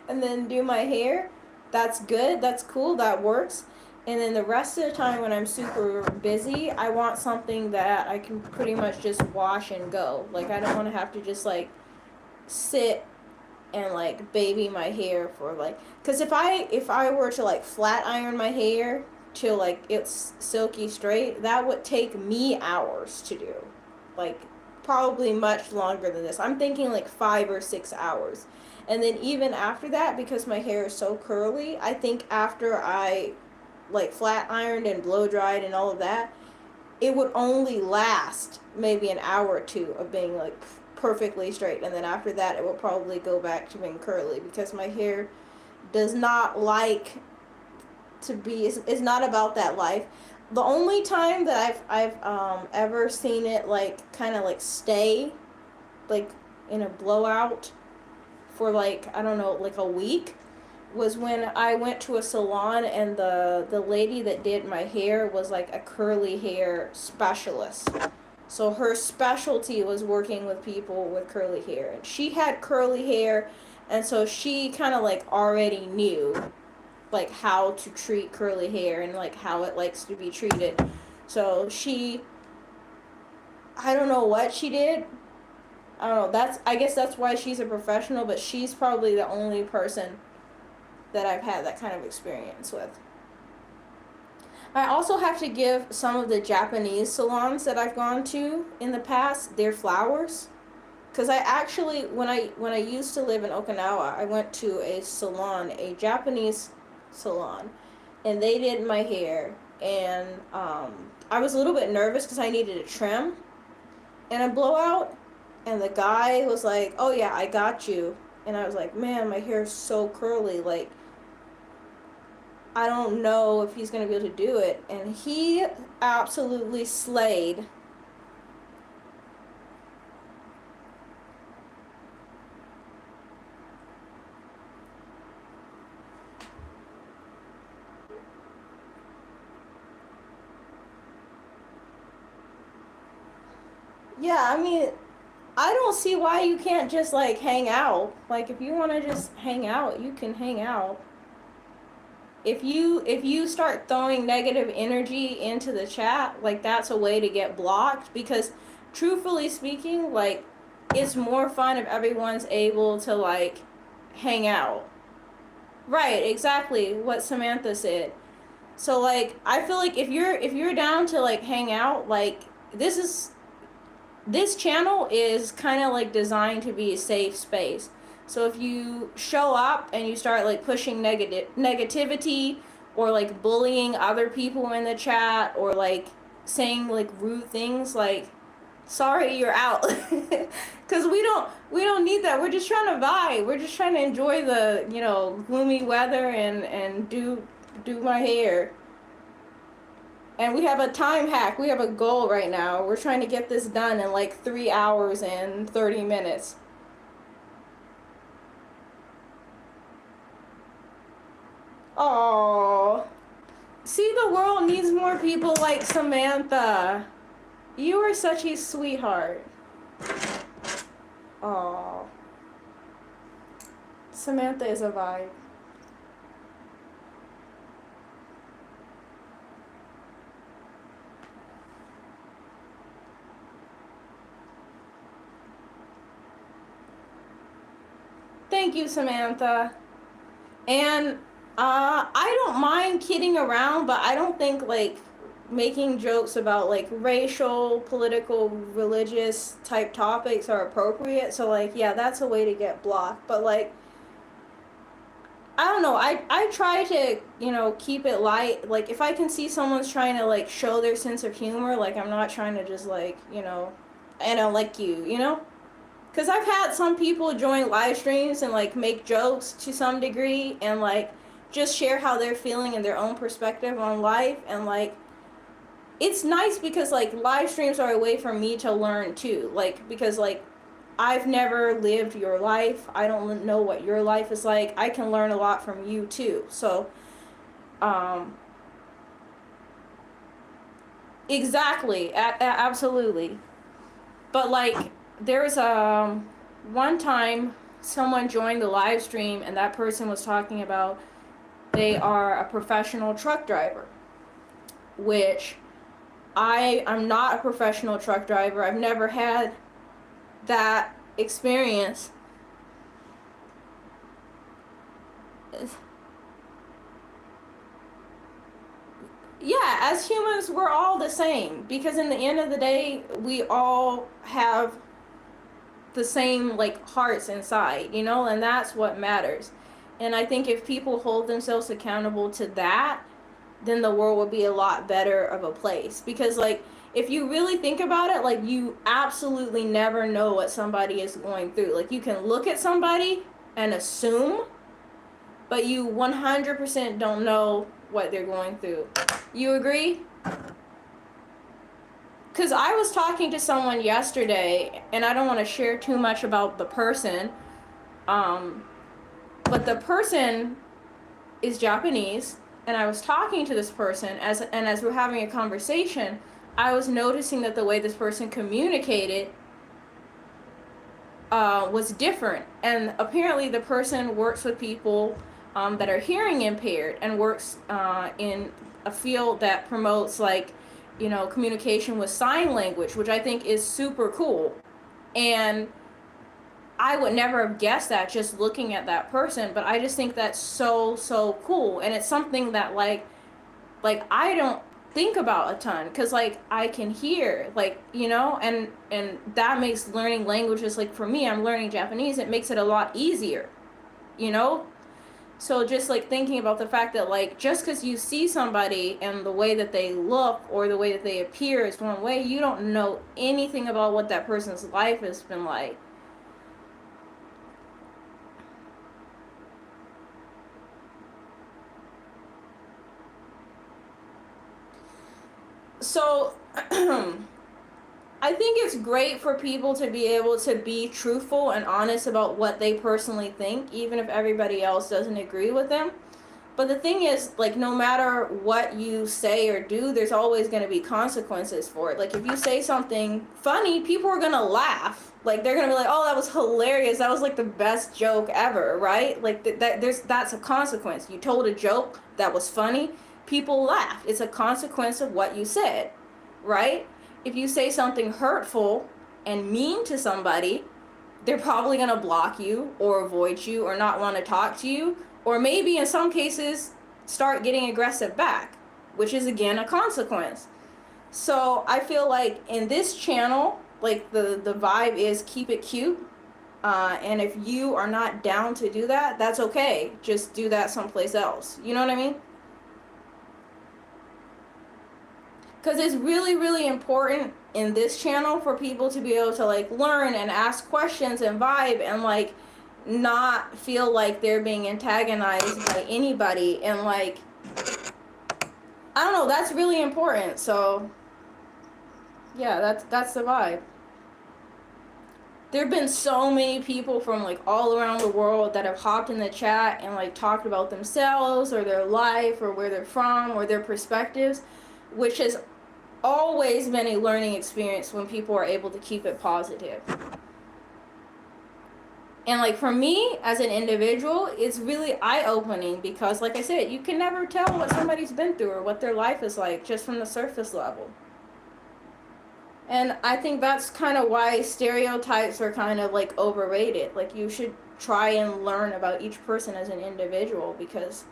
and then do my hair, that's good, that's cool, that works. And then the rest of the time when I'm super busy, I want something that I can pretty much just wash and go. Like, I don't want to have to just like sit and like baby my hair for like, because if I were to like flat iron my hair till like it's silky straight, that would take me hours to do, like probably much longer than this. I'm thinking like 5 or 6 hours. And then even after that, because my hair is so curly, I think after I like flat ironed and blow dried and all of that, it would only last maybe an hour or two of being like perfectly straight, and then after that it will probably go back to being curly, because my hair does not like to be, it's not about that life. The only time that I've ever seen it like kind of like stay like in a blowout for like, I don't know, like a week, was when I went to a salon and the lady that did my hair was like a curly hair specialist. So her specialty was working with people with curly hair. And she had curly hair, and so she kind of like already knew like how to treat curly hair and like how it likes to be treated. So she, I don't know what she did. I don't know. I guess that's why she's a professional, but she's probably the only person that I've had that kind of experience with. I also have to give some of the Japanese salons that I've gone to in the past their flowers, because I actually, when I used to live in Okinawa, I went to a salon, a Japanese salon, and they did my hair, and I was a little bit nervous because I needed a trim and a blowout, and the guy was like, "Oh yeah, I got you," and I was like, "Man, my hair is so curly, like I don't know if he's going to be able to do it." And he absolutely slayed. Yeah, I mean, I don't see why you can't just like hang out. Like, if you want to just hang out, you can hang out. If you start throwing negative energy into the chat, like that's a way to get blocked, because truthfully speaking, like it's more fun if everyone's able to like hang out. Right, exactly what Samantha said. So like I feel like if you're down to like hang out, like this channel is kind of like designed to be a safe space. So if you show up and you start like pushing negativity, or like bullying other people in the chat, or like saying like rude things, like sorry, you're out. Cuz we don't need that. We're just trying to vibe. We're just trying to enjoy the, gloomy weather and do my hair. And we have a time hack. We have a goal right now. We're trying to get this done in like 3 hours and 30 minutes. Oh, see, the world needs more people like Samantha. You are such a sweetheart. Oh, Samantha is a vibe. Thank you, Samantha. And I don't mind kidding around, but I don't think like making jokes about like racial, political, religious type topics are appropriate. So like, yeah, that's a way to get blocked. But like, I don't know. I try to, keep it light. Like, if I can see someone's trying to like show their sense of humor, like I'm not trying to just like, I don't like you. Because I've had some people join live streams and like make jokes to some degree, and like just share how they're feeling and their own perspective on life, and like it's nice because like live streams are a way for me to learn too. Like because like I've never lived your life. I don't know what your life is like. I can learn a lot from you too. So um exactly, absolutely. But like there's one time someone joined the live stream and that person was talking about they are a professional truck driver, which I'm not a professional truck driver. I've never had that experience. Yeah, as humans, we're all the same because in the end of the day, we all have the same like hearts inside, you know, and that's what matters. And I think if people hold themselves accountable to that, then the world would be a lot better of a place. Because like if you really think about it, like you absolutely never know what somebody is going through. Like you can look at somebody and assume, but you 100% don't know what they're going through. You agree? Because I was talking to someone yesterday, and I don't want to share too much about the person, but the person is Japanese, and I was talking to this person, as we're having a conversation, I was noticing that the way this person communicated was different. And apparently the person works with people that are hearing impaired and works in a field that promotes like, you know, communication with sign language, which I think is super cool. And I would never have guessed that just looking at that person, but I just think that's so cool. And it's something that like I don't think about a ton because like I can hear, like, you know, and that makes learning languages, like for me, I'm learning Japanese, it makes it a lot easier, you know. So just like thinking about the fact that like just because you see somebody and the way that they look or the way that they appear is one way, you don't know anything about what that person's life has been like. So I think it's great for people to be able to be truthful and honest about what they personally think, even if everybody else doesn't agree with them. But the thing is, like, no matter what you say or do, there's always going to be consequences for it. Like, if you say something funny, people are going to laugh. Like, they're going to be like, oh, that was hilarious. That was, like, the best joke ever, right? Like, that's a consequence. You told a joke that was funny, people laughed. It's a consequence of what you said, right? If you say something hurtful and mean to somebody, they're probably going to block you or avoid you or not want to talk to you, or maybe in some cases start getting aggressive back, which is again a consequence. So I feel like in this channel, like the vibe is keep it cute, and if you are not down to do that, that's okay. Just do that someplace else. You know what I mean? Because it's really important in this channel for people to be able to like learn and ask questions and vibe and like not feel like they're being antagonized by anybody. And like, I don't know, that's really important. So yeah, that's the vibe. There have been so many people from like all around the world that have hopped in the chat and like talked about themselves or their life or where they're from or their perspectives, which has always been a learning experience when people are able to keep it positive. And like for me as an individual, it's really eye-opening because like I said, you can never tell what somebody's been through or what their life is like just from the surface level. And I think that's kind of why stereotypes are kind of like overrated. Like you should try and learn about each person as an individual because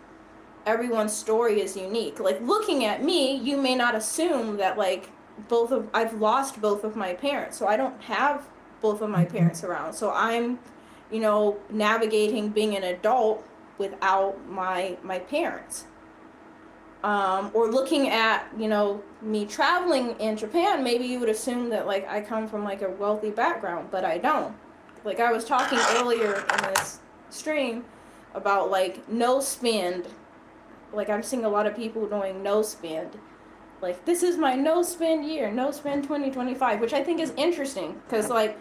everyone's story is unique. Like looking at me, you may not assume that like I've lost both of my parents, so I don't have both of my parents around. So I'm, you know, navigating being an adult without my parents. Or looking at, you know, me traveling in Japan, maybe you would assume that like I come from like a wealthy background, but I don't. Like I was talking earlier in this stream about like no spend. Like I'm seeing a lot of people doing no spend, Like, this is my no spend year, no spend 2025, which I think is interesting because, like,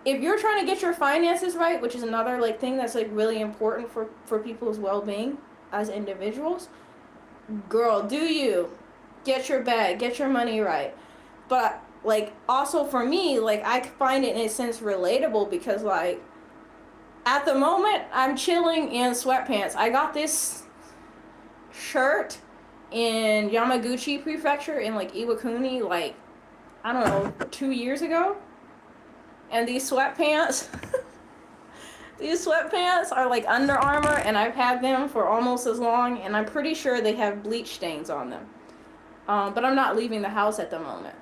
if you're trying to get your finances right, which is another like thing that's like really important for people's well-being as individuals, girl, do you get your bag, get your money right. But like also for me, like I find it in a sense relatable because like at the moment I'm chilling in sweatpants. I got this shirt in Yamaguchi Prefecture in like Iwakuni like I don't know 2 years ago, and these sweatpants these sweatpants are like Under Armour, and I've had them for almost as long, and I'm pretty sure they have bleach stains on them. But I'm not leaving the house at the moment.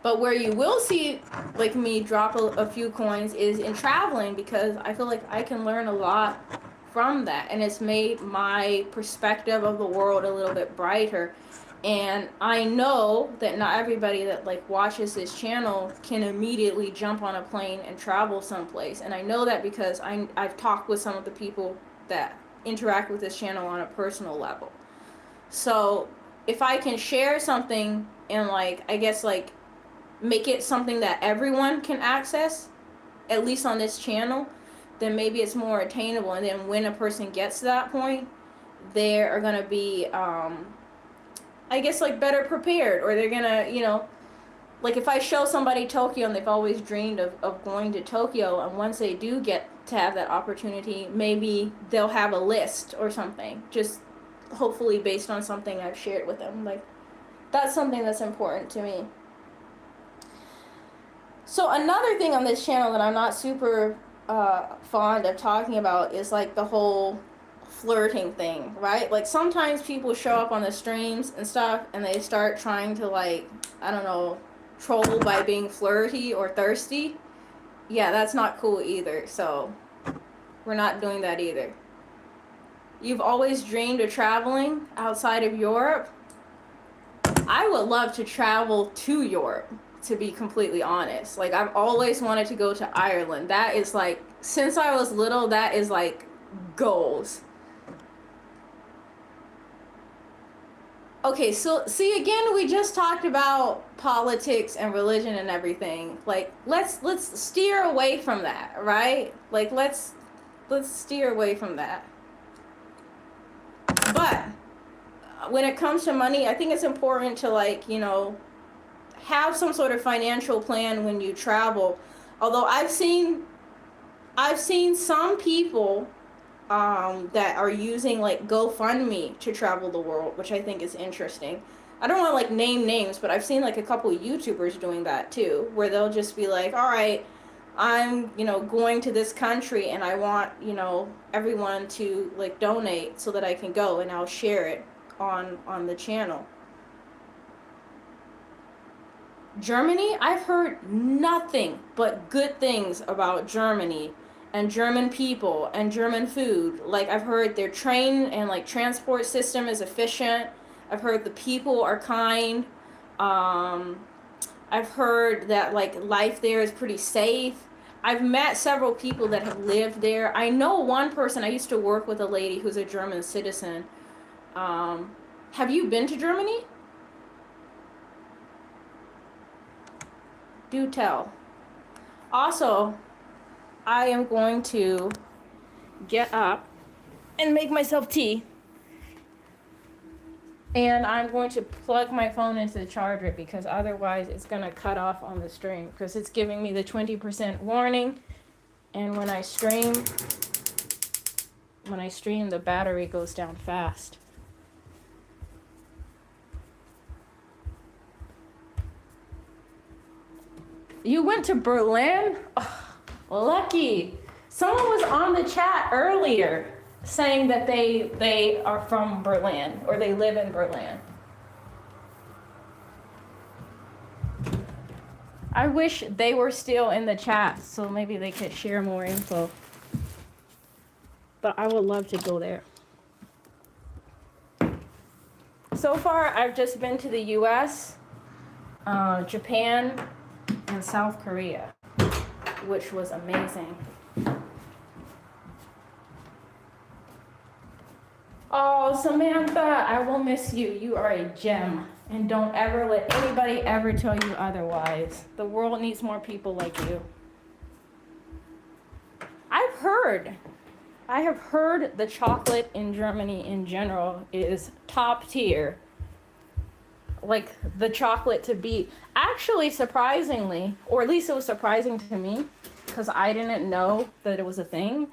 But where you will see like me drop a few coins is in traveling, because I feel like I can learn a lot from that, and it's made my perspective of the world a little bit brighter. And I know that not everybody that like watches this channel can immediately jump on a plane and travel someplace, and I know that because I've talked with some of the people that interact with this channel on a personal level. So if I can share something and like I guess like make it something that everyone can access, at least on this channel, then maybe it's more attainable. And then when a person gets to that point, they are going to be, I guess, like better prepared, or they're going to, you know, like if I show somebody Tokyo and they've always dreamed of going to Tokyo, and once they do get to have that opportunity, maybe they'll have a list or something, just hopefully based on something I've shared with them. Like, that's something that's important to me. So another thing on this channel that I'm not super fond of talking about is like the whole flirting thing, right? Like sometimes people show up on the streams and stuff and they start trying to like, I don't know, troll by being flirty or thirsty. Yeah, that's not cool either. So we're not doing that either. You've always dreamed of traveling outside of Europe? I would love to travel to Europe, to be completely honest. Like, I've always wanted to go to Ireland. That is like, since I was little, that is like goals. Okay, so see, again, we just talked about politics and religion and everything. Like, let's steer away from that, right? Like, let's steer away from that. But when it comes to money, I think it's important to, like, you know, have some sort of financial plan when you travel. Although I've seen some people that are using like GoFundMe to travel the world, which I think is interesting. I don't want to like name names, but I've seen like a couple of YouTubers doing that too, where they'll just be like, all right, I'm, you know, going to this country and I want, you know, everyone to like donate so that I can go, and I'll share it on the channel. Germany, I've heard nothing but good things about Germany and German people and German food. Like, I've heard their train and like transport system is efficient. I've heard the people are kind. I've heard that like life there is pretty safe. I've met several people that have lived there. I know one person, I used to work with a lady who's a German citizen. Have you been to Germany? Do tell. Also, I am going to get up and make myself tea. And I'm going to plug my phone into the charger because otherwise it's going to cut off on the stream, because it's giving me the 20% warning. And when I stream, the battery goes down fast. You went to Berlin? Oh, lucky. Someone was on the chat earlier saying that they are from Berlin, or they live in Berlin. I wish they were still in the chat so maybe they could share more info. But I would love to go there. So far, I've just been to the US, Japan, and South Korea, which was amazing. Oh, Samantha, I will miss you. You are a gem. And don't ever let anybody ever tell you otherwise. The world needs more people like you. I've heard. I have heard the chocolate in Germany in general is top tier. Like the chocolate to beat. Actually, surprisingly, or at least it was surprising to me, because I didn't know that it was a thing,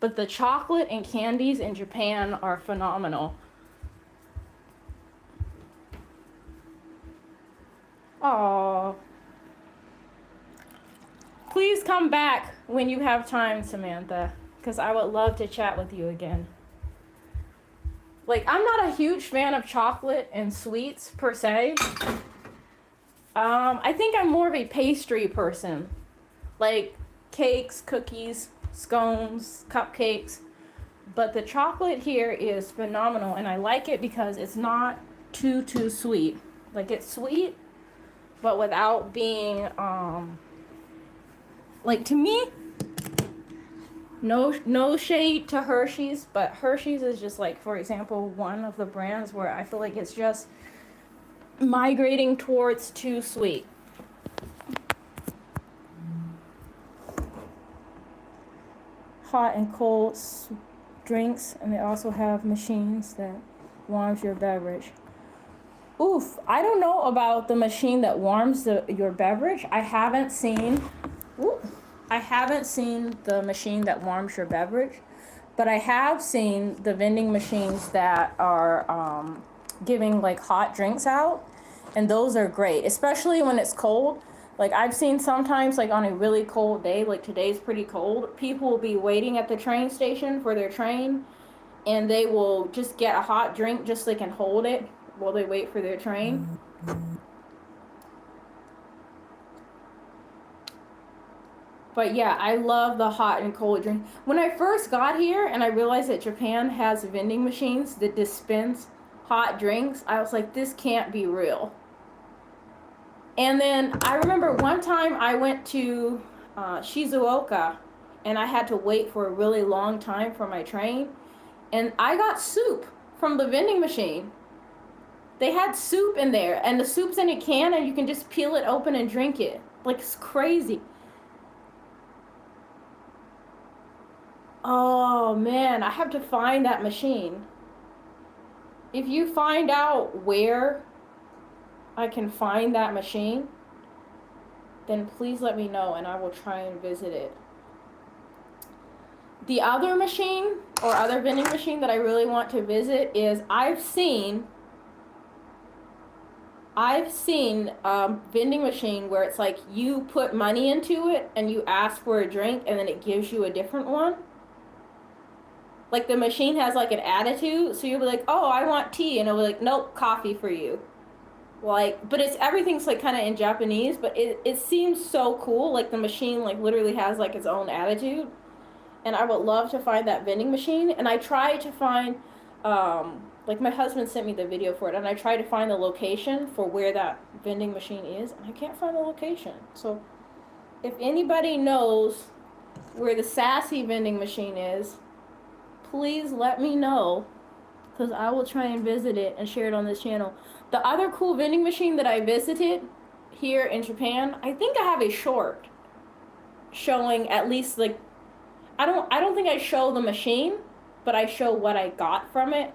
but the chocolate and candies in Japan are phenomenal. Oh, please come back when you have time, Samantha, because I would love to chat with you again. Like, I'm not a huge fan of chocolate and sweets per se. I think I'm more of a pastry person. Like cakes, cookies, scones, cupcakes. But the chocolate here is phenomenal, and I like it because it's not too sweet. Like, it's sweet, but without being like, to me, no shade to Hershey's, but Hershey's is just like, for example, one of the brands where I feel like it's just migrating towards too sweet. Hot and cold drinks, and they also have machines that warms your beverage. Oof, I don't know about the machine that warms your beverage. I haven't seen the machine that warms your beverage, but I have seen the vending machines that are giving like hot drinks out, and those are great, especially when it's cold. Like, I've seen sometimes, like on a really cold day, like today's pretty cold, people will be waiting at the train station for their train, and they will just get a hot drink just so they can hold it while they wait for their train. But yeah, I love the hot and cold drink. When I first got here and I realized that Japan has vending machines that dispense hot drinks, I was like, this can't be real. And then I remember one time I went to Shizuoka, and I had to wait for a really long time for my train, and I got soup from the vending machine. They had soup in there, and the soup's in a can, and you can just peel it open and drink it. Like, it's crazy. Oh man, I have to find that machine. If you find out where I can find that machine, then please let me know and I will try and visit it. The other machine or other vending machine that I really want to visit is I've seen vending machine where it's like you put money into it and you ask for a drink and then it gives you a different one. Like, the machine has like an attitude, so you'll be like, oh, I want tea, and it'll be like, nope, coffee for you. Like, but everything's like kind of in Japanese, but it seems so cool. Like, the machine like literally has like its own attitude, and I would love to find that vending machine. And I tried to find, like, my husband sent me the video for it, and I tried to find the location for where that vending machine is, and I can't find the location. So if anybody knows where the sassy vending machine is, please let me know, because I will try and visit it and share it on this channel. The other cool vending machine that I visited here in Japan, I think I have a short showing at least, like, I don't think I show the machine, but I show what I got from it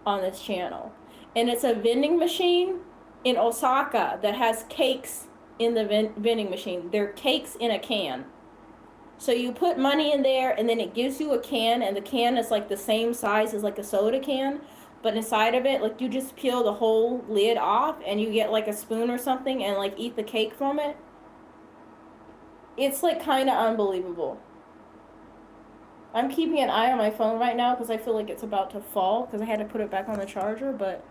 on this channel. And it's a vending machine in Osaka that has cakes in the vending machine. They're cakes in a can. So you put money in there, and then it gives you a can, and the can is like the same size as like a soda can, but inside of it, like, you just peel the whole lid off, and you get like a spoon or something and like eat the cake from it. It's like kind of unbelievable. I'm keeping an eye on my phone right now because I feel like it's about to fall because I had to put it back on the charger, but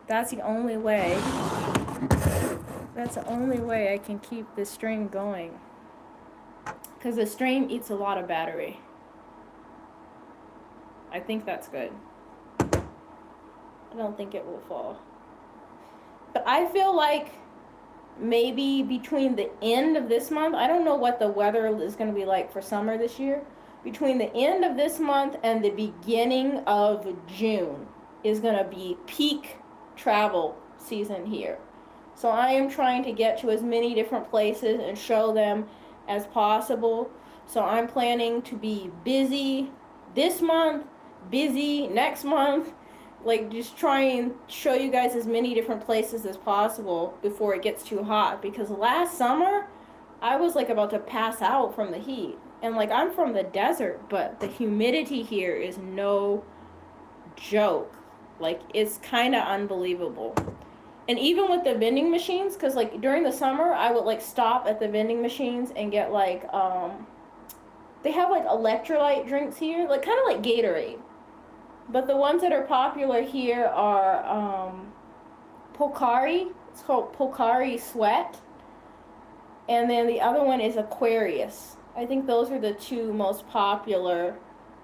that's the only way. That's the only way I can keep this stream going. Because the stream eats a lot of battery. I think that's good. I don't think it will fall. But I feel like maybe between the end of this month, I don't know what the weather is going to be like for summer this year, between the end of this month and the beginning of June is going to be peak travel season here. So I am trying to get to as many different places and show them as possible. So I'm planning to be busy this month, busy next month, like just try and show you guys as many different places as possible before it gets too hot, because last summer I was like about to pass out from the heat. And like I'm from the desert, but the humidity here is no joke. Like it's kind of unbelievable. And even with the vending machines, because like during the summer I would like stop at the vending machines and get like they have like electrolyte drinks here, like kind of like Gatorade. But the ones that are popular here are Pocari. It's called Pocari Sweat. And then the other one is Aquarius. I think those are the two most popular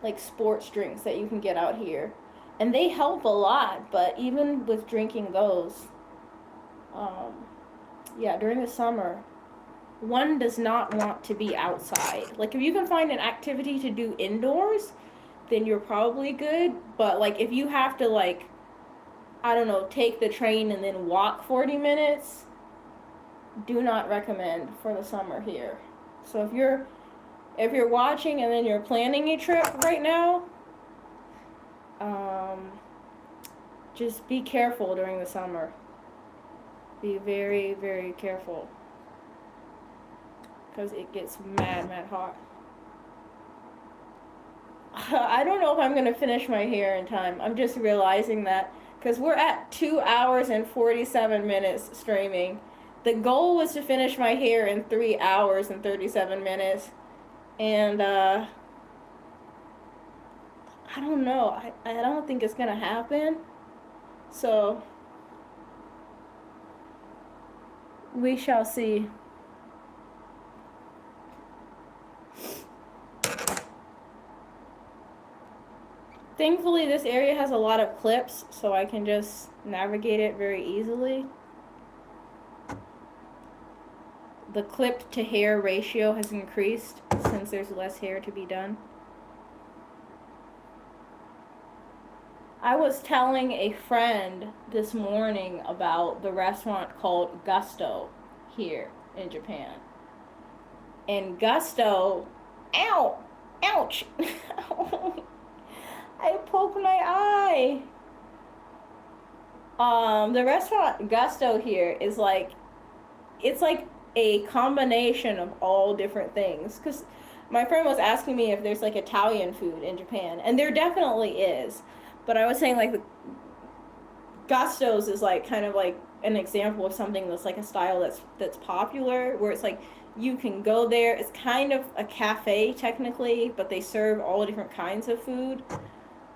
like sports drinks that you can get out here. And they help a lot, but even with drinking those, yeah, during the summer, one does not want to be outside. Like if you can find an activity to do indoors, then you're probably good. But like if you have to like, I don't know, take the train and then walk 40 minutes, do not recommend for the summer here. So if you're watching and then you're planning a trip right now, just be careful during the summer. Be very, very careful, because it gets mad hot. I don't know if I'm going to finish my hair in time. I'm just realizing that, because we're at 2 hours and 47 minutes streaming. The goal was to finish my hair in 3 hours and 37 minutes. And I don't know. I don't think it's going to happen. So we shall see. Thankfully, this area has a lot of clips, so I can just navigate it very easily. The clip to hair ratio has increased since there's less hair to be done. I was telling a friend this morning about the restaurant called Gusto here in Japan. And Gusto, ow, ouch, I poked my eye. The restaurant Gusto here is like, it's like a combination of all different things. Because my friend was asking me if there's like Italian food in Japan, and there definitely is. But I was saying like the Gusto's is like kind of like an example of something that's like a style that's popular, where it's like you can go there. It's kind of a cafe technically, but they serve all different kinds of food.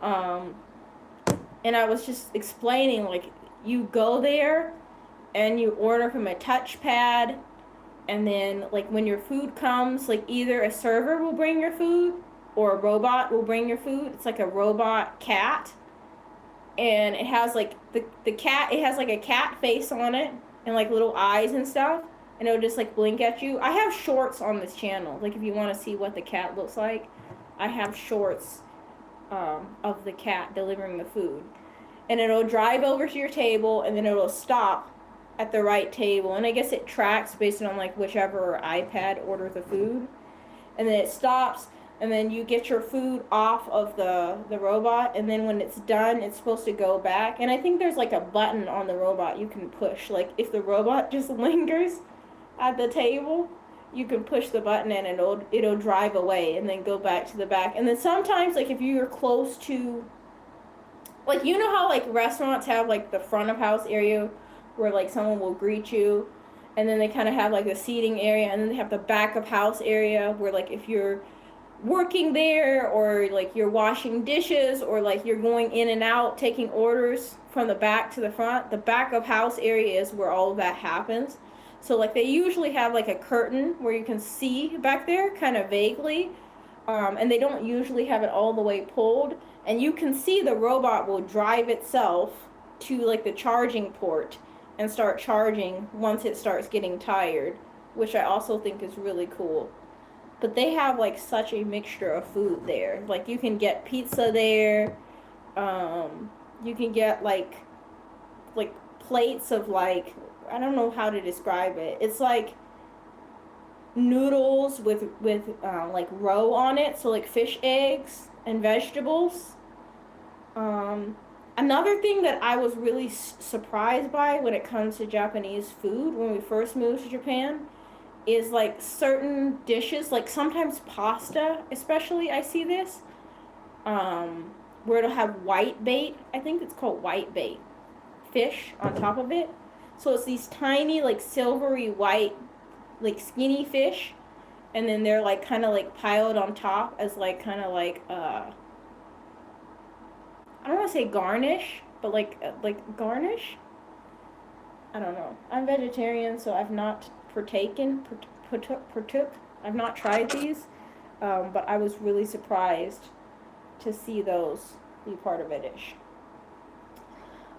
And I was just explaining, like, you go there and you order from a touchpad, and then like when your food comes, like either a server will bring your food or a robot will bring your food. It's like a robot cat, and it has like the cat, it has like a cat face on it and like little eyes and stuff, and it'll just like blink at you. I have shorts on this channel, like if you want to see what the cat looks like, I have shorts of the cat delivering the food. And it'll drive over to your table, and then it'll stop at the right table, and I guess it tracks based on like whichever iPad orders the food, and then it stops, and then you get your food off of the robot, and then when it's done, it's supposed to go back. And I think there's like a button on the robot you can push, like if the robot just lingers at the table, you can push the button and it'll drive away and then go back to the back. And then sometimes, like if you're close to, like, you know how like restaurants have like the front of house area where like someone will greet you, and then they kind of have like the seating area, and then they have the back of house area where like if you're working there, or like you're washing dishes, or like you're going in and out taking orders from the back to the front, the back of house area is where all of that happens. So like they usually have like a curtain where you can see back there kind of vaguely, and they don't usually have it all the way pulled, and you can see the robot will drive itself to like the charging port and start charging once it starts getting tired, which I also think is really cool. but they have like such a mixture of food there. Like you can get pizza there. You can get like plates of like, I don't know how to describe it. It's like noodles with like roe on it, so like fish eggs and vegetables. Another thing that I was really surprised by when it comes to Japanese food when we first moved to Japan is like certain dishes, like sometimes pasta, especially I see this, where it'll have white bait. I think it's called white bait fish on top of it. So it's these tiny like silvery white like skinny fish, and then they're like kind of like piled on top as like kind of like I don't want to say garnish, but like garnish. I don't know. I'm vegetarian, so I've not partook. I've not tried these, but I was really surprised to see those be part of a dish.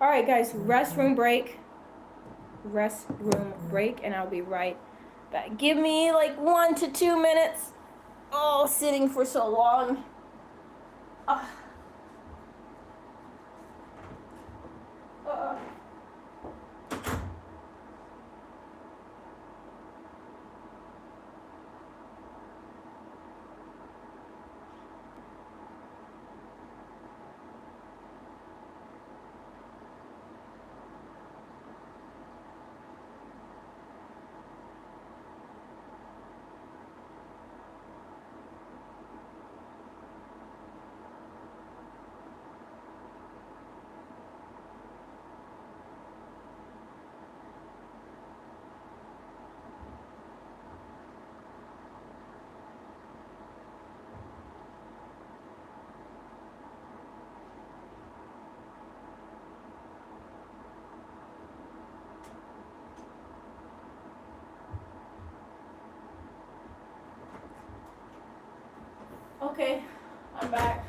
All right, guys, restroom break, and I'll be right back. Give me like 1 to 2 minutes. Oh, sitting for so long. Okay, I'm back.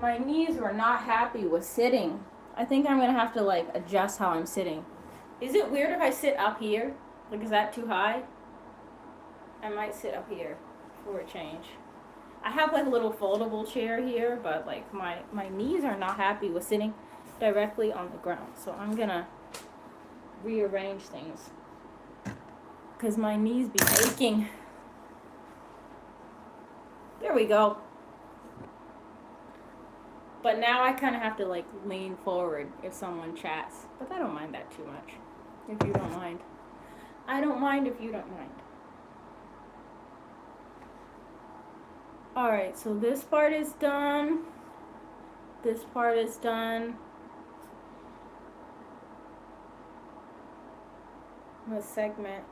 My knees were not happy with sitting. I think I'm gonna have to like adjust how I'm sitting. Is it weird if I sit up here? Like, is that too high? I might sit up here for a change. I have like a little foldable chair here, but like my knees are not happy with sitting directly on the ground. So I'm gonna rearrange things because my knees be aching. There we go. But now I kind of have to like lean forward if someone chats. But I don't mind that too much. If you don't mind. I don't mind if you don't mind. Alright, so this part is done. This part is done. Let's segment.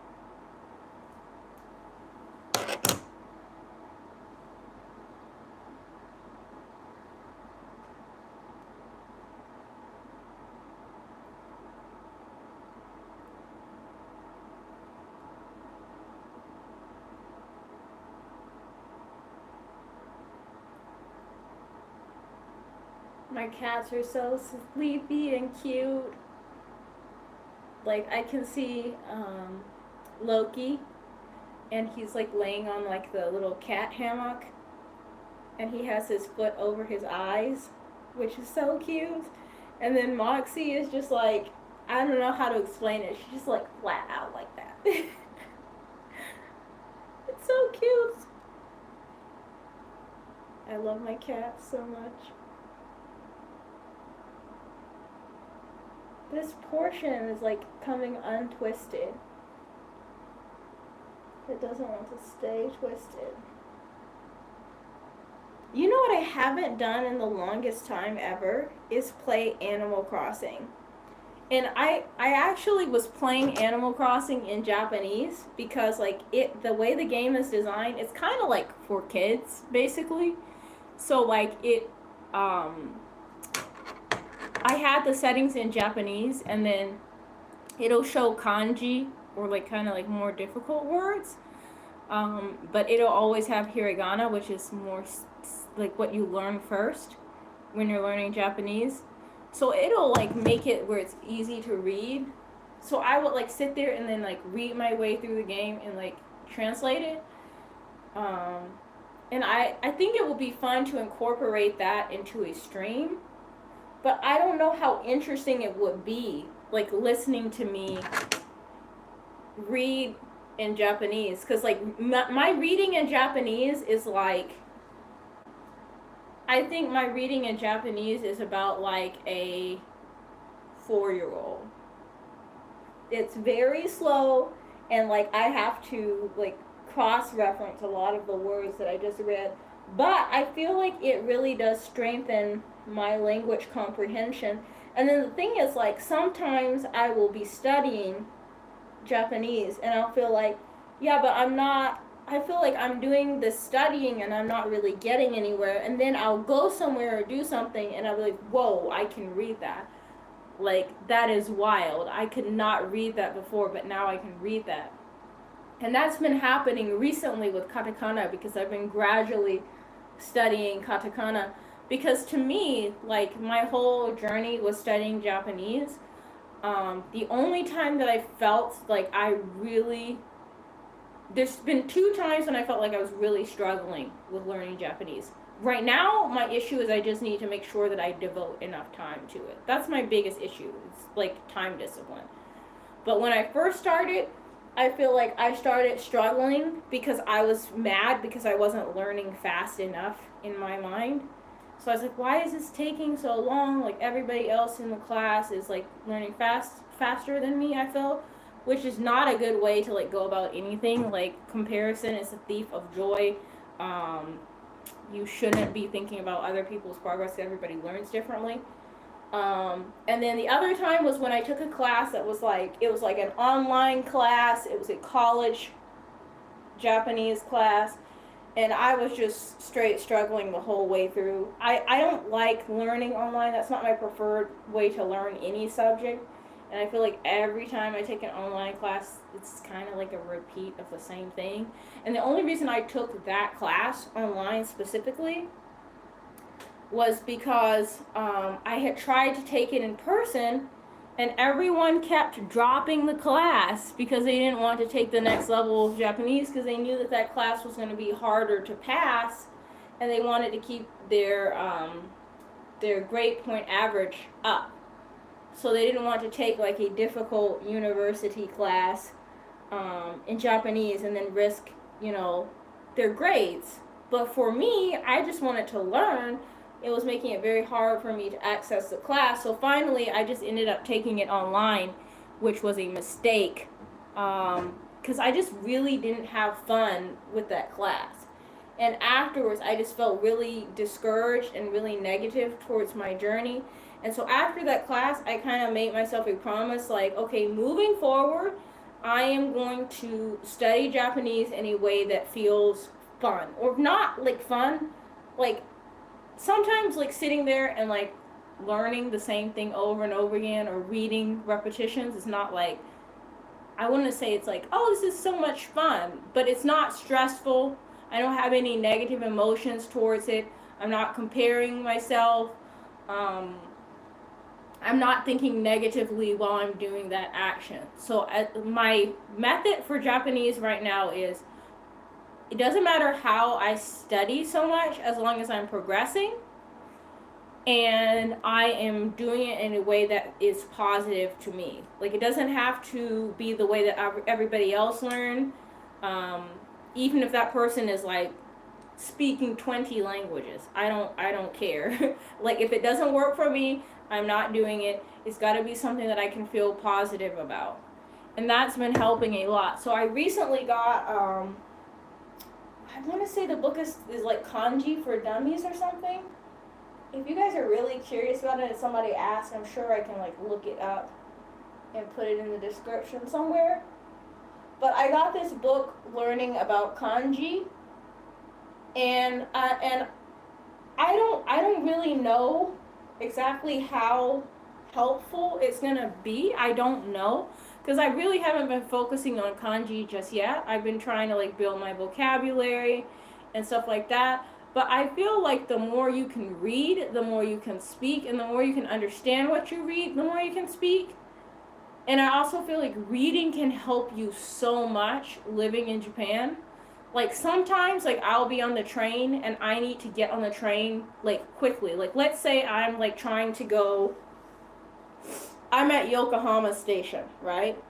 My cats are so sleepy and cute. Like, I can see Loki, and he's like laying on like the little cat hammock, and he has his foot over his eyes, which is so cute. And then Moxie is just like, I don't know how to explain it. She's just like flat out like that. It's so cute. I love my cats so much. This portion is like coming untwisted. It doesn't want to stay twisted. You know what I haven't done in the longest time ever is play Animal Crossing. And I actually was playing Animal Crossing in Japanese because like the way the game is designed, it's kind of like for kids basically. So like I had the settings in Japanese, and then it'll show kanji or like kind of like more difficult words, but it'll always have hiragana, which is more like what you learn first when you're learning Japanese. So it'll like make it where it's easy to read. So I would like sit there and then like read my way through the game and like translate it. Um, and I think it will be fun to incorporate that into a stream, but I don't know how interesting it would be, like listening to me read in Japanese, because like my reading in Japanese is like, I think my reading in Japanese is about like a 4-year-old. It's very slow, and like I have to like cross reference a lot of the words that I just read. But I feel like it really does strengthen my language comprehension. And then the thing is, like, sometimes I will be studying Japanese and I'll feel like, yeah, but I'm not, I feel like I'm doing this studying and I'm not really getting anywhere. And then I'll go somewhere or do something and I'll be like, whoa, I can read that. Like, that is wild. I could not read that before, but now I can read that. And that's been happening recently with katakana, because I've been gradually studying katakana. Because to me, like, my whole journey was studying Japanese. The only time that I felt like I really, there's been 2 times when I felt like I was really struggling with learning Japanese. Right now, my issue is I just need to make sure that I devote enough time to it. That's my biggest issue. It's like time discipline. But when I first started, I feel like I started struggling because I was mad because I wasn't learning fast enough in my mind. So I was like, why is this taking so long? Like, everybody else in the class is like learning faster than me, I feel, which is not a good way to like go about anything. Like, comparison is a thief of joy. Um, you shouldn't be thinking about other people's progress. Everybody learns differently. And then the other time was when I took a class that was like, it was like an online class. It was a college Japanese class. And I was just straight struggling the whole way through. I don't like learning online. That's not my preferred way to learn any subject. And I feel like every time I take an online class, it's kind of like a repeat of the same thing. And the only reason I took that class online specifically was because I had tried to take it in person, and everyone kept dropping the class because they didn't want to take the next level of Japanese, because they knew that that class was going to be harder to pass, and they wanted to keep their grade point average up. So they didn't want to take like a difficult university class in Japanese and then risk, their grades. But for me, I just wanted to learn. It was making it very hard for me to access the class. So finally, I just ended up taking it online, which was a mistake, because I just really didn't have fun with that class. And afterwards, I just felt really discouraged and really negative towards my journey. And so after that class, I kind of made myself a promise, like, okay, moving forward, I am going to study Japanese in a way that feels fun. Or not like fun, like sometimes like sitting there and like learning the same thing over and over again, or reading repetitions is not like, I wouldn't say it's like, oh, this is so much fun, but it's not stressful. I don't have any negative emotions towards it. I'm not comparing myself. I'm not thinking negatively while I'm doing that action. So my method for Japanese right now is, it doesn't matter how I study so much, as long as I'm progressing and I am doing it in a way that is positive to me. Like, it doesn't have to be the way that everybody else learned. Even if that person is like speaking 20 languages, I don't care. Like, if it doesn't work for me, I'm not doing it. It's got to be something that I can feel positive about, and that's been helping a lot. So I recently got I want to say the book is like Kanji for Dummies or something. If you guys are really curious about it and somebody asks, I'm sure I can like look it up and put it in the description somewhere. But I got this book learning about kanji, and I don't really know exactly how helpful it's gonna be. I don't know, because I really haven't been focusing on kanji just yet. I've been trying to like build my vocabulary and stuff like that. But I feel like the more you can read, the more you can speak, and the more you can understand what you read, the more you can speak. And I also feel like reading can help you so much living in Japan. Like sometimes like I'll be on the train and I need to get on the train like quickly. Like let's say I'm like trying to go, I'm at Yokohama station, right?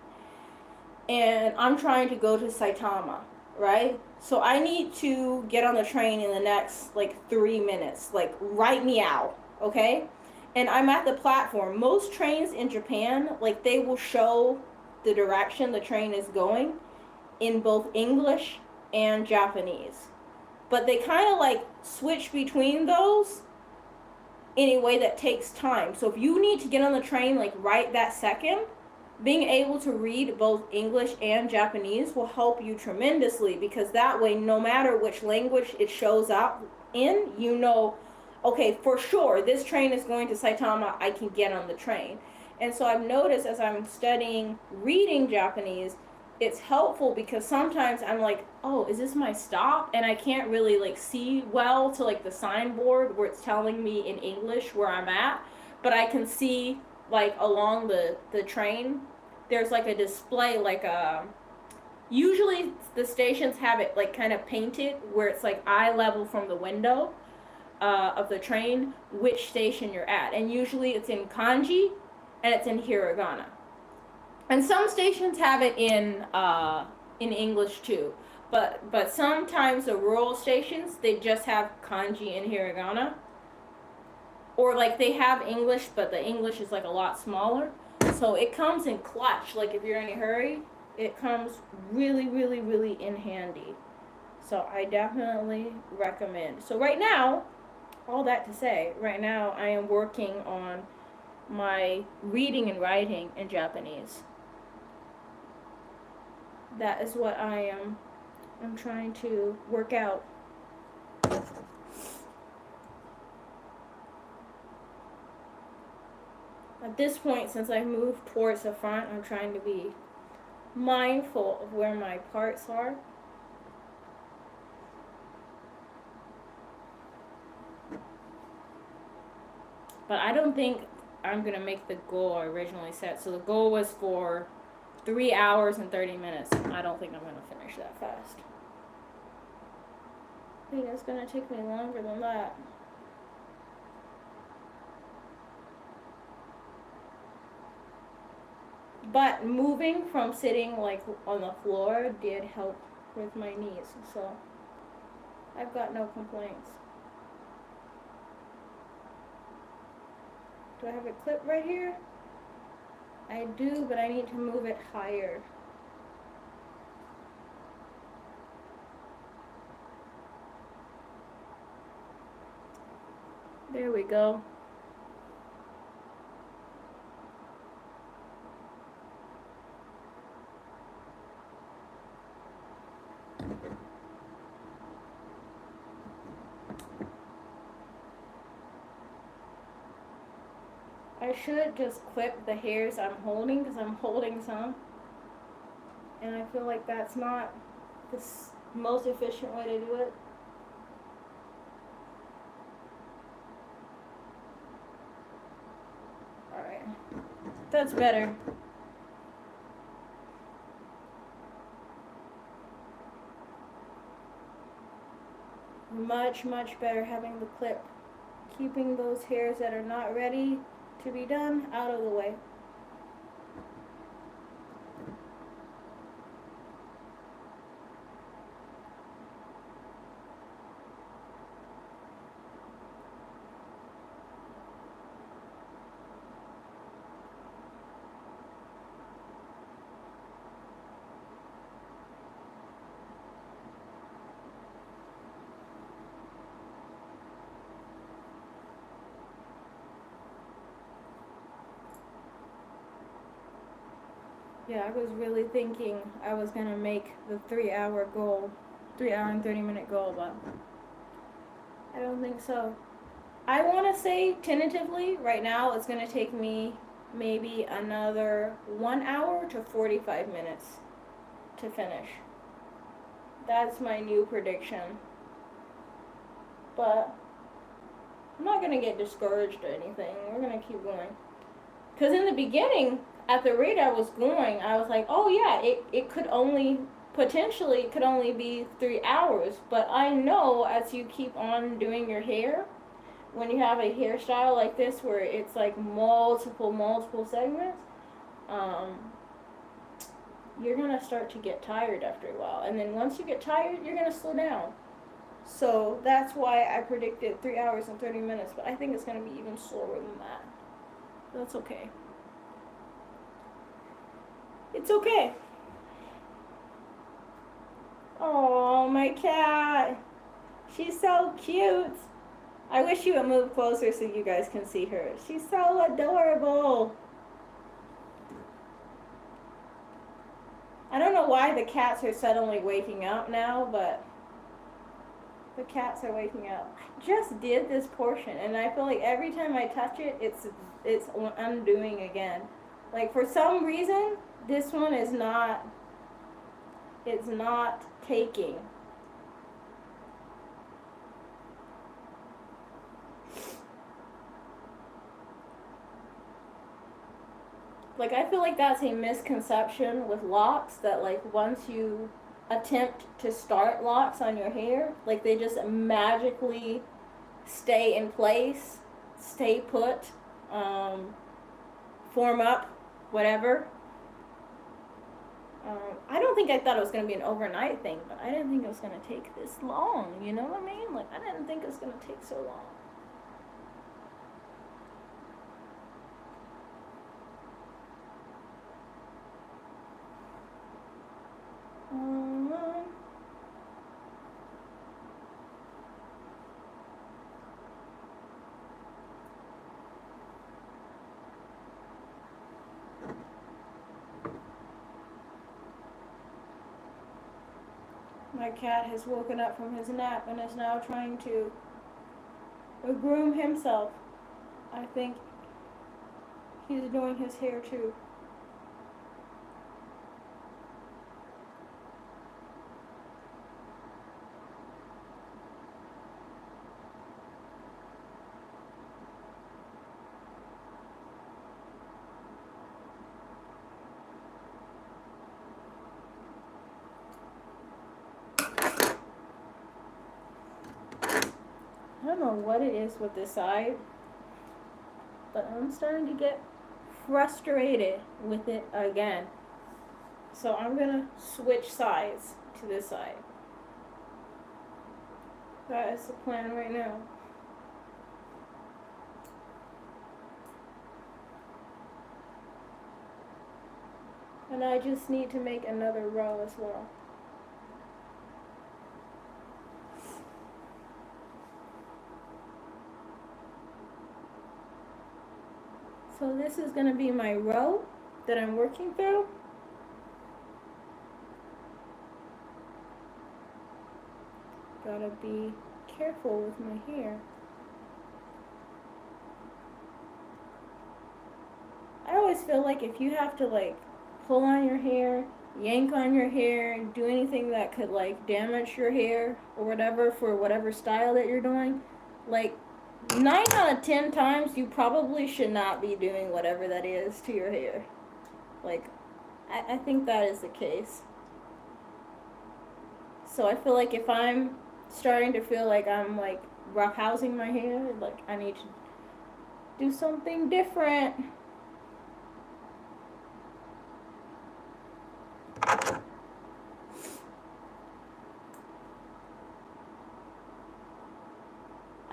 And I'm trying to go to Saitama, right? So I need to get on the train in the next like 3 minutes, like right meow, okay? And I'm at the platform. Most trains in Japan, like they will show the direction the train is going in both English and Japanese. But they kind of like switch between those in a way that takes time. So if you need to get on the train like right that second, being able to read both English and Japanese will help you tremendously, because that way, no matter which language it shows up in, you know, okay, for sure, this train is going to Saitama, I can get on the train. And so I've noticed as I'm studying reading Japanese, it's helpful because sometimes I'm like, oh, is this my stop? And I can't really like see well to like the signboard where it's telling me in English where I'm at, but I can see like along the train there's like a display, like a, usually the stations have it like kind of painted where it's like eye level from the window of the train which station you're at, and usually it's in kanji and it's in hiragana, and some stations have it in English too, but sometimes the rural stations they just have kanji and hiragana, or like they have English but the English is like a lot smaller. So it comes in clutch. Like if you're in a hurry, it comes really, really, really in handy. So I definitely recommend. So right now, all that to say, right now I am working on my reading and writing in Japanese. That is what I'm trying to work out. At this point, since I've moved towards the front, I'm trying to be mindful of where my parts are. But I don't think I'm going to make the goal I originally set. So the goal was for 3 hours and 30 minutes. I don't think I'm going to finish that fast. I think it's going to take me longer than that. But moving from sitting like on the floor did help with my knees, so I've got no complaints. Do I have a clip right here? I do, but I need to move it higher. There we go. I should just clip the hairs I'm holding because I'm holding some. And I feel like that's not the most efficient way to do it. Alright. That's better. Much, much better having the clip. Keeping those hairs that are not ready to be done out of the way. Yeah, I was really thinking I was gonna make the 3 hour goal, 3 hour and 30 minute goal, but I don't think so. I want to say tentatively right now it's gonna take me maybe another 1 hour to 45 minutes to finish. That's my new prediction. But I'm not gonna get discouraged or anything. We're gonna keep going. Because in the beginning, at the rate I was going, I was like, oh yeah, it could only potentially it could only be 3 hours, but I know as you keep on doing your hair, when you have a hairstyle like this where it's like multiple segments, um, you're gonna start to get tired after a while. And then once you get tired, you're gonna slow down. So that's why I predicted 3 hours and 30 minutes, but I think it's gonna be even slower than that. That's okay. It's okay. Oh, my cat. She's so cute. I wish she would move closer so you guys can see her. She's so adorable. I don't know why the cats are suddenly waking up now, but the cats are waking up. I just did this portion, and I feel like every time I touch it, it's undoing again. Like, for some reason, this one is not, it's not taking. Like, I feel like that's a misconception with locks, that like once you attempt to start locks on your hair, like they just magically stay in place, stay put, form up, whatever. I don't think I thought it was going to be an overnight thing, but I didn't think it was going to take this long, you know what I mean? Like, I didn't think it was going to take so long. My cat has woken up from his nap and is now trying to groom himself. I think he's doing his hair too. I don't know what it is with this side, but I'm starting to get frustrated with it again. So I'm gonna switch sides to this side. That is the plan right now. And I just need to make another row as well. So this is going to be my row that I'm working through. Gotta be careful with my hair. I always feel like if you have to like pull on your hair, yank on your hair, and do anything that could like damage your hair or whatever for whatever style that you're doing, like 9 out of 10 times you probably should not be doing whatever that is to your hair. Like, I think that is the case. So I feel like if I'm starting to feel like I'm like roughhousing my hair, like I need to do something different.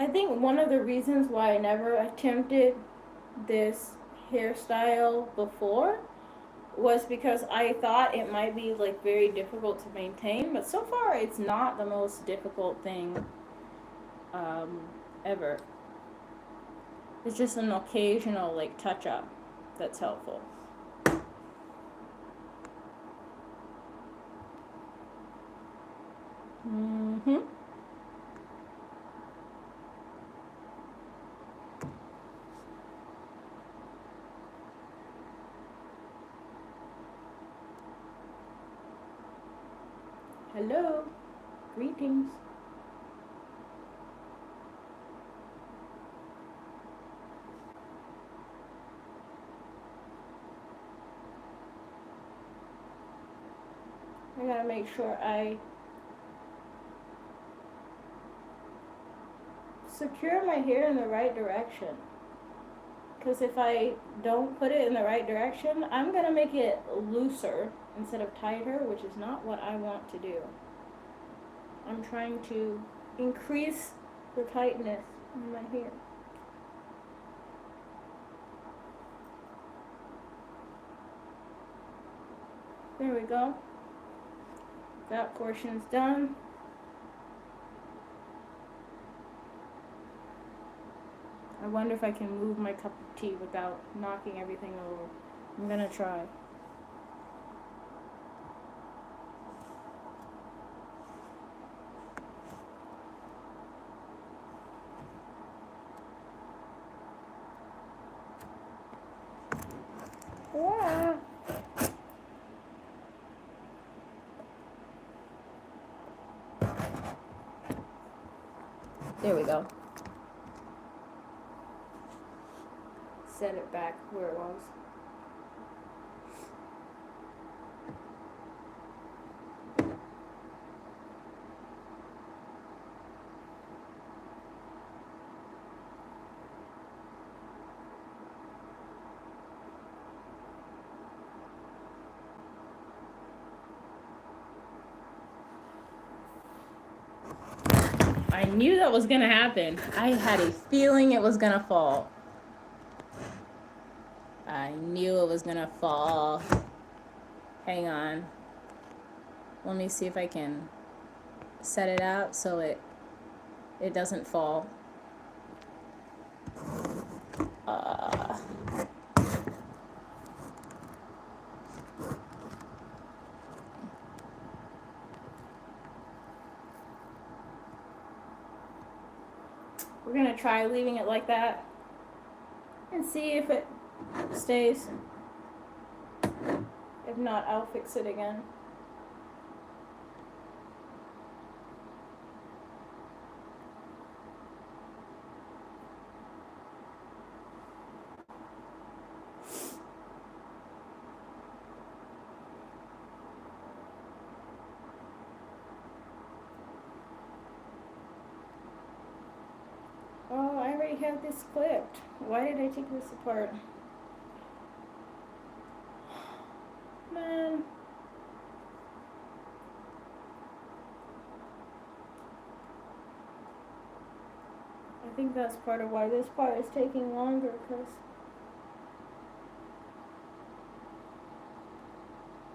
I think one of the reasons why I never attempted this hairstyle before was because I thought it might be like very difficult to maintain, but so far it's not the most difficult thing ever. It's just an occasional like touch up that's helpful. Hello, greetings. I gotta make sure I secure my hair in the right direction. Because if I don't put it in the right direction, I'm gonna make it looser instead of tighter, which is not what I want to do. I'm trying to increase the tightness in my hair. There we go. That portion's done. I wonder if I can move my cup of tea without knocking everything over. I'm gonna try. Yeah. There we go. Set it back where it was. I knew that was gonna happen. I had a feeling it was gonna fall. I knew it was gonna fall. Hang on. Let me see if I can set it out so it doesn't fall. We're gonna try leaving it like that and see if it stays. If not, I'll fix it again. Oh, I already have this clipped. Why did I take this apart? Man. I think that's part of why this part is taking longer, because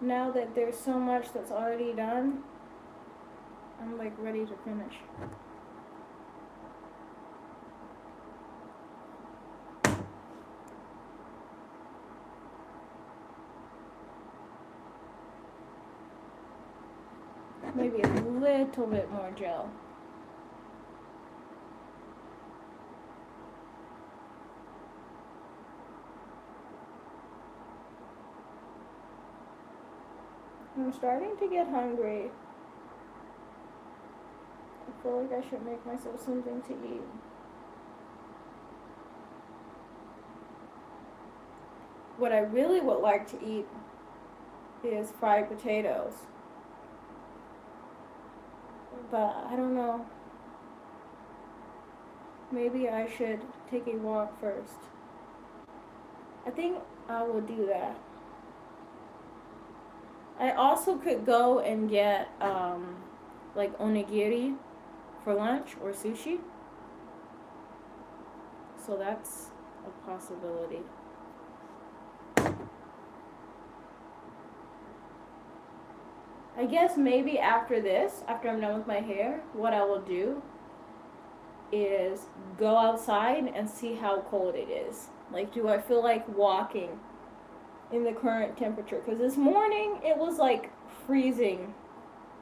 now that there's so much that's already done, I'm like ready to finish. Maybe a little bit more gel. I'm starting to get hungry. I feel like I should make myself something to eat. What I really would like to eat is fried potatoes. But I don't know. Maybe I should take a walk first. I think I will do that. I also could go and get like onigiri for lunch or sushi. So that's a possibility. I guess maybe after this, after I'm done with my hair, what I will do is go outside and see how cold it is. Like, do I feel like walking in the current temperature? Because this morning it was like freezing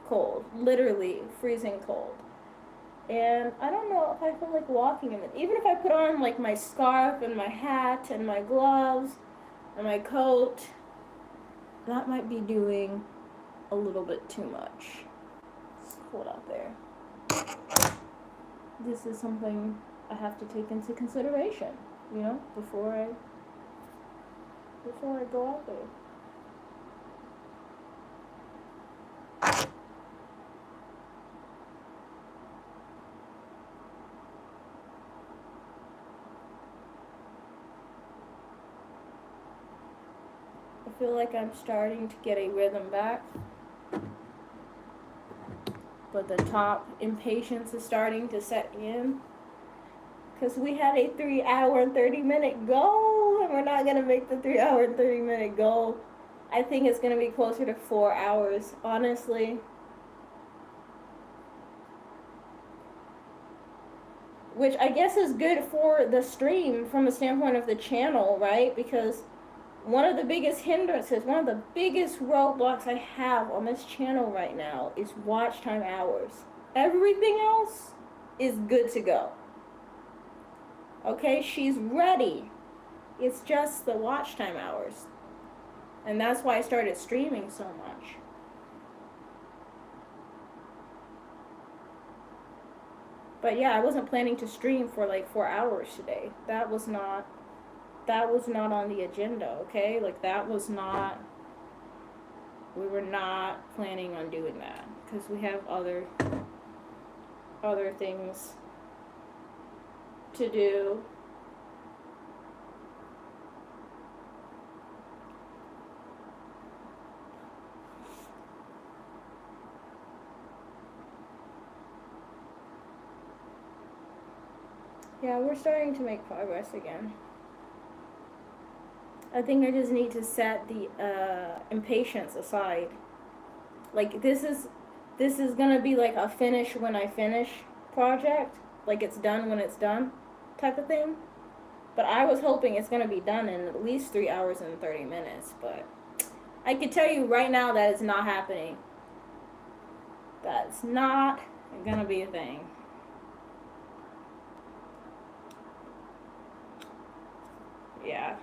cold, literally freezing cold. And I don't know if I feel like walking in it. Even if I put on like my scarf and my hat and my gloves and my coat, that might be doing a little bit too much. It's cold out there. This is something I have to take into consideration, you know, before I go out there. feel like I'm starting to get a rhythm back. But the top impatience is starting to set in. Because we had a 3 hour and 30-minute goal, and we're not going to make the 3 hour and 30-minute goal. I think it's going to be closer to 4 hours, honestly. Which I guess is good for the stream from the standpoint of the channel, right? Because one of the biggest hindrances, one of the biggest roadblocks I have on this channel right now is watch time hours. Everything else is good to go. Okay, she's ready. It's just the watch time hours. And that's why I started streaming so much. But yeah, I wasn't planning to stream for like 4 hours today. That was not on the agenda, okay? Like we were not planning on doing that because we have other things to do. Yeah, we're starting to make progress again. I think I just need to set the impatience aside. Like this is gonna be like a finish when I finish project. Like it's done when it's done type of thing. But I was hoping it's gonna be done in at least 3 hours and 30 minutes. But I can tell you right now that it's not happening. That's not gonna be a thing. Yeah.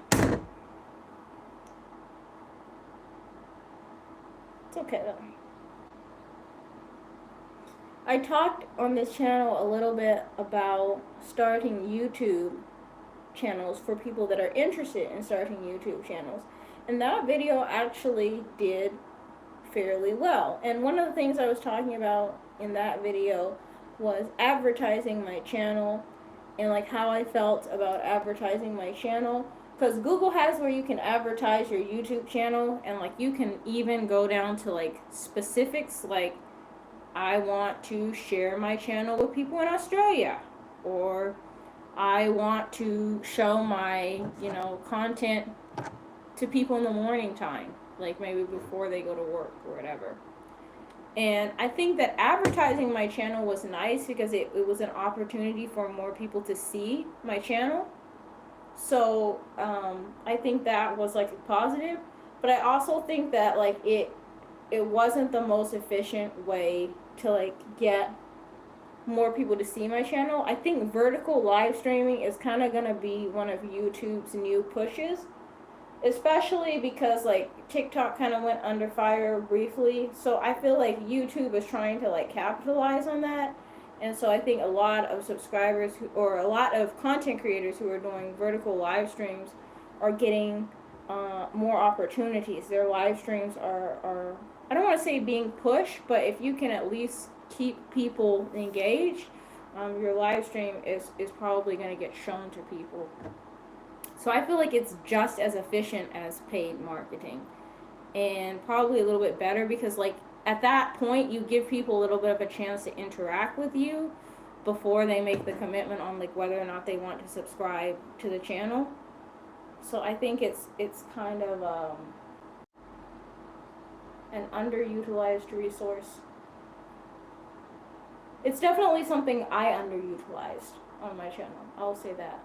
It's okay though. I talked on this channel a little bit about starting YouTube channels for people that are interested in starting YouTube channels. And that video actually did fairly well. And one of the things I was talking about in that video was advertising my channel and like how I felt about advertising my channel. Because Google has where you can advertise your YouTube channel, and like you can even go down to like specifics, like I want to share my channel with people in Australia, or I want to show my, content to people in the morning time, like maybe before they go to work or whatever. And I think that advertising my channel was nice because it was an opportunity for more people to see my channel. So I think that was like positive. But I also think that like it wasn't the most efficient way to like get more people to see my channel. I think vertical live streaming is kind of going to be one of YouTube's new pushes. Especially because like TikTok kind of went under fire briefly, so I feel like YouTube is trying to like capitalize on that, and so I think a lot of subscribers or a lot of content creators who are doing vertical live streams are getting more opportunities. Their live streams are I don't want to say being pushed, but if you can at least keep people engaged, your live stream is probably going to get shown to people. So I feel like it's just as efficient as paid marketing, and probably a little bit better because like at that point you give people a little bit of a chance to interact with you before they make the commitment on like whether or not they want to subscribe to the channel. So I think it's kind of an underutilized resource. It's definitely something I underutilized on my channel. I'll say that.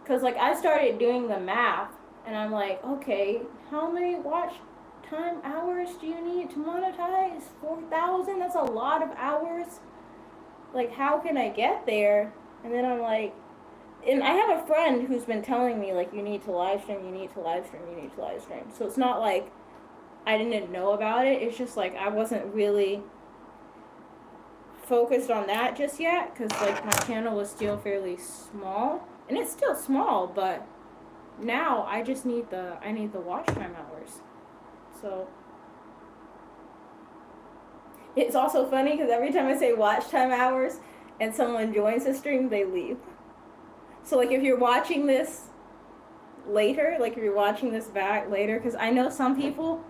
Because like I started doing the math and I'm like, okay, how many watch time hours do you need to monetize? 4,000? That's a lot of hours. Like how can I get there? And then I'm like, and I have a friend who's been telling me like you need to live stream, you need to live stream, you need to live stream. So it's not like I didn't know about it. It's just like I wasn't really focused on that just yet because like my channel was still fairly small. And it's still small, but now I just need the watch time hours. So it's also funny because every time I say watch time hours and someone joins the stream, they leave. So like if you're watching this later, like if you're watching this back later, because I know some people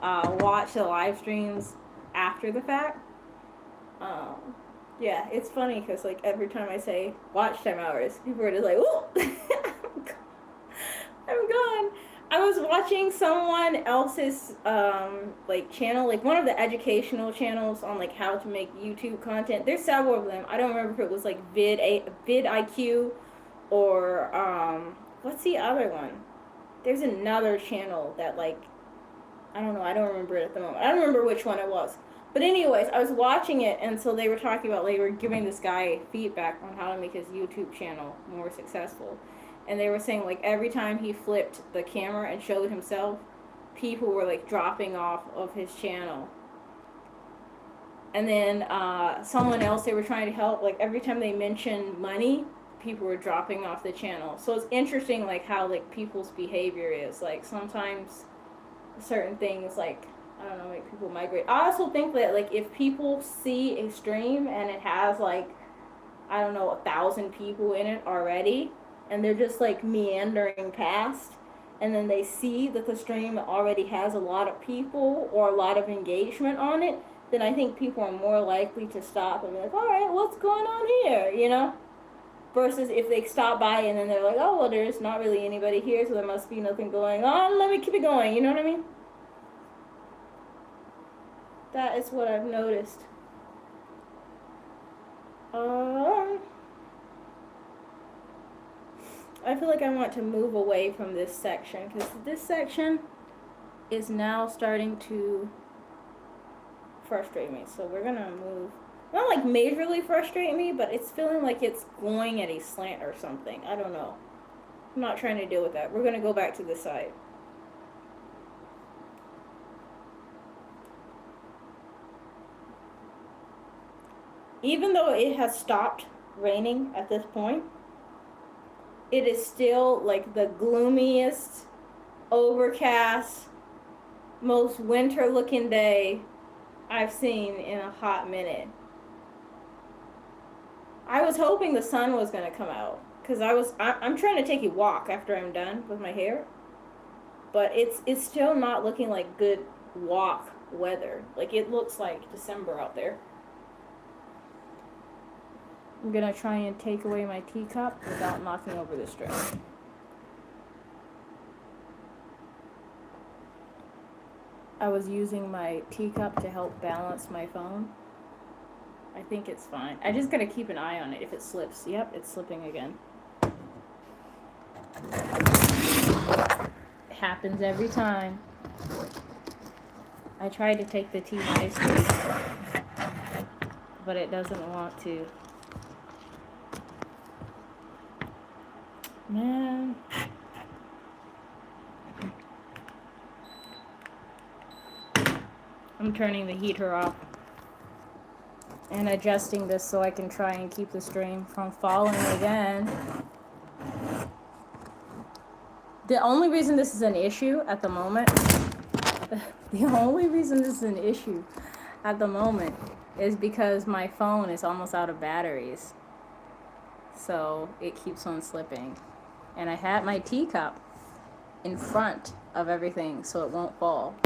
watch the live streams after the fact. Um, yeah, it's funny because like every time I say watch time hours, people are just like, "Ooh, I'm gone." I was watching someone else's like channel, like one of the educational channels on like how to make YouTube content. There's several of them. I don't remember if it was like VidIQ or what's the other one? There's another channel that like I don't know. I don't remember it at the moment. I don't remember which one it was. But anyways, I was watching it, and so they were talking about, they were giving this guy feedback on how to make his YouTube channel more successful. And they were saying, like, every time he flipped the camera and showed himself, people were, like, dropping off of his channel. And then someone else they were trying to help, like, every time they mentioned money, people were dropping off the channel. So it's interesting, like, how, like, people's behavior is. Like, sometimes certain things, like, I don't know, make people migrate. I also think that, like, if people see a stream and it has, like, I don't know, 1,000 people in it already, and they're just, like, meandering past, and then they see that the stream already has a lot of people or a lot of engagement on it, then I think people are more likely to stop and be like, all right, what's going on here, you know? Versus if they stop by and then they're like, oh, well, there's not really anybody here, so there must be nothing going on, let me keep it going, you know what I mean? That is what I've noticed. I feel like I want to move away from this section because this section is now starting to frustrate me. So we're gonna move. Not like majorly frustrate me, but it's feeling like it's going at a slant or something. I don't know. I'm not trying to deal with that. We're gonna go back to this side. Even though it has stopped raining at this point, it is still like the gloomiest, overcast, most winter looking day I've seen in a hot minute. I was hoping the sun was going to come out because I'm trying to take a walk after I'm done with my hair, but it's still not looking like good walk weather. Like it looks like December out there. I'm going to try and take away my teacup without knocking over the string. I was using my teacup to help balance my phone. I think it's fine. I just got to keep an eye on it if it slips. Yep, it's slipping again. It happens every time. I tried to take the tea nicely, but it doesn't want to. Man. I'm turning the heater off and adjusting this so I can try and keep the stream from falling again. The only reason this is an issue at the moment, is because my phone is almost out of batteries. So it keeps on slipping. And I had my teacup in front of everything so it won't fall.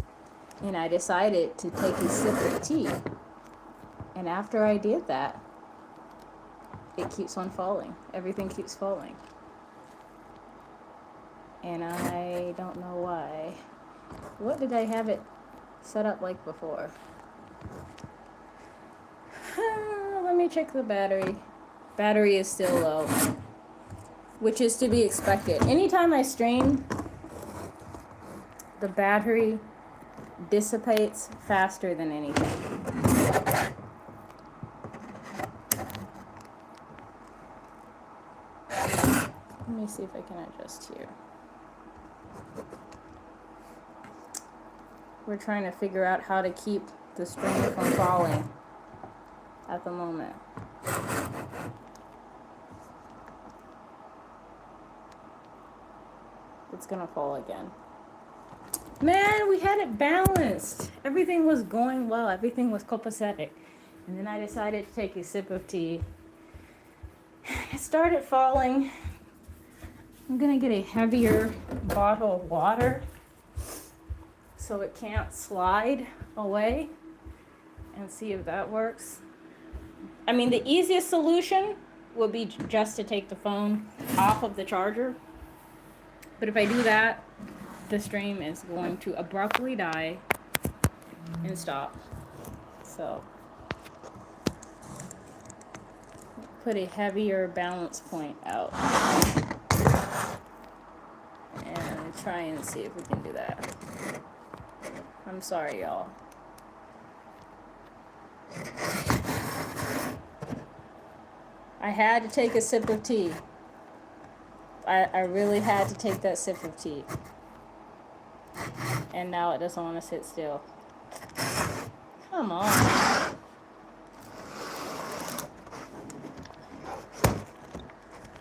And I decided to take a sip of tea. And after I did that, it keeps on falling. Everything keeps falling. And I don't know why. What did I have it set up like before? Let me check the battery. Battery is still low, which is to be expected. Anytime I stream, the battery dissipates faster than anything. Let me see if I can adjust here. We're trying to figure out how to keep the string from falling at the moment. It's gonna fall again. Man, we had it balanced. Everything was going well. Everything was copacetic. And then I decided to take a sip of tea. It started falling. I'm gonna get a heavier bottle of water so it can't slide away and see if that works. I mean, the easiest solution would be just to take the phone off of the charger. But if I do that, the stream is going to abruptly die and stop. So, put a heavier balance point out. And try and see if we can do that. I'm sorry, y'all. I had to take a sip of tea. I really had to take that sip of tea. And now it doesn't want to sit still. Come on.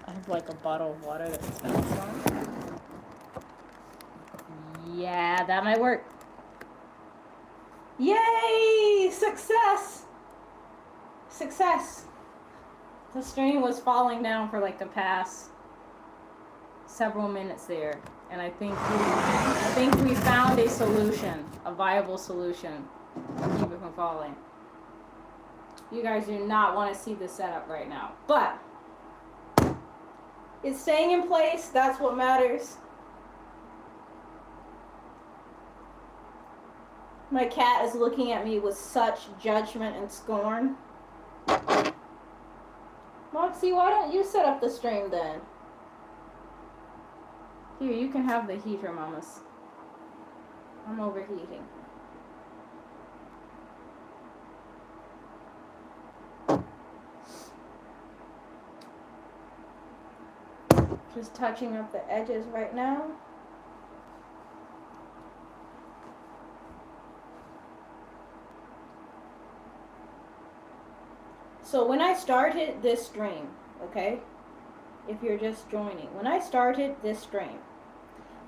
I have like a bottle of water that it's bounced on. Yeah, that might work. Yay! Success! Success! The stream was falling down for like the past several minutes there, and I think we found a solution, a viable solution to keep it from falling. You guys do not want to see this setup right now, but it's staying in place. That's what matters. My cat is looking at me with such judgment and scorn. Moxie, why don't you set up the stream then? Here, you can have the heater, mamas. I'm overheating. Just touching up the edges right now. So when I started this stream, okay, if you're just joining, when I started this stream,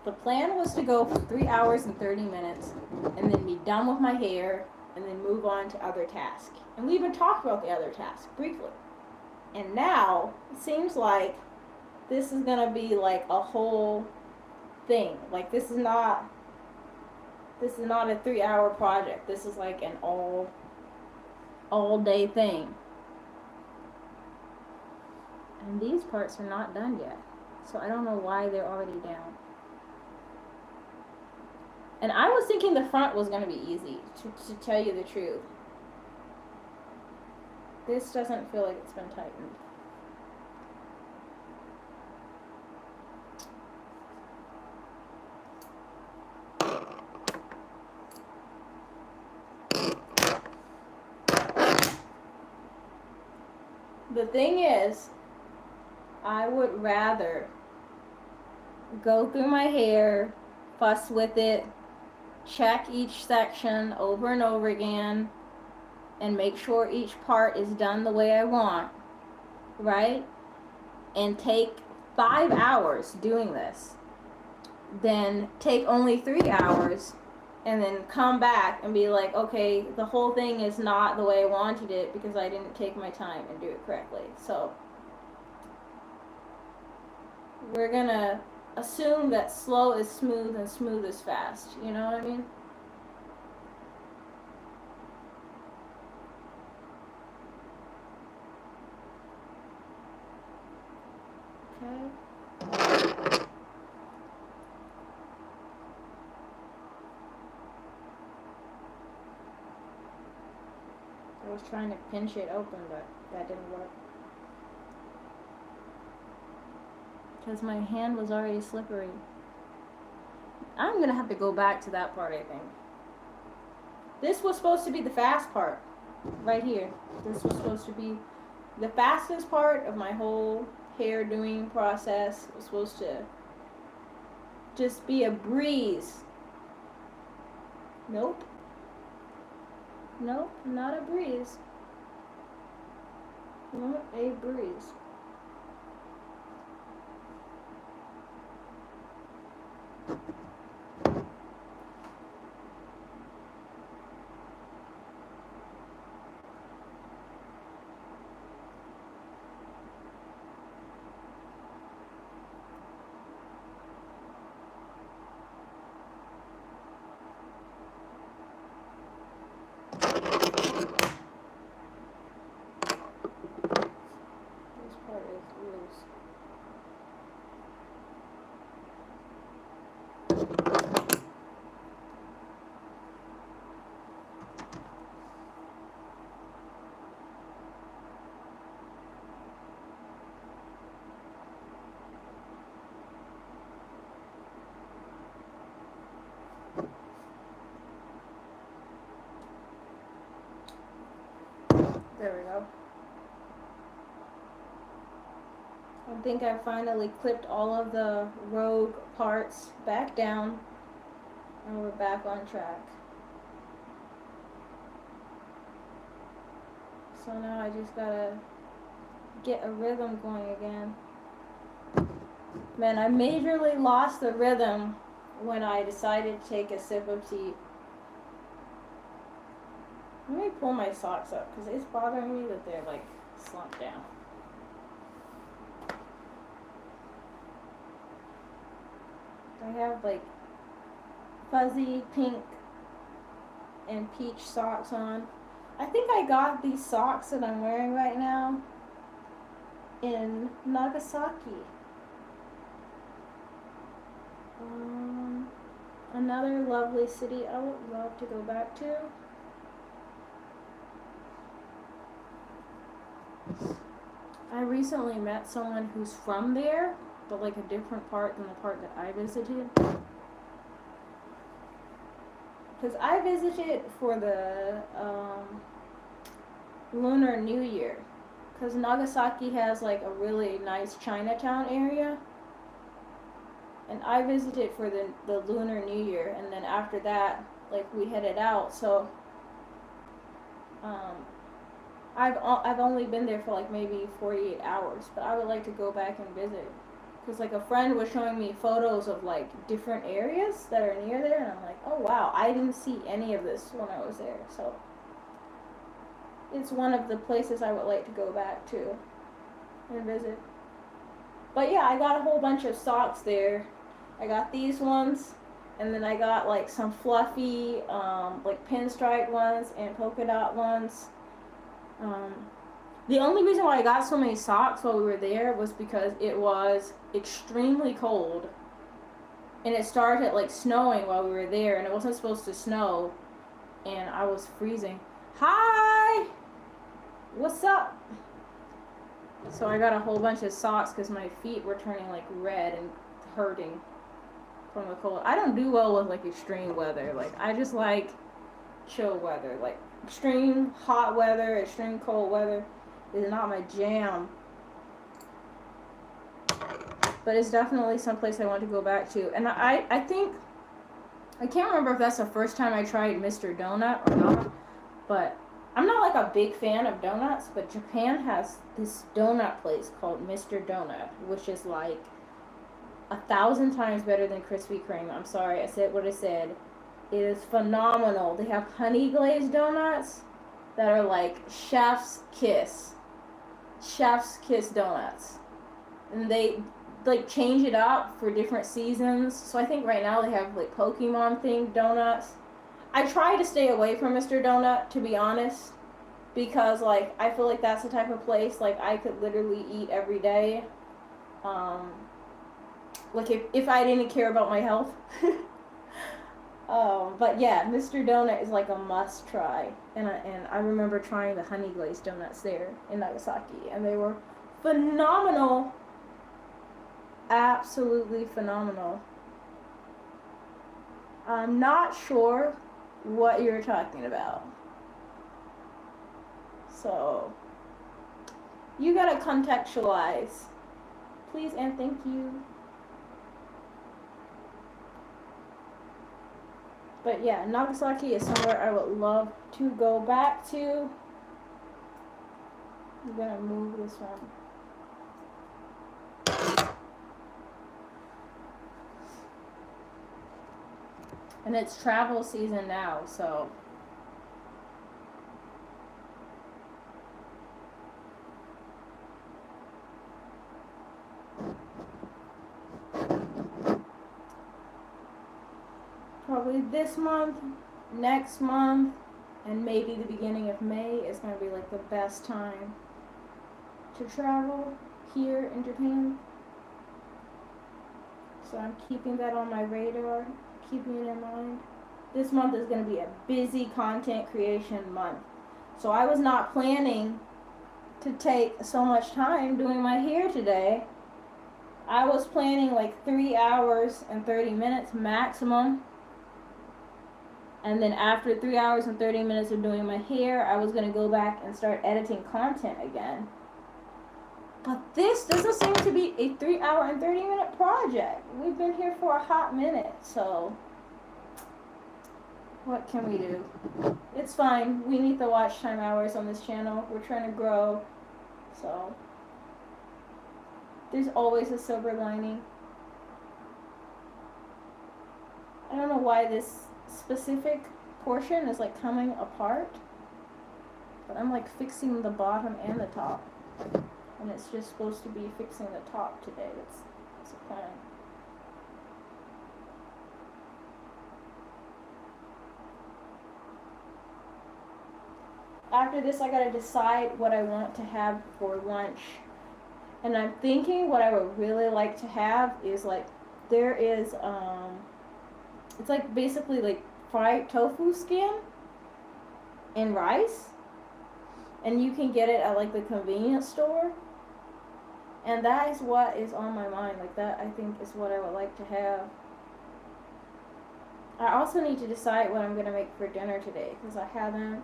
the plan was to go for 3 hours and 30 minutes and then be done with my hair and then move on to other tasks. And we even talked about the other tasks briefly. And now it seems like this is gonna be like a whole thing. Like this is not a 3-hour project. This is like an all day thing. And these parts are not done yet. So I don't know why they're already down. And I was thinking the front was going to be easy, to tell you the truth. This doesn't feel like it's been tightened. The thing is, I would rather go through my hair, fuss with it, check each section over and over again, and make sure each part is done the way I want, right? And take 5 hours doing this, then take only 3 hours and then come back and be like, okay, the whole thing is not the way I wanted it because I didn't take my time and do it correctly. So we're gonna assume that slow is smooth and smooth is fast. You know what I mean? Okay. I was trying to pinch it open, but that didn't work. Because my hand was already slippery. I'm going to have to go back to that part, I think. This was supposed to be the fast part. Right here. This was supposed to be the fastest part of my whole hair doing process. It was supposed to just be a breeze. Nope. Nope, not a breeze. Not a breeze. There we go. I think I finally clipped all of the rogue parts back down, and we're back on track. So now I just gotta get a rhythm going again. Man, I majorly lost the rhythm when I decided to take a sip of tea. Let me pull my socks up because it's bothering me that they're like slumped down. I have like fuzzy pink and peach socks on. I think I got these socks that I'm wearing right now in Nagasaki. Another lovely city I would love to go back to. I recently met someone who's from there, but like a different part than the part that I visited. Because I visited for the Lunar New Year. Because Nagasaki has like a really nice Chinatown area. And I visited for the Lunar New Year, and then after that, like we headed out. So I've only been there for like maybe 48 hours, but I would like to go back and visit. Because like a friend was showing me photos of like different areas that are near there, and I'm like, oh wow, I didn't see any of this when I was there. So it's one of the places I would like to go back to and visit. But yeah, I got a whole bunch of socks there. I got these ones, and then I got like some fluffy like pinstripe ones and polka dot ones. The only reason why I got so many socks while we were there was because it was extremely cold, and it started like snowing while we were there, and it wasn't supposed to snow, and I was freezing. Hi! What's up? So I got a whole bunch of socks because my feet were turning like red and hurting from the cold. I don't do well with like extreme weather. Like I just like chill weather. Like extreme hot weather, extreme cold weather is not my jam. But it's definitely someplace I want to go back to. And I think, I can't remember if that's the first time I tried Mr. Donut or not, but I'm not like a big fan of donuts, but Japan has this donut place called Mr. Donut, which is like 1,000 times better than Krispy Kreme. I'm sorry, I said what I said. It is phenomenal. They have honey glazed donuts that are like chef's kiss donuts, and they like change it up for different seasons. So I think right now they have like Pokemon themed donuts. I try to stay away from Mr. Donut, to be honest, because like I feel like that's the type of place like I could literally eat every day. Like if I didn't care about my health. But yeah, Mr. Donut is like a must try, and I remember trying the honey glazed donuts there in Nagasaki, and they were phenomenal, absolutely phenomenal. I'm not sure what you're talking about, so you gotta contextualize, please and thank you. But yeah, Nagasaki is somewhere I would love to go back to. I'm gonna move this one. And it's travel season now, so probably this month, next month, and maybe the beginning of May is going to be like the best time to travel here in Japan. So I'm keeping that on my radar, keeping it in mind. This month is going to be a busy content creation month. So I was not planning to take so much time doing my hair today. I was planning like 3 hours and 30 minutes maximum. And then after 3 hours and 30 minutes of doing my hair, I was going to go back and start editing content again. But this doesn't seem to be a 3 hour and 30 minute project. We've been here for a hot minute, so what can we do? It's fine. We need the watch time hours on this channel. We're trying to grow, so there's always a silver lining. I don't know why this specific portion is like coming apart, but I'm like fixing the bottom and the top, and it's just supposed to be fixing the top today. That's the plan. After this, I gotta decide what I want to have for lunch, and I'm thinking what I would really like to have is like, there is it's like basically like fried tofu skin and rice, and you can get it at like the convenience store, and that is what is on my mind. Like that, I think, is what I would like to have. I also need to decide what I'm gonna make for dinner today, because I haven't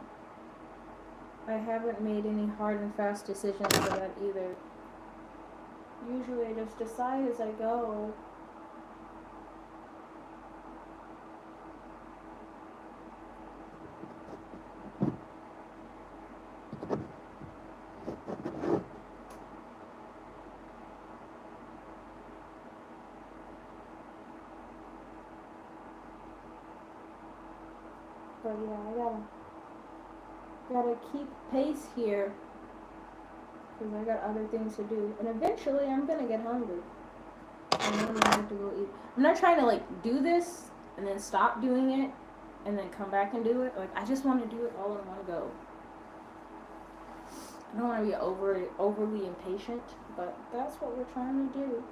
made any hard and fast decisions for that either. Usually I just decide as I go. But yeah, I gotta keep pace here, because I got other things to do, and eventually I'm gonna get hungry, and then I have to go eat. I'm not trying to like do this and then stop doing it and then come back and do it. Like, I just want to do it all in one go. I don't want to be overly impatient, but that's what we're trying to do.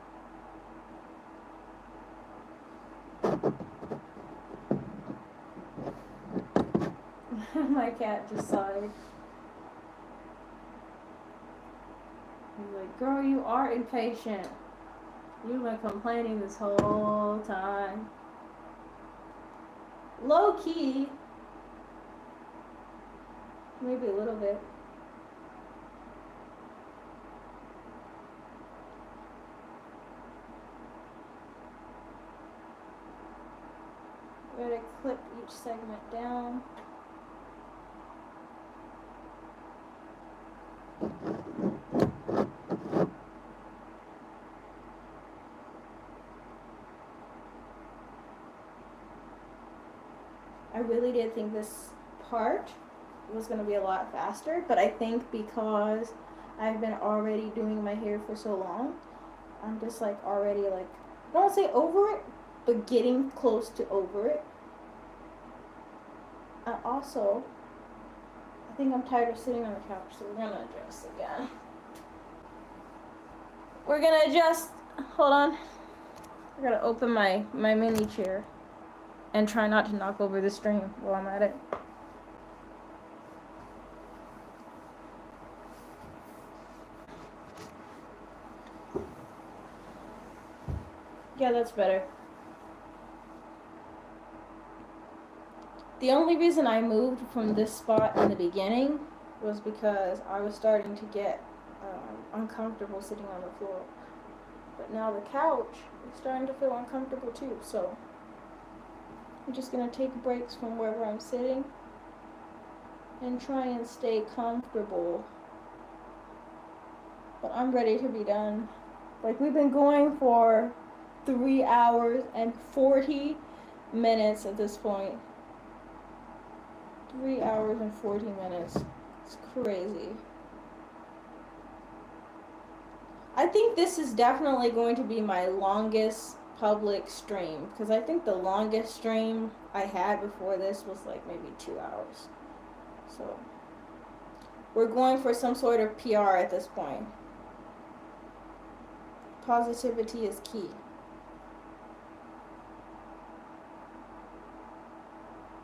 My cat just sighed. He's like, girl, you are impatient. You've been complaining this whole time. Low key. Maybe a little bit. We're going to clip each segment down. I really did think this part was going to be a lot faster, but I think because I've been already doing my hair for so long, I'm just like already like, I don't want to say over it, but getting close to over it. And also, I think I'm tired of sitting on the couch, so we're going to adjust again. We're going to adjust. Hold on. I got to open my mini chair and try not to knock over the stream while I'm at it. Yeah, that's better. The only reason I moved from this spot in the beginning was because I was starting to get uncomfortable sitting on the floor. But now the couch is starting to feel uncomfortable too, so I'm just going to take breaks from wherever I'm sitting and try and stay comfortable. But I'm ready to be done. Like, we've been going for 3 hours and 40 minutes at this point. 3 hours and 40 minutes. It's crazy. I think this is definitely going to be my longest public stream, because I think the longest stream I had before this was like maybe 2 hours. So we're going for some sort of PR at this point. Positivity is key.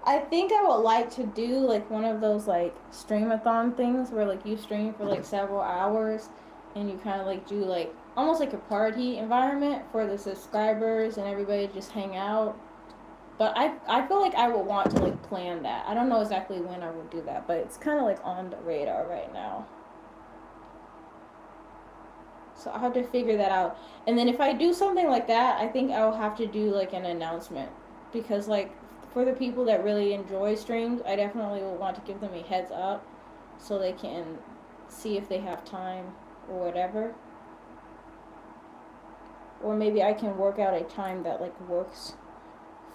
I think I would like to do like one of those like streamathon things where like you stream for like several hours and you kind of like do like almost like a party environment for the subscribers and everybody just hang out. But I feel like I would want to like plan that. I don't know exactly when I would do that, but it's kind of like on the radar right now. So I'll have to figure that out. And then if I do something like that, I think I'll have to do like an announcement because like for the people that really enjoy streams, I definitely will want to give them a heads up so they can see if they have time or whatever. Or maybe I can work out a time that like works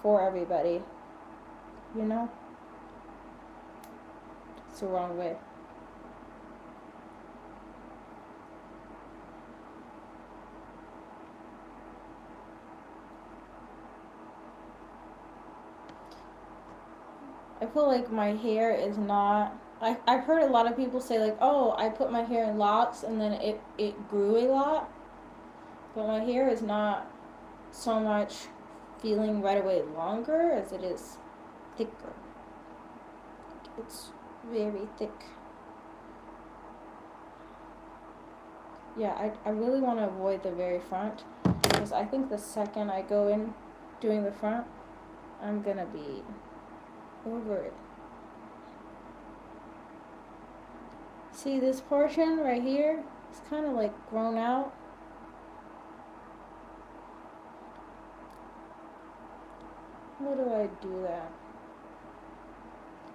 for everybody. You know? It's the wrong way. I feel like my hair is not. I've heard a lot of people say like, oh, I put my hair in locks and then it grew a lot. But my hair is not so much feeling right away longer as it is thicker. It's very thick. Yeah, I really want to avoid the very front because I think the second I go in doing the front, I'm gonna be over it. See this portion right here? It's kind of like grown out. How do I do that?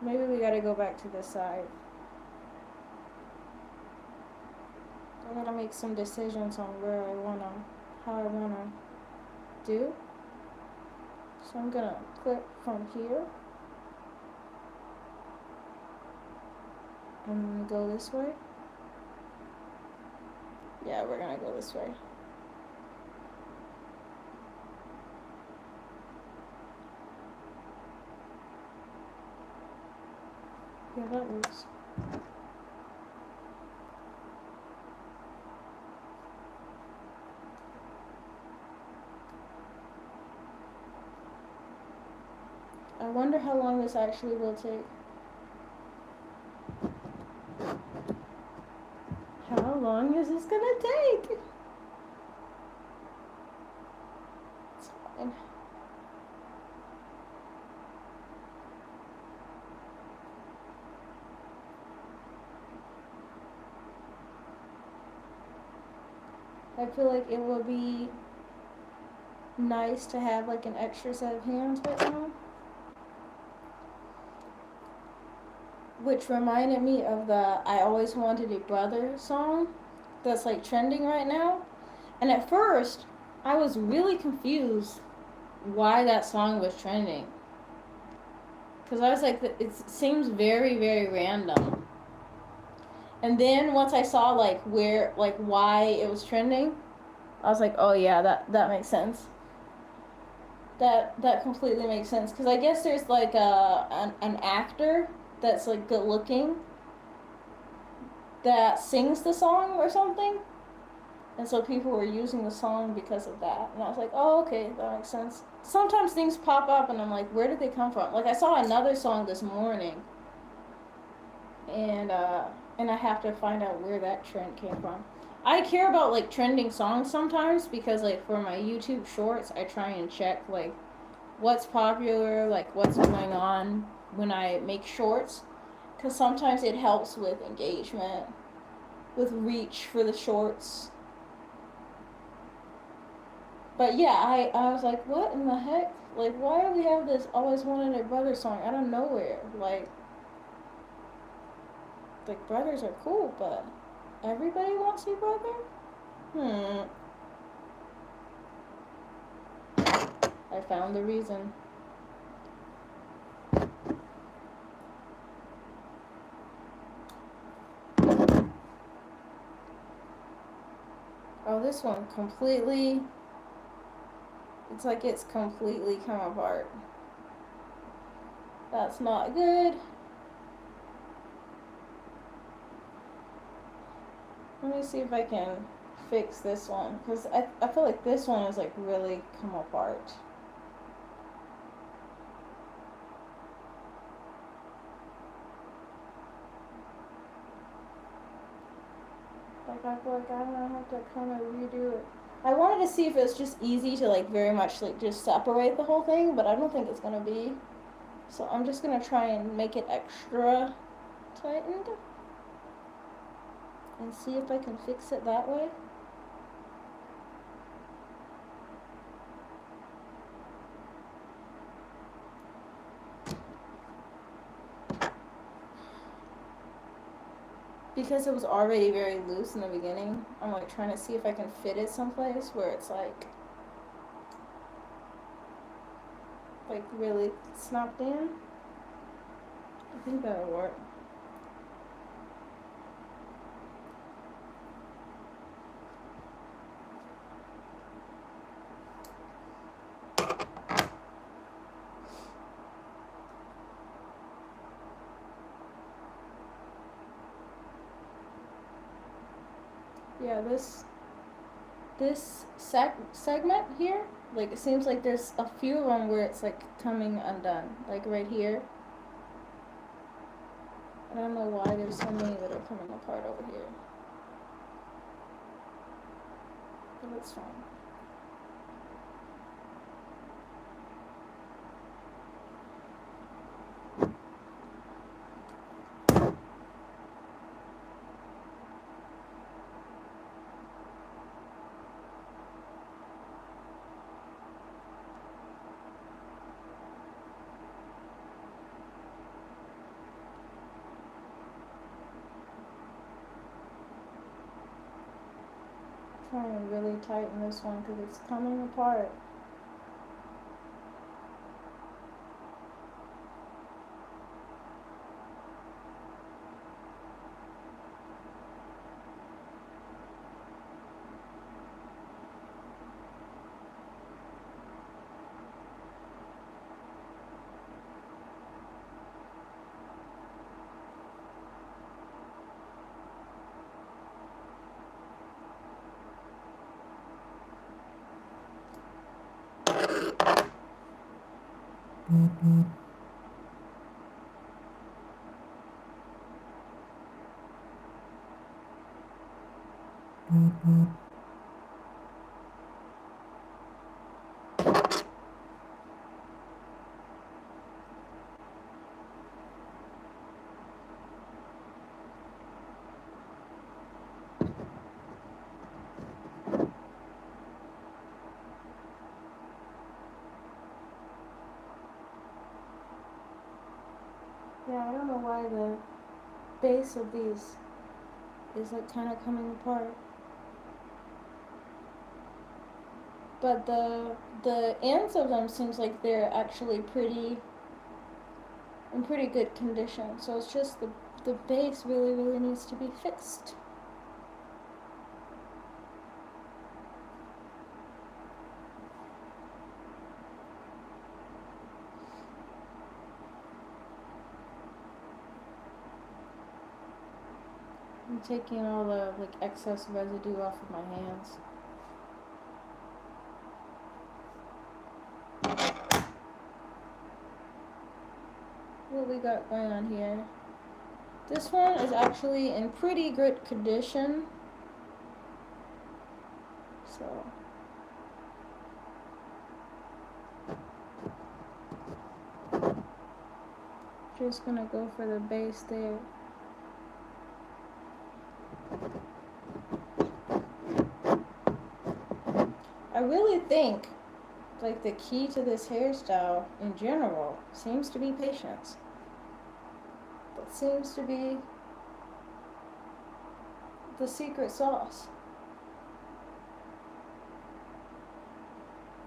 Maybe we gotta go back to this side. I gotta make some decisions on where I wanna, how I wanna do. So I'm gonna clip from here and go this way. Yeah, we're gonna go this way. Yeah, that works. I wonder how long this actually will take. How long is this gonna take? It's fine. I feel like it would be nice to have like an extra set of hands right now. Which reminded me of the I Always Wanted a Brother song that's like trending right now. And at first, I was really confused why that song was trending. Because I was like, it seems very, very random. And then once I saw like where, like why it was trending, I was like, oh yeah, that makes sense. That completely makes sense. Because I guess there's like an actor that's like good looking that sings the song or something. And so people were using the song because of that. And I was like, oh, okay, that makes sense. Sometimes things pop up and I'm like, where did they come from? Like I saw another song this morning and I have to find out where that trend came from. I care about like trending songs sometimes because like for my YouTube shorts, I try and check like what's popular, like what's going on when I make shorts, because sometimes it helps with engagement, with reach for the shorts. But yeah, I was like, what in the heck? Like, why do we have this Always Wanted a Brother song out of nowhere? Like brothers are cool, but everybody wants a brother? I found the reason. Oh, this one completely, it's like it's completely come apart. That's not good. Let me see if I can fix this one, because I feel like this one is like really come apart. Like I feel like I'm gonna have to kind of redo it. I wanted to see if it's just easy to like very much like just separate the whole thing, but I don't think it's gonna be. So I'm just gonna try and make it extra tightened and see if I can fix it that way. Because it was already very loose in the beginning, I'm like trying to see if I can fit it someplace where it's like really snapped in. I think that'll work. Yeah, this segment here, like it seems like there's a few of them where it's like coming undone, like right here. I don't know why there's so many that are coming apart over here, but it's fine. Trying to really tighten this one because it's coming apart. Yeah, I don't know why the base of these is like kind of coming apart. But the ends of them seems like they're actually in pretty good condition. So it's just the base really needs to be fixed. I'm taking all the like excess residue off of my hands. What we got going on here? This one is actually in pretty good condition. So just gonna go for the base there. I really think like the key to this hairstyle in general seems to be patience. That seems to be the secret sauce.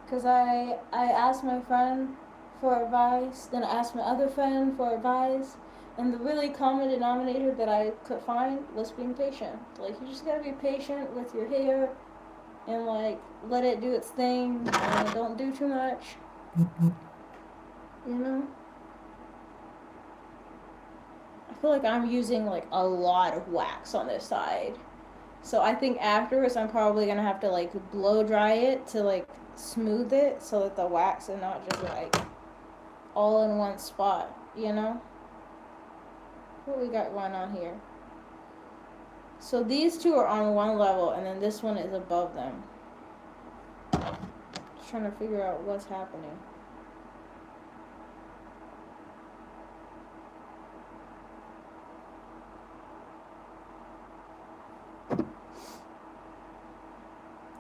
Because I asked my friend for advice, then I asked my other friend for advice, and the really common denominator that I could find was being patient. Like, you just gotta be patient with your hair and, like, let it do its thing and don't do too much. You know? I feel like I'm using, like, a lot of wax on this side. So I think afterwards I'm probably gonna have to, like, blow dry it to, like, smooth it so that the wax is not just, like, all in one spot, you know? What we got going on here? So these two are on one level, and then this one is above them. Just trying to figure out what's happening.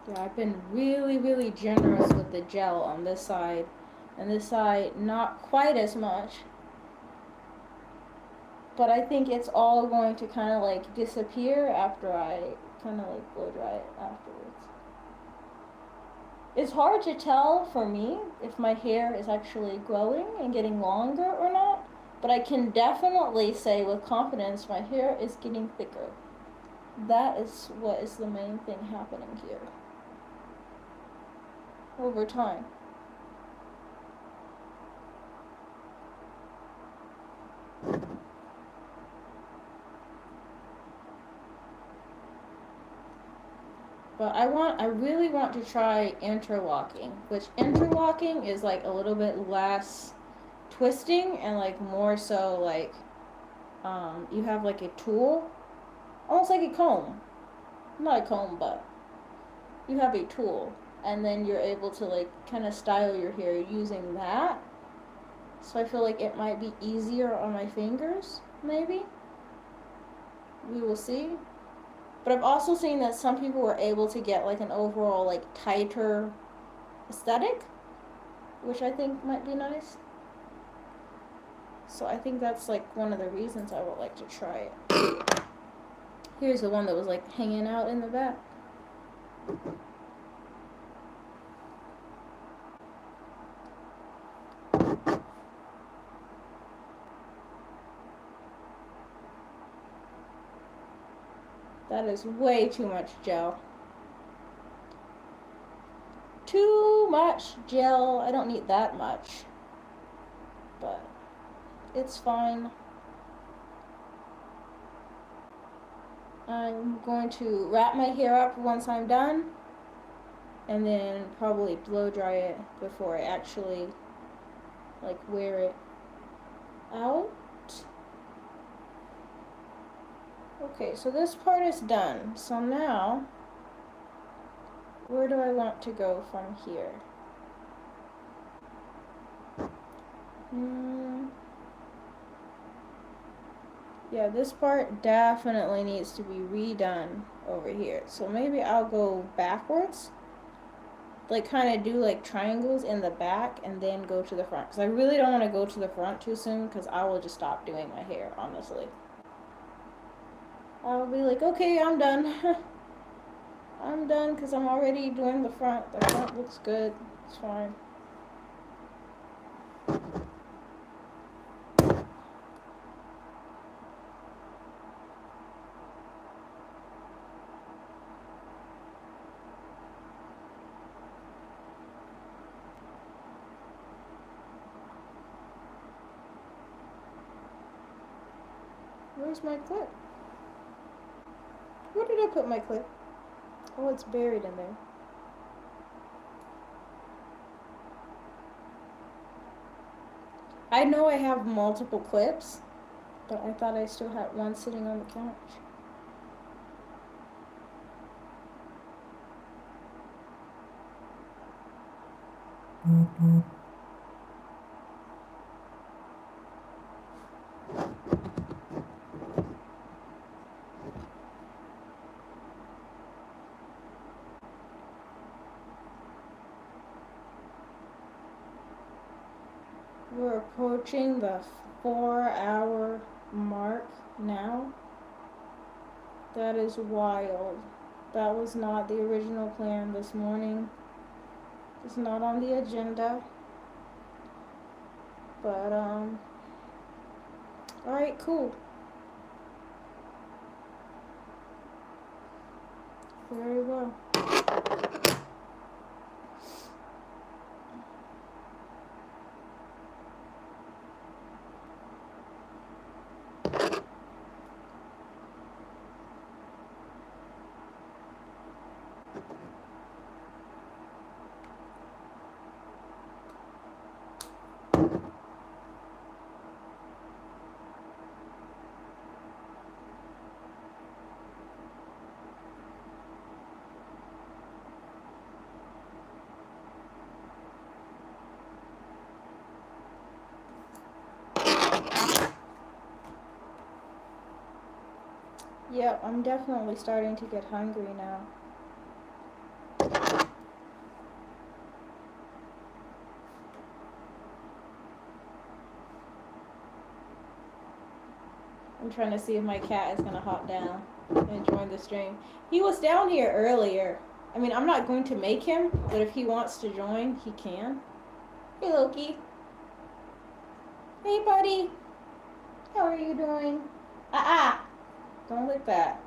Yeah, I've been really, really generous with the gel on this side, and this side not quite as much. But I think it's all going to kind of like disappear after I kind of like blow dry it afterwards. It's hard to tell for me if my hair is actually growing and getting longer or not, but I can definitely say with confidence my hair is getting thicker. That is what is the main thing happening here over time. But I really want to try interlocking, which interlocking is like a little bit less twisting and like more so like you have like a tool, almost like a comb. Not a comb, but you have a tool, and then you're able to like kind of style your hair using that. So I feel like it might be easier on my fingers, maybe. We will see. But I've also seen that some people were able to get like an overall like tighter aesthetic, which I think might be nice. So I think that's like one of the reasons I would like to try it. Here's the one that was like hanging out in the back. That is way too much gel. Too much gel. I don't need that much. But it's fine. I'm going to wrap my hair up once I'm done, and then probably blow dry it before I actually like wear it out. Okay, so this part is done. So now, where do I want to go from here? Yeah, this part definitely needs to be redone over here. So maybe I'll go backwards. Like kind of do like triangles in the back and then go to the front. Because I really don't want to go to the front too soon because I will just stop doing my hair, honestly. I'll be like, okay, I'm done. I'm done because I'm already doing the front. The front looks good. It's fine. Where's my clip? Where did I put my clip? Oh, it's buried in there. I know I have multiple clips, but I thought I still had one sitting on the couch. We're approaching the 4-hour mark now. That is wild. That was not the original plan this morning. It's not on the agenda. But, alright, cool. Very well. Yep, I'm definitely starting to get hungry now. I'm trying to see if my cat is gonna hop down and join the stream. He was down here earlier. I mean, I'm not going to make him, but if he wants to join, he can. Hey, Loki. Hey, buddy. How are you doing? Don't lick that.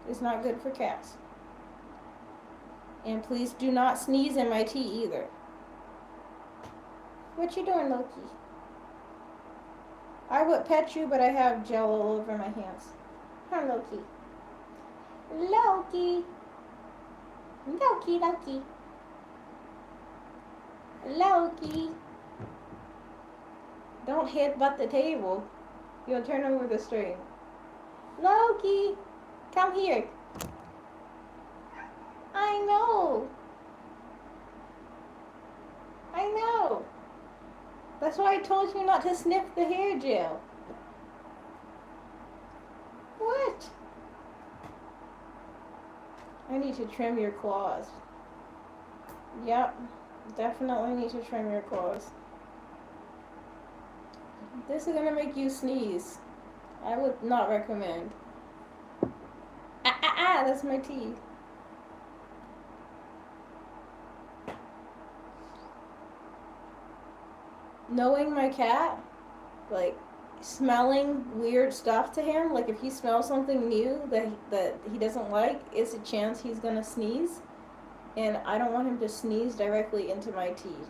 It's not good for cats. And please do not sneeze in my tea either. What you doing, Loki? I would pet you, but I have gel all over my hands. Hi, Loki. Loki. Loki, Loki. Loki. Don't headbutt the table. You'll turn over the string. Loki, come here. I know. I know. That's why I told you not to sniff the hair gel. What? I need to trim your claws. Yep, definitely need to trim your claws. This is gonna make you sneeze. I would not recommend. That's my teeth. Knowing my cat, like smelling weird stuff to him, like if he smells something new that he doesn't like, it's a chance he's gonna sneeze, and I don't want him to sneeze directly into my teeth.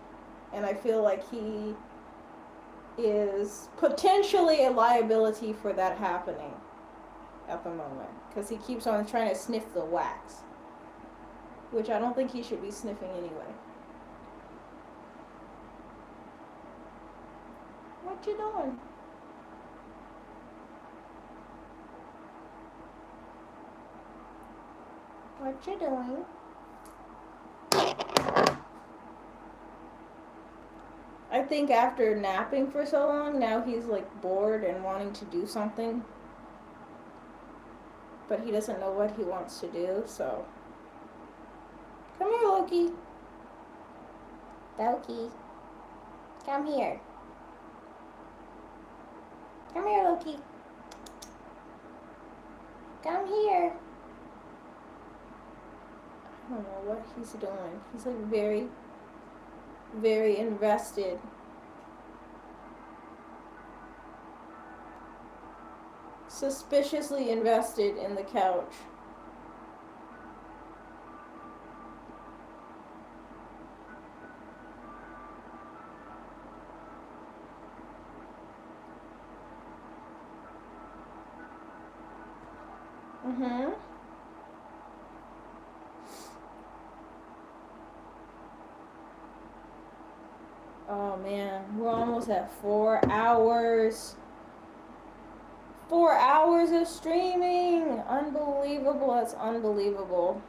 And I feel like he is potentially a liability for that happening at the moment, because he keeps on trying to sniff the wax, which I don't think he should be sniffing anyway. What you doing? What you doing? I think after napping for so long, now he's like bored and wanting to do something. But he doesn't know what he wants to do, so. Come here, Loki. Loki. Come here. Come here, Loki. Come here. I don't know what he's doing. He's like very, very invested. Suspiciously invested in the couch. Oh man, we're almost at 4 hours. 4 hours of streaming. Unbelievable. That's unbelievable.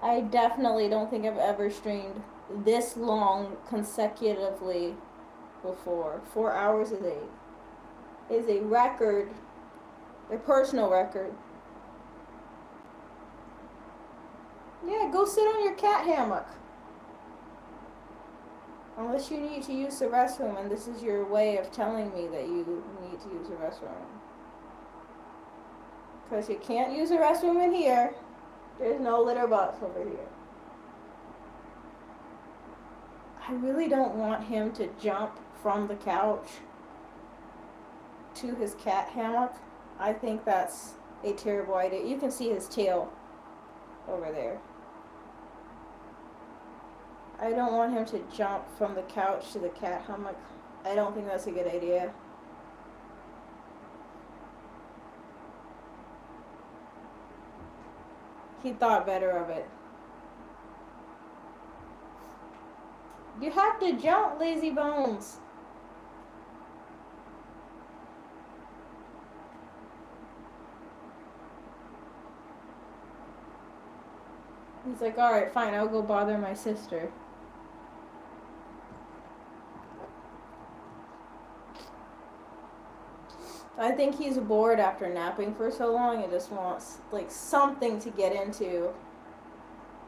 I definitely don't think I've ever streamed this long consecutively before. 4 hours is a record, a personal record. Yeah, go sit on your cat hammock. Unless you need to use the restroom, and this is your way of telling me that you need to use the restroom. Because you can't use the restroom in here. There's no litter box over here. I really don't want him to jump from the couch to his cat hammock. I think that's a terrible idea. You can see his tail over there. I don't want him to jump from the couch to the cat hammock. I don't think that's a good idea. He thought better of it. You have to jump, lazy bones. He's like, alright, fine, I'll go bother my sister. I think he's bored after napping for so long and just wants like something to get into.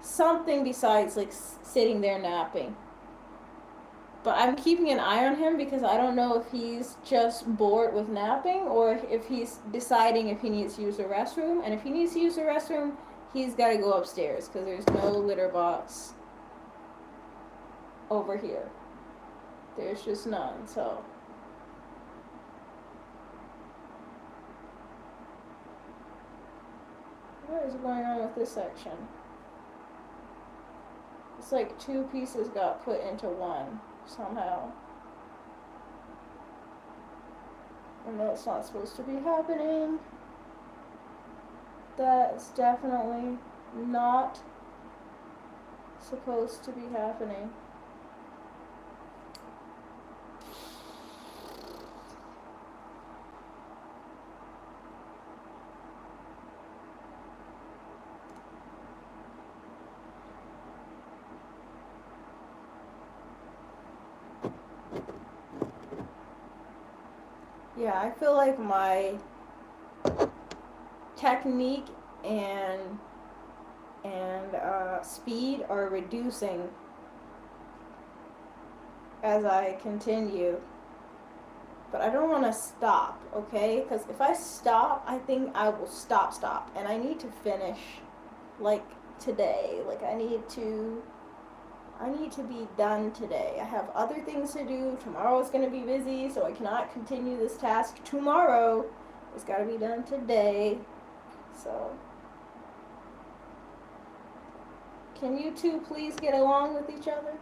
Something besides like sitting there napping. But I'm keeping an eye on him because I don't know if he's just bored with napping or if he's deciding if he needs to use the restroom. And if he needs to use the restroom, he's got to go upstairs because there's no litter box over here. There's just none, so. What is going on with this section? It's like two pieces got put into one somehow. And that's not supposed to be happening. That's definitely not supposed to be happening. Yeah, I feel like my technique and speed are reducing as I continue. But I don't want to stop, okay? Because if I stop, I think I will stop. And I need to finish, like, today. Like, I need to be done today. I have other things to do. Tomorrow is going to be busy, so I cannot continue this task tomorrow. It's got to be done today. So, can you two please get along with each other?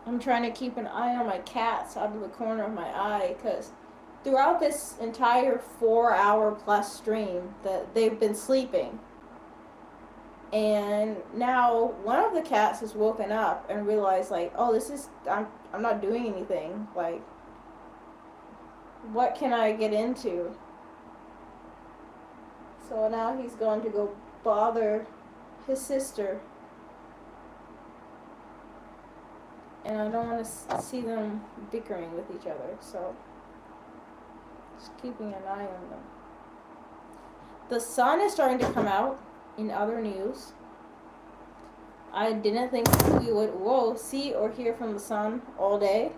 I'm trying to keep an eye on my cats out of the corner of my eye because throughout this entire 4-hour plus stream that they've been sleeping. And now one of the cats has woken up and realized like, oh, I'm not doing anything. Like, what can I get into? So now he's going to go bother his sister. And I don't want to see them bickering with each other, so just keeping an eye on them. The sun is starting to come out in other news. I didn't think we would, see or hear from the sun all day.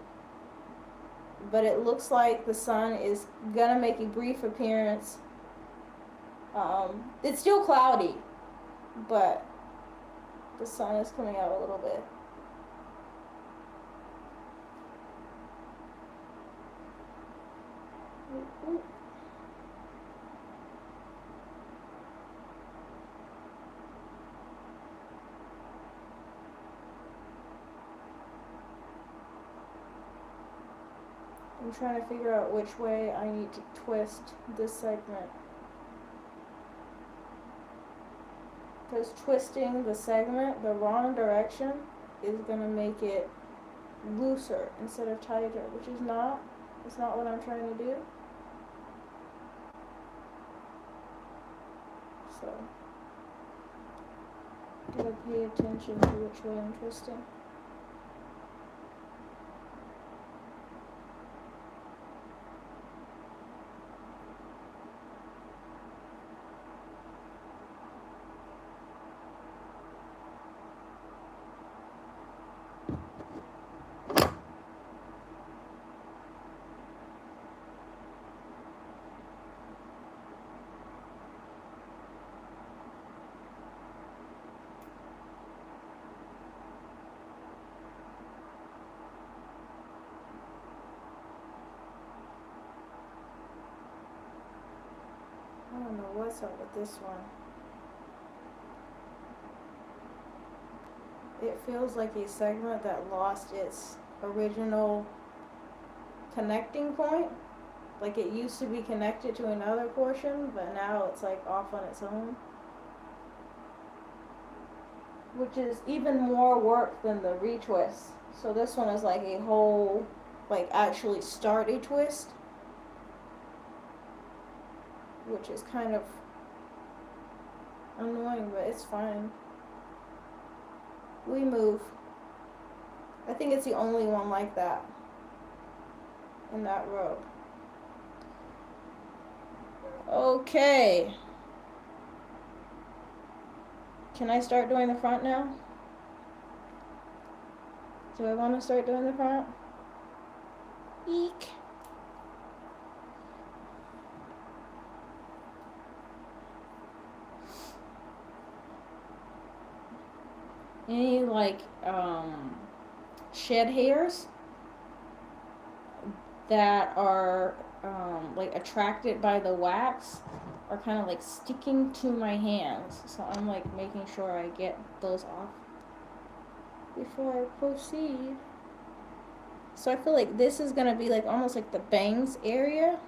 But it looks like the sun is gonna make a brief appearance. It's still cloudy, but the sun is coming out a little bit. I'm trying to figure out which way I need to twist this segment. Because twisting the segment the wrong direction is going to make it looser instead of tighter, which is not. It's not what I'm trying to do. So, gotta pay attention to which way I'm twisting. I don't know what's up with this one. It feels like a segment that lost its original connecting point. Like it used to be connected to another portion, but now it's like off on its own. Which is even more work than the retwist. So this one is like a whole, like actually start a twist. Which is kind of annoying, but it's fine. We move. I think it's the only one like that in that row. Okay. Can I start doing the front now? Do I want to start doing the front? Eek. Any like shed hairs that are like attracted by the wax are kind of like sticking to my hands, so I'm like making sure I get those off before I proceed. So I feel like this is gonna be like almost like the bangs area,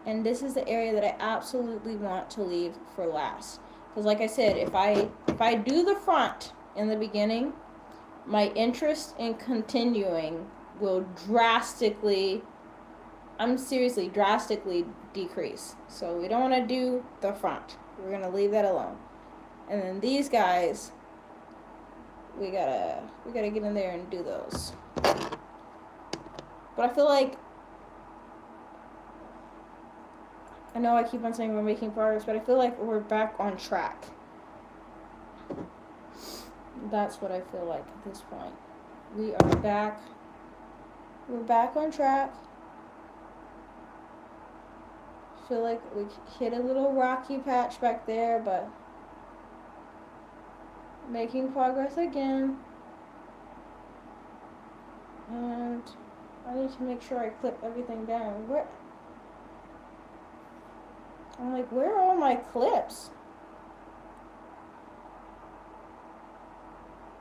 and this is the area that I absolutely want to leave for last, because like I said, if I do the front in the beginning, my interest in continuing will drastically, I'm seriously drastically decrease. So we don't want to do the front. We're gonna leave that alone. And then these guys, we gotta get in there and do those. But I feel like, I know I keep on saying we're making progress, but I feel like we're back on track. That's what I feel like at this point. We are back. We're back on track. Feel like we hit a little rocky patch back there, but making progress again. And I need to make sure I clip everything down. I'm like, where are all my clips?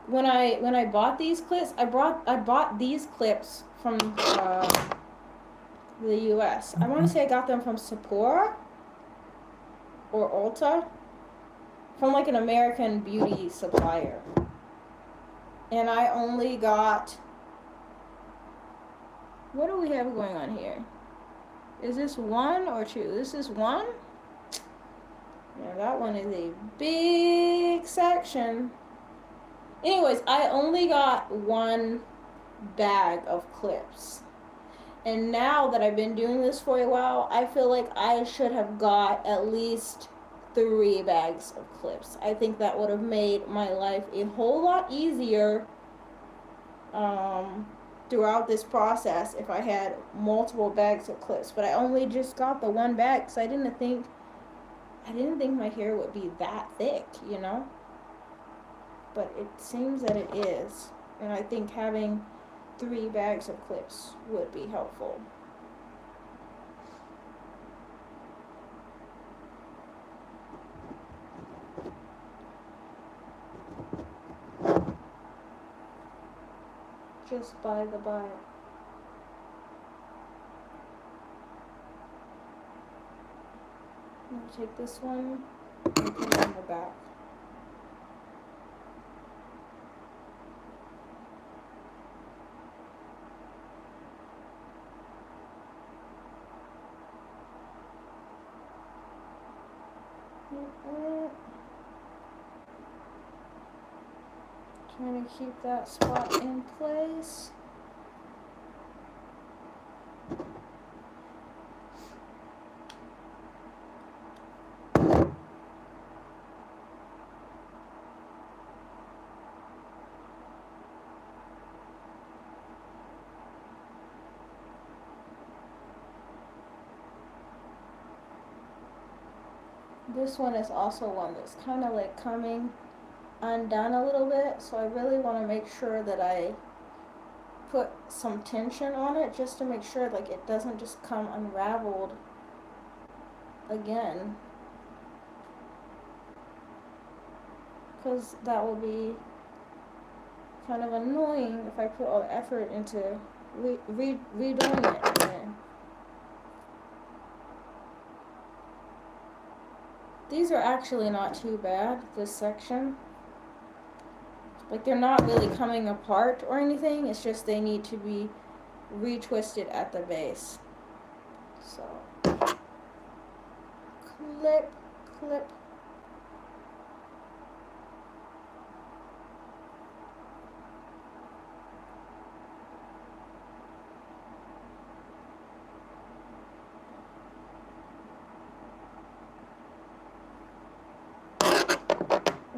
When I bought these clips, I bought these clips from the U.S. I want to say I got them from Sephora or Ulta, from like an American beauty supplier. And I only got, what do we have going on here? Is this one or two? This is one. Yeah, that one is a big section. Anyways, I only got one bag of clips. And now that I've been doing this for a while, I feel like I should have got at least 3 bags of clips. I think that would have made my life a whole lot easier throughout this process if I had multiple bags of clips. But I only just got the one bag because I didn't think my hair would be that thick, you know? But it seems that it is. And I think having 3 bags of clips would be helpful. Just by the by. I'm gonna take this one and put it on the back. Trying to keep that spot in place. This one is also one that's kind of like coming undone a little bit, so I really want to make sure that I put some tension on it just to make sure like it doesn't just come unraveled again, because that will be kind of annoying if I put all the effort into redoing it again. These are actually not too bad, this section. Like, they're not really coming apart or anything, it's just they need to be retwisted at the base. So, clip, clip.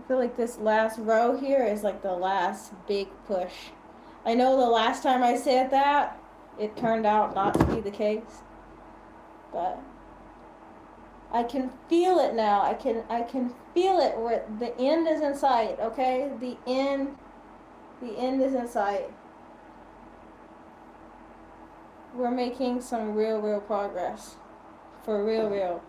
feel like this last row here is like the last big push. I know the last time I said that, it turned out not to be the case. But I can feel it now. I can feel it where the end is in sight, okay? The end is in sight. We're making some real progress. For real.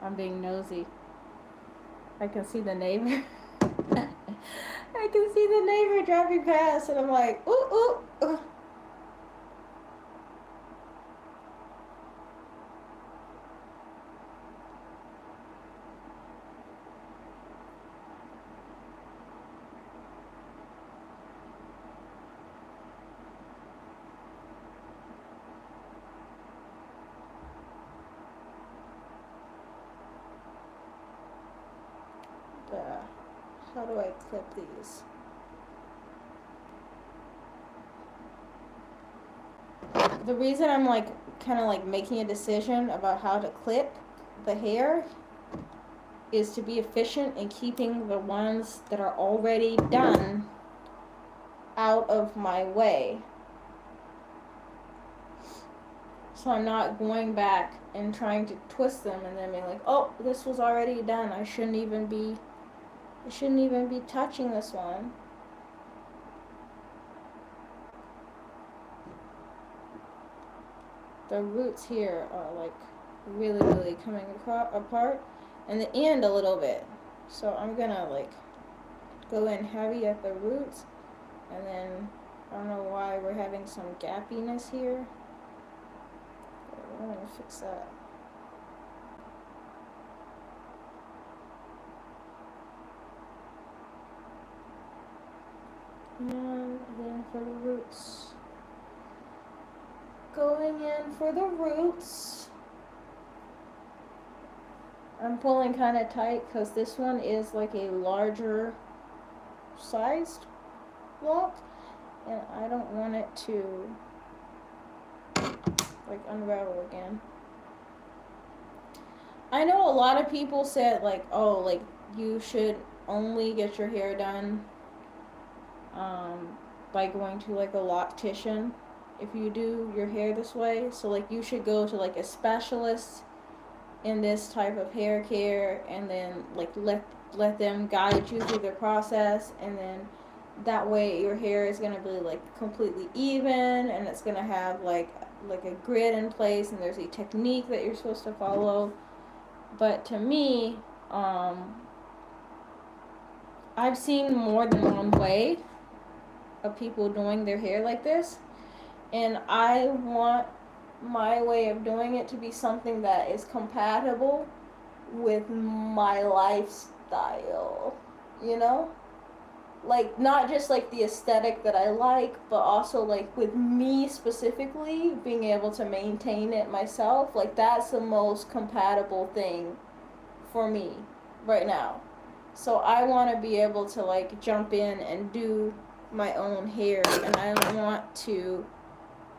I'm being nosy. I can see the neighbor. I can see the neighbor driving past, and I'm like, ooh. How do I clip these? The reason I'm like kind of like making a decision about how to clip the hair is to be efficient in keeping the ones that are already done out of my way. So I'm not going back and trying to twist them and then being like, oh, this was already done. I shouldn't even be touching this one. The roots here are like really coming apart, and the end a little bit. So I'm gonna like go in heavy at the roots, and then I don't know why we're having some gappiness here. I'm gonna fix that. And then for the roots. Going in for the roots. I'm pulling kind of tight because this one is like a larger sized lock, and I don't want it to like unravel again. I know a lot of people said like, oh, like you should only get your hair done by going to like a loctician if you do your hair this way. So like you should go to like a specialist in this type of hair care, and then like let them guide you through the process, and then that way your hair is going to be like completely even, and it's going to have like a grid in place, and there's a technique that you're supposed to follow. But to me, I've seen more than one way of people doing their hair like this, and I want my way of doing it to be something that is compatible with my lifestyle, you know? Like, not just like the aesthetic that I like, but also like with me specifically being able to maintain it myself. Like, that's the most compatible thing for me right now. So I want to be able to like jump in and do my own hair, and I don't want to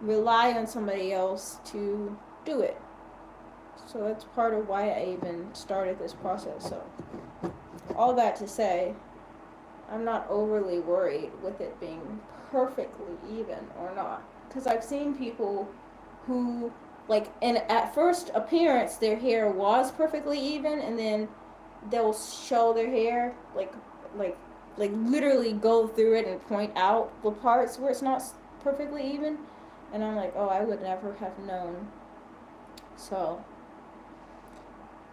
rely on somebody else to do it. So that's part of why I even started this process. So all that to say, I'm not overly worried with it being perfectly even or not, because I've seen people who like, and at first appearance their hair was perfectly even, and then they'll show their hair like literally go through it and point out the parts where it's not perfectly even, and I'm like, oh, I would never have known. So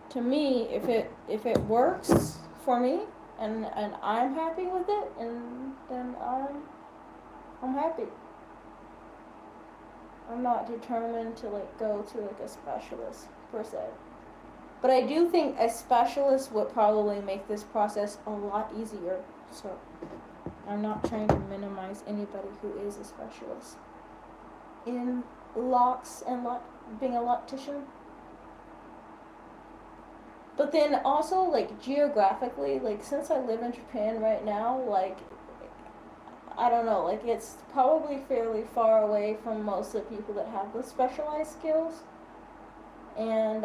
to me, if it works for me, and I'm happy with it, and then I'm happy. I'm not determined to like go to like a specialist per se. But I do think a specialist would probably make this process a lot easier. So I'm not trying to minimize anybody who is a specialist in locks and being a loctician. But then also like geographically, like since I live in Japan right now, like I don't know, like it's probably fairly far away from most of the people that have those specialized skills. And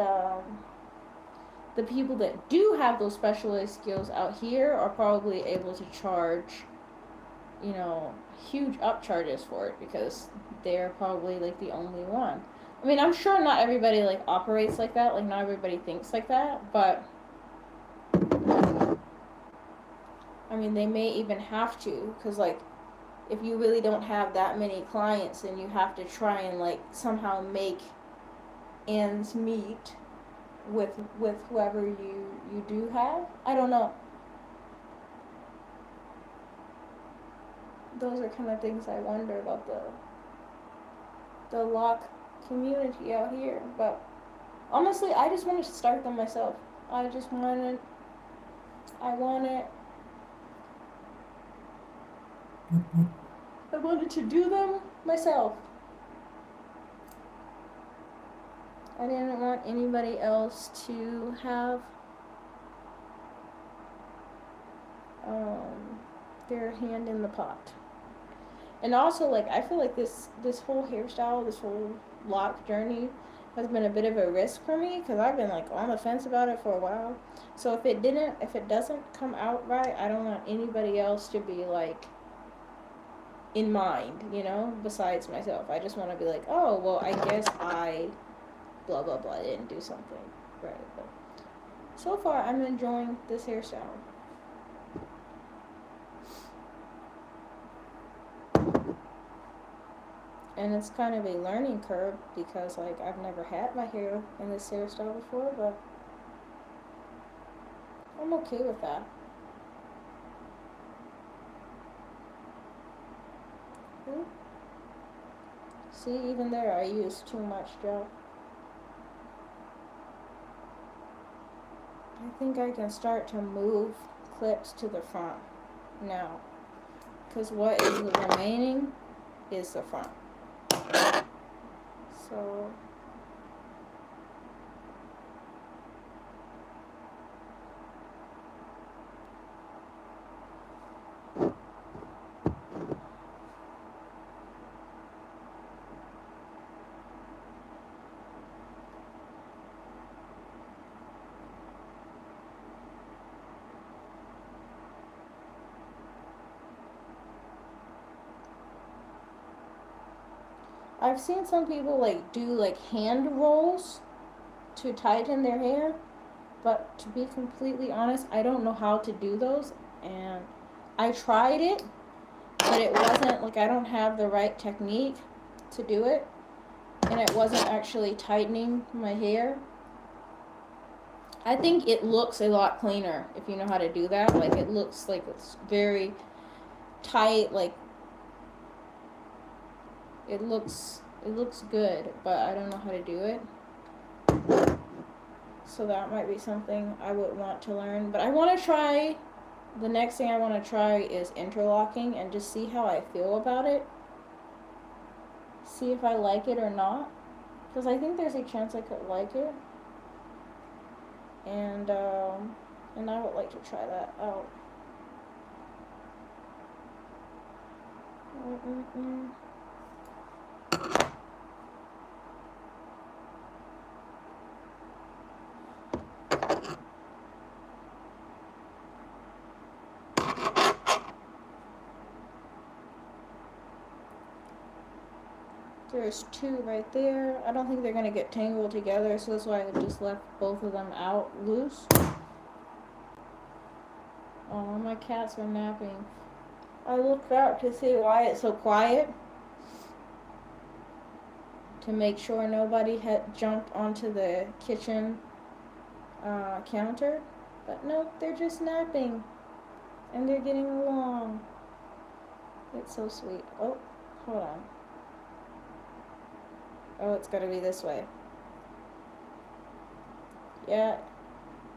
the people that do have those specialized skills out here are probably able to charge, you know, huge upcharges for it because they're probably like the only one. I mean, I'm sure not everybody like operates like that, like not everybody thinks like that, but I mean, they may even have to, because like if you really don't have that many clients, then you have to try and like somehow make ends meet with whoever you do have. I don't know. Those are kind of things I wonder about the lock community out here. But honestly, I just wanted to start them myself. I just wanted, I wanted, I wanted to do them myself. I didn't want anybody else to have their hand in the pot. And also, like, I feel like this whole hairstyle, this whole lock journey has been a bit of a risk for me because I've been like on the fence about it for a while. So if it doesn't come out right, I don't want anybody else to be like in mind, you know, besides myself. I just want to be like, oh, well, I guess I blah blah blah didn't do something right. But so far, I'm enjoying this hairstyle. And it's kind of a learning curve because like I've never had my hair in this hairstyle before, but I'm okay with that. See, even there I used too much gel. I think I can start to move clips to the front now, because what is remaining is the front. So I've seen some people like do like hand rolls to tighten their hair, but to be completely honest, I don't know how to do those, and I tried it, but it wasn't like I don't have the right technique to do it, and it wasn't actually tightening my hair. I think it looks a lot cleaner if you know how to do that. Like it looks like it's very tight, like it looks good, but I don't know how to do it. So that might be something I would want to learn. But I want to try, the next thing I want to try is interlocking and just see how I feel about it. See if I like it or not. Because I think there's a chance I could like it. And I would like to try that out. There's two right there. I don't think they're gonna get tangled together, so that's why I just left both of them out loose. Oh, my cats are napping. I looked out to see why it's so quiet, to make sure nobody had jumped onto the kitchen counter. But no, they're just napping, and they're getting along. It's so sweet. Oh, hold on. Oh, it's gotta be this way. Yeah,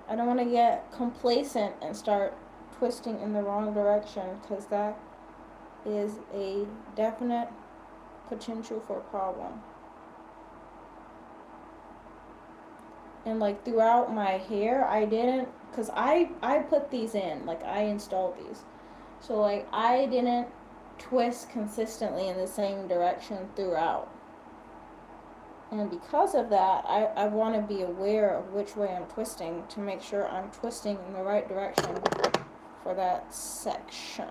I don't want to get complacent and start twisting in the wrong direction, because that is a definite potential for a problem. And like throughout my hair, I didn't, because I put these in, like I installed these, so like I didn't twist consistently in the same direction throughout. And because of that, I want to be aware of which way I'm twisting to make sure I'm twisting in the right direction for that section.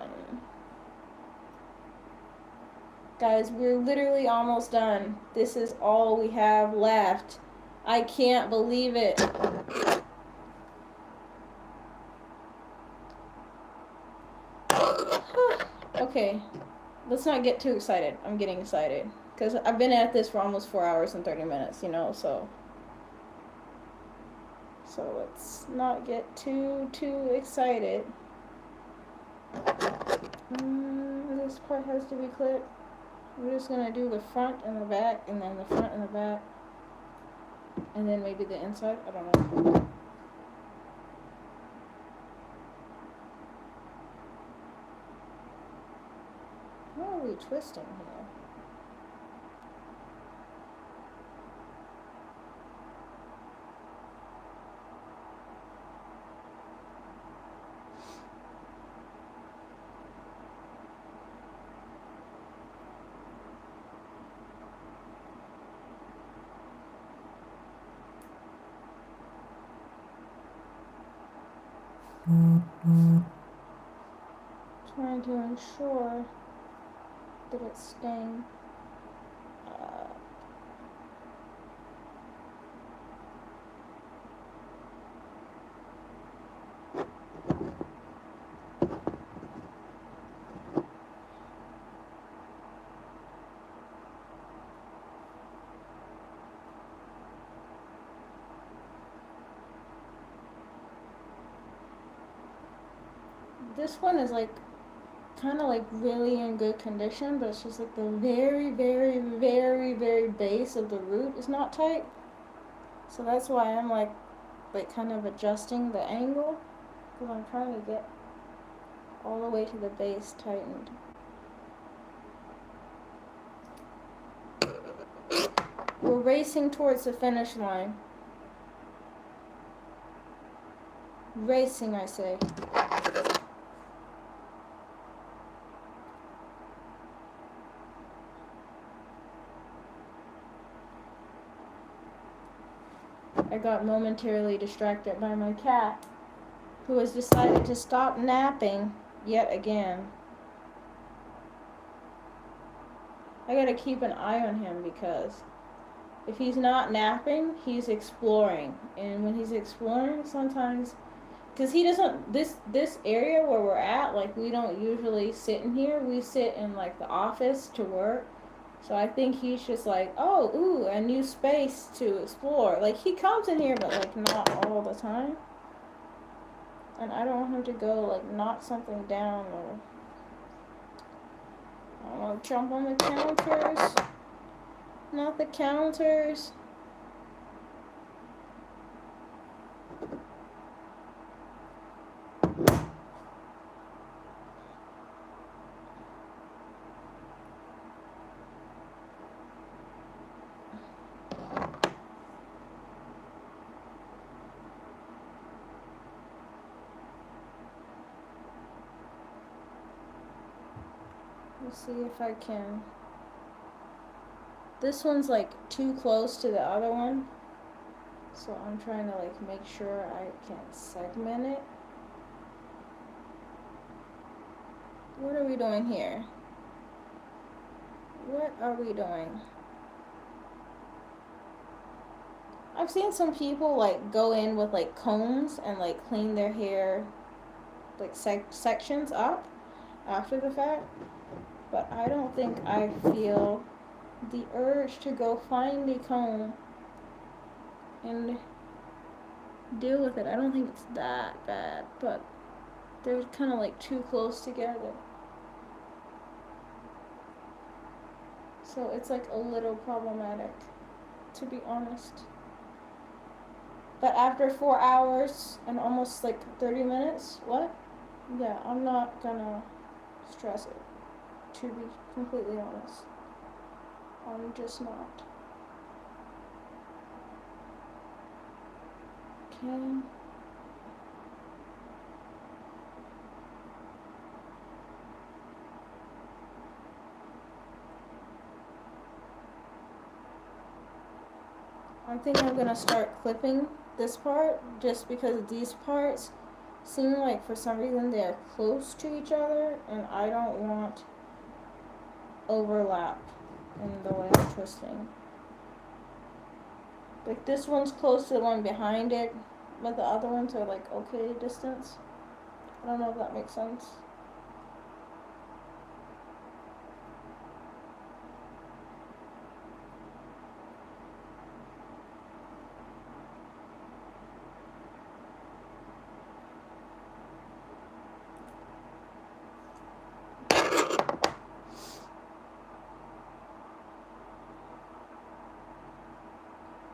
Guys, we're literally almost done. This is all we have left. I can't believe it. Okay, let's not get too excited. I'm getting excited. Because I've been at this for almost 4 hours and 30 minutes, you know, so let's not get too excited. This part has to be clipped. We're just going to do the front and the back, and then the front and the back, and then maybe the inside. I don't know. How are we twisting here? Trying to ensure that it's staying this one is like kind of like really in good condition, but it's just like the very base of the root is not tight. So that's why I'm like kind of adjusting the angle, because I'm trying to get all the way to the base tightened. We're racing towards the finish line. Racing, I say. I got momentarily distracted by my cat, who has decided to stop napping yet again. I gotta keep an eye on him, because if he's not napping, he's exploring. And when he's exploring, sometimes, because he doesn't, this area where we're at, like, we don't usually sit in here. We sit in like the office to work. So I think he's just like, oh, ooh, a new space to explore. Like, he comes in here, but like not all the time. And I don't want him to go like knock something down, or I don't want to jump on the counters. Not the counters. Let's see if I can. This one's like too close to the other one, so I'm trying to like make sure I can segment it. What are we doing here? What are we doing? I've seen some people like go in with like combs and like clean their hair like sections up after the fact, but I don't think I feel the urge to go find a comb and deal with it. I don't think it's that bad, but they're kind of like too close together. So it's like a little problematic, to be honest. But after 4 hours and almost like 30 minutes, what? Yeah, I'm not gonna stress it, to be completely honest. I'm just not. Okay. I think I'm gonna start clipping this part just because these parts seem like for some reason they're close to each other and I don't want overlap in the way I'm twisting. Like this one's close to the one behind it, but the other ones are like okay distance. I don't know if that makes sense.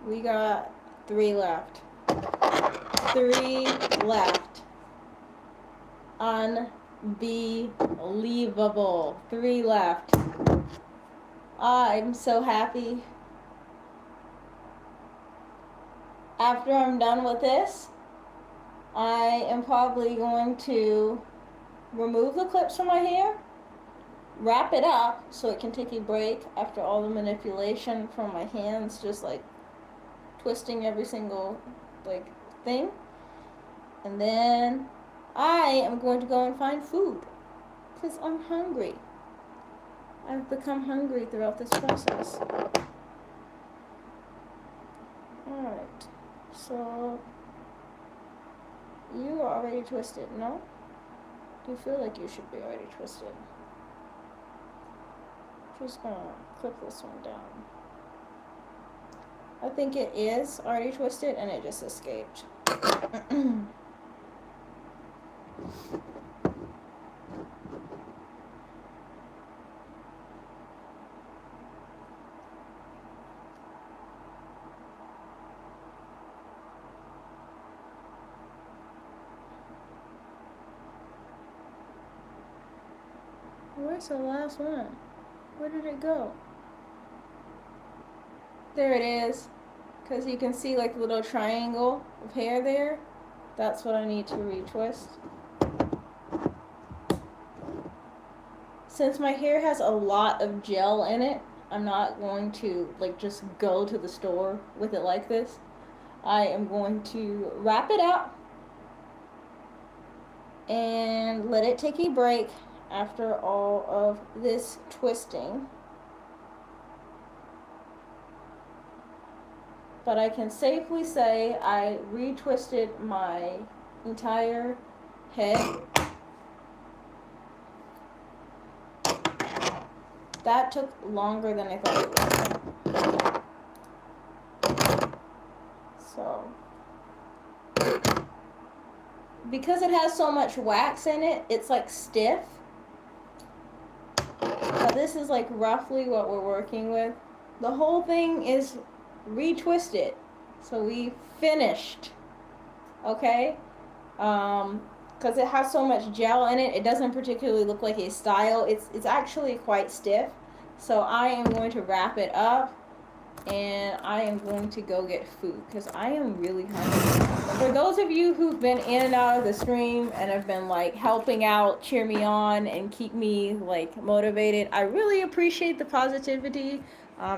We got 3 left. 3 left. Unbelievable. 3 left. I'm so happy. After I'm done with this, I am probably going to remove the clips from my hair, wrap it up so it can take a break after all the manipulation from my hands, just like twisting every single like thing, and then I am going to go and find food because I'm hungry. I've become hungry throughout this process. Alright, so you are already twisted, no? Do you feel like you should be already twisted? Just gonna clip this one down. I think it is already twisted and it just escaped. Where's the last one? Where did it go? There it is. Because you can see like a little triangle of hair there. That's what I need to retwist. Since my hair has a lot of gel in it, I'm not going to like just go to the store with it like this. I am going to wrap it up and let it take a break after all of this twisting. But I can safely say I retwisted my entire head. That took longer than I thought it would. So, because it has so much wax in it, it's like stiff. Now this is like roughly what we're working with. The whole thing is retwisted. So we finished. Okay? Because it has so much gel in it, it doesn't particularly look like a style. It's actually quite stiff. So I am going to wrap it up and I am going to go get food because I am really hungry. For those of you who've been in and out of the stream and have been like helping out, cheer me on and keep me like motivated, I really appreciate the positivity.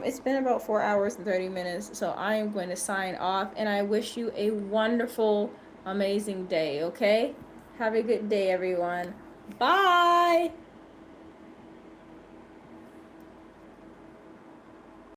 It's been about 4 hours and 30 minutes, so I am going to sign off and I wish you a wonderful, amazing day, okay? Have a good day, everyone. Bye!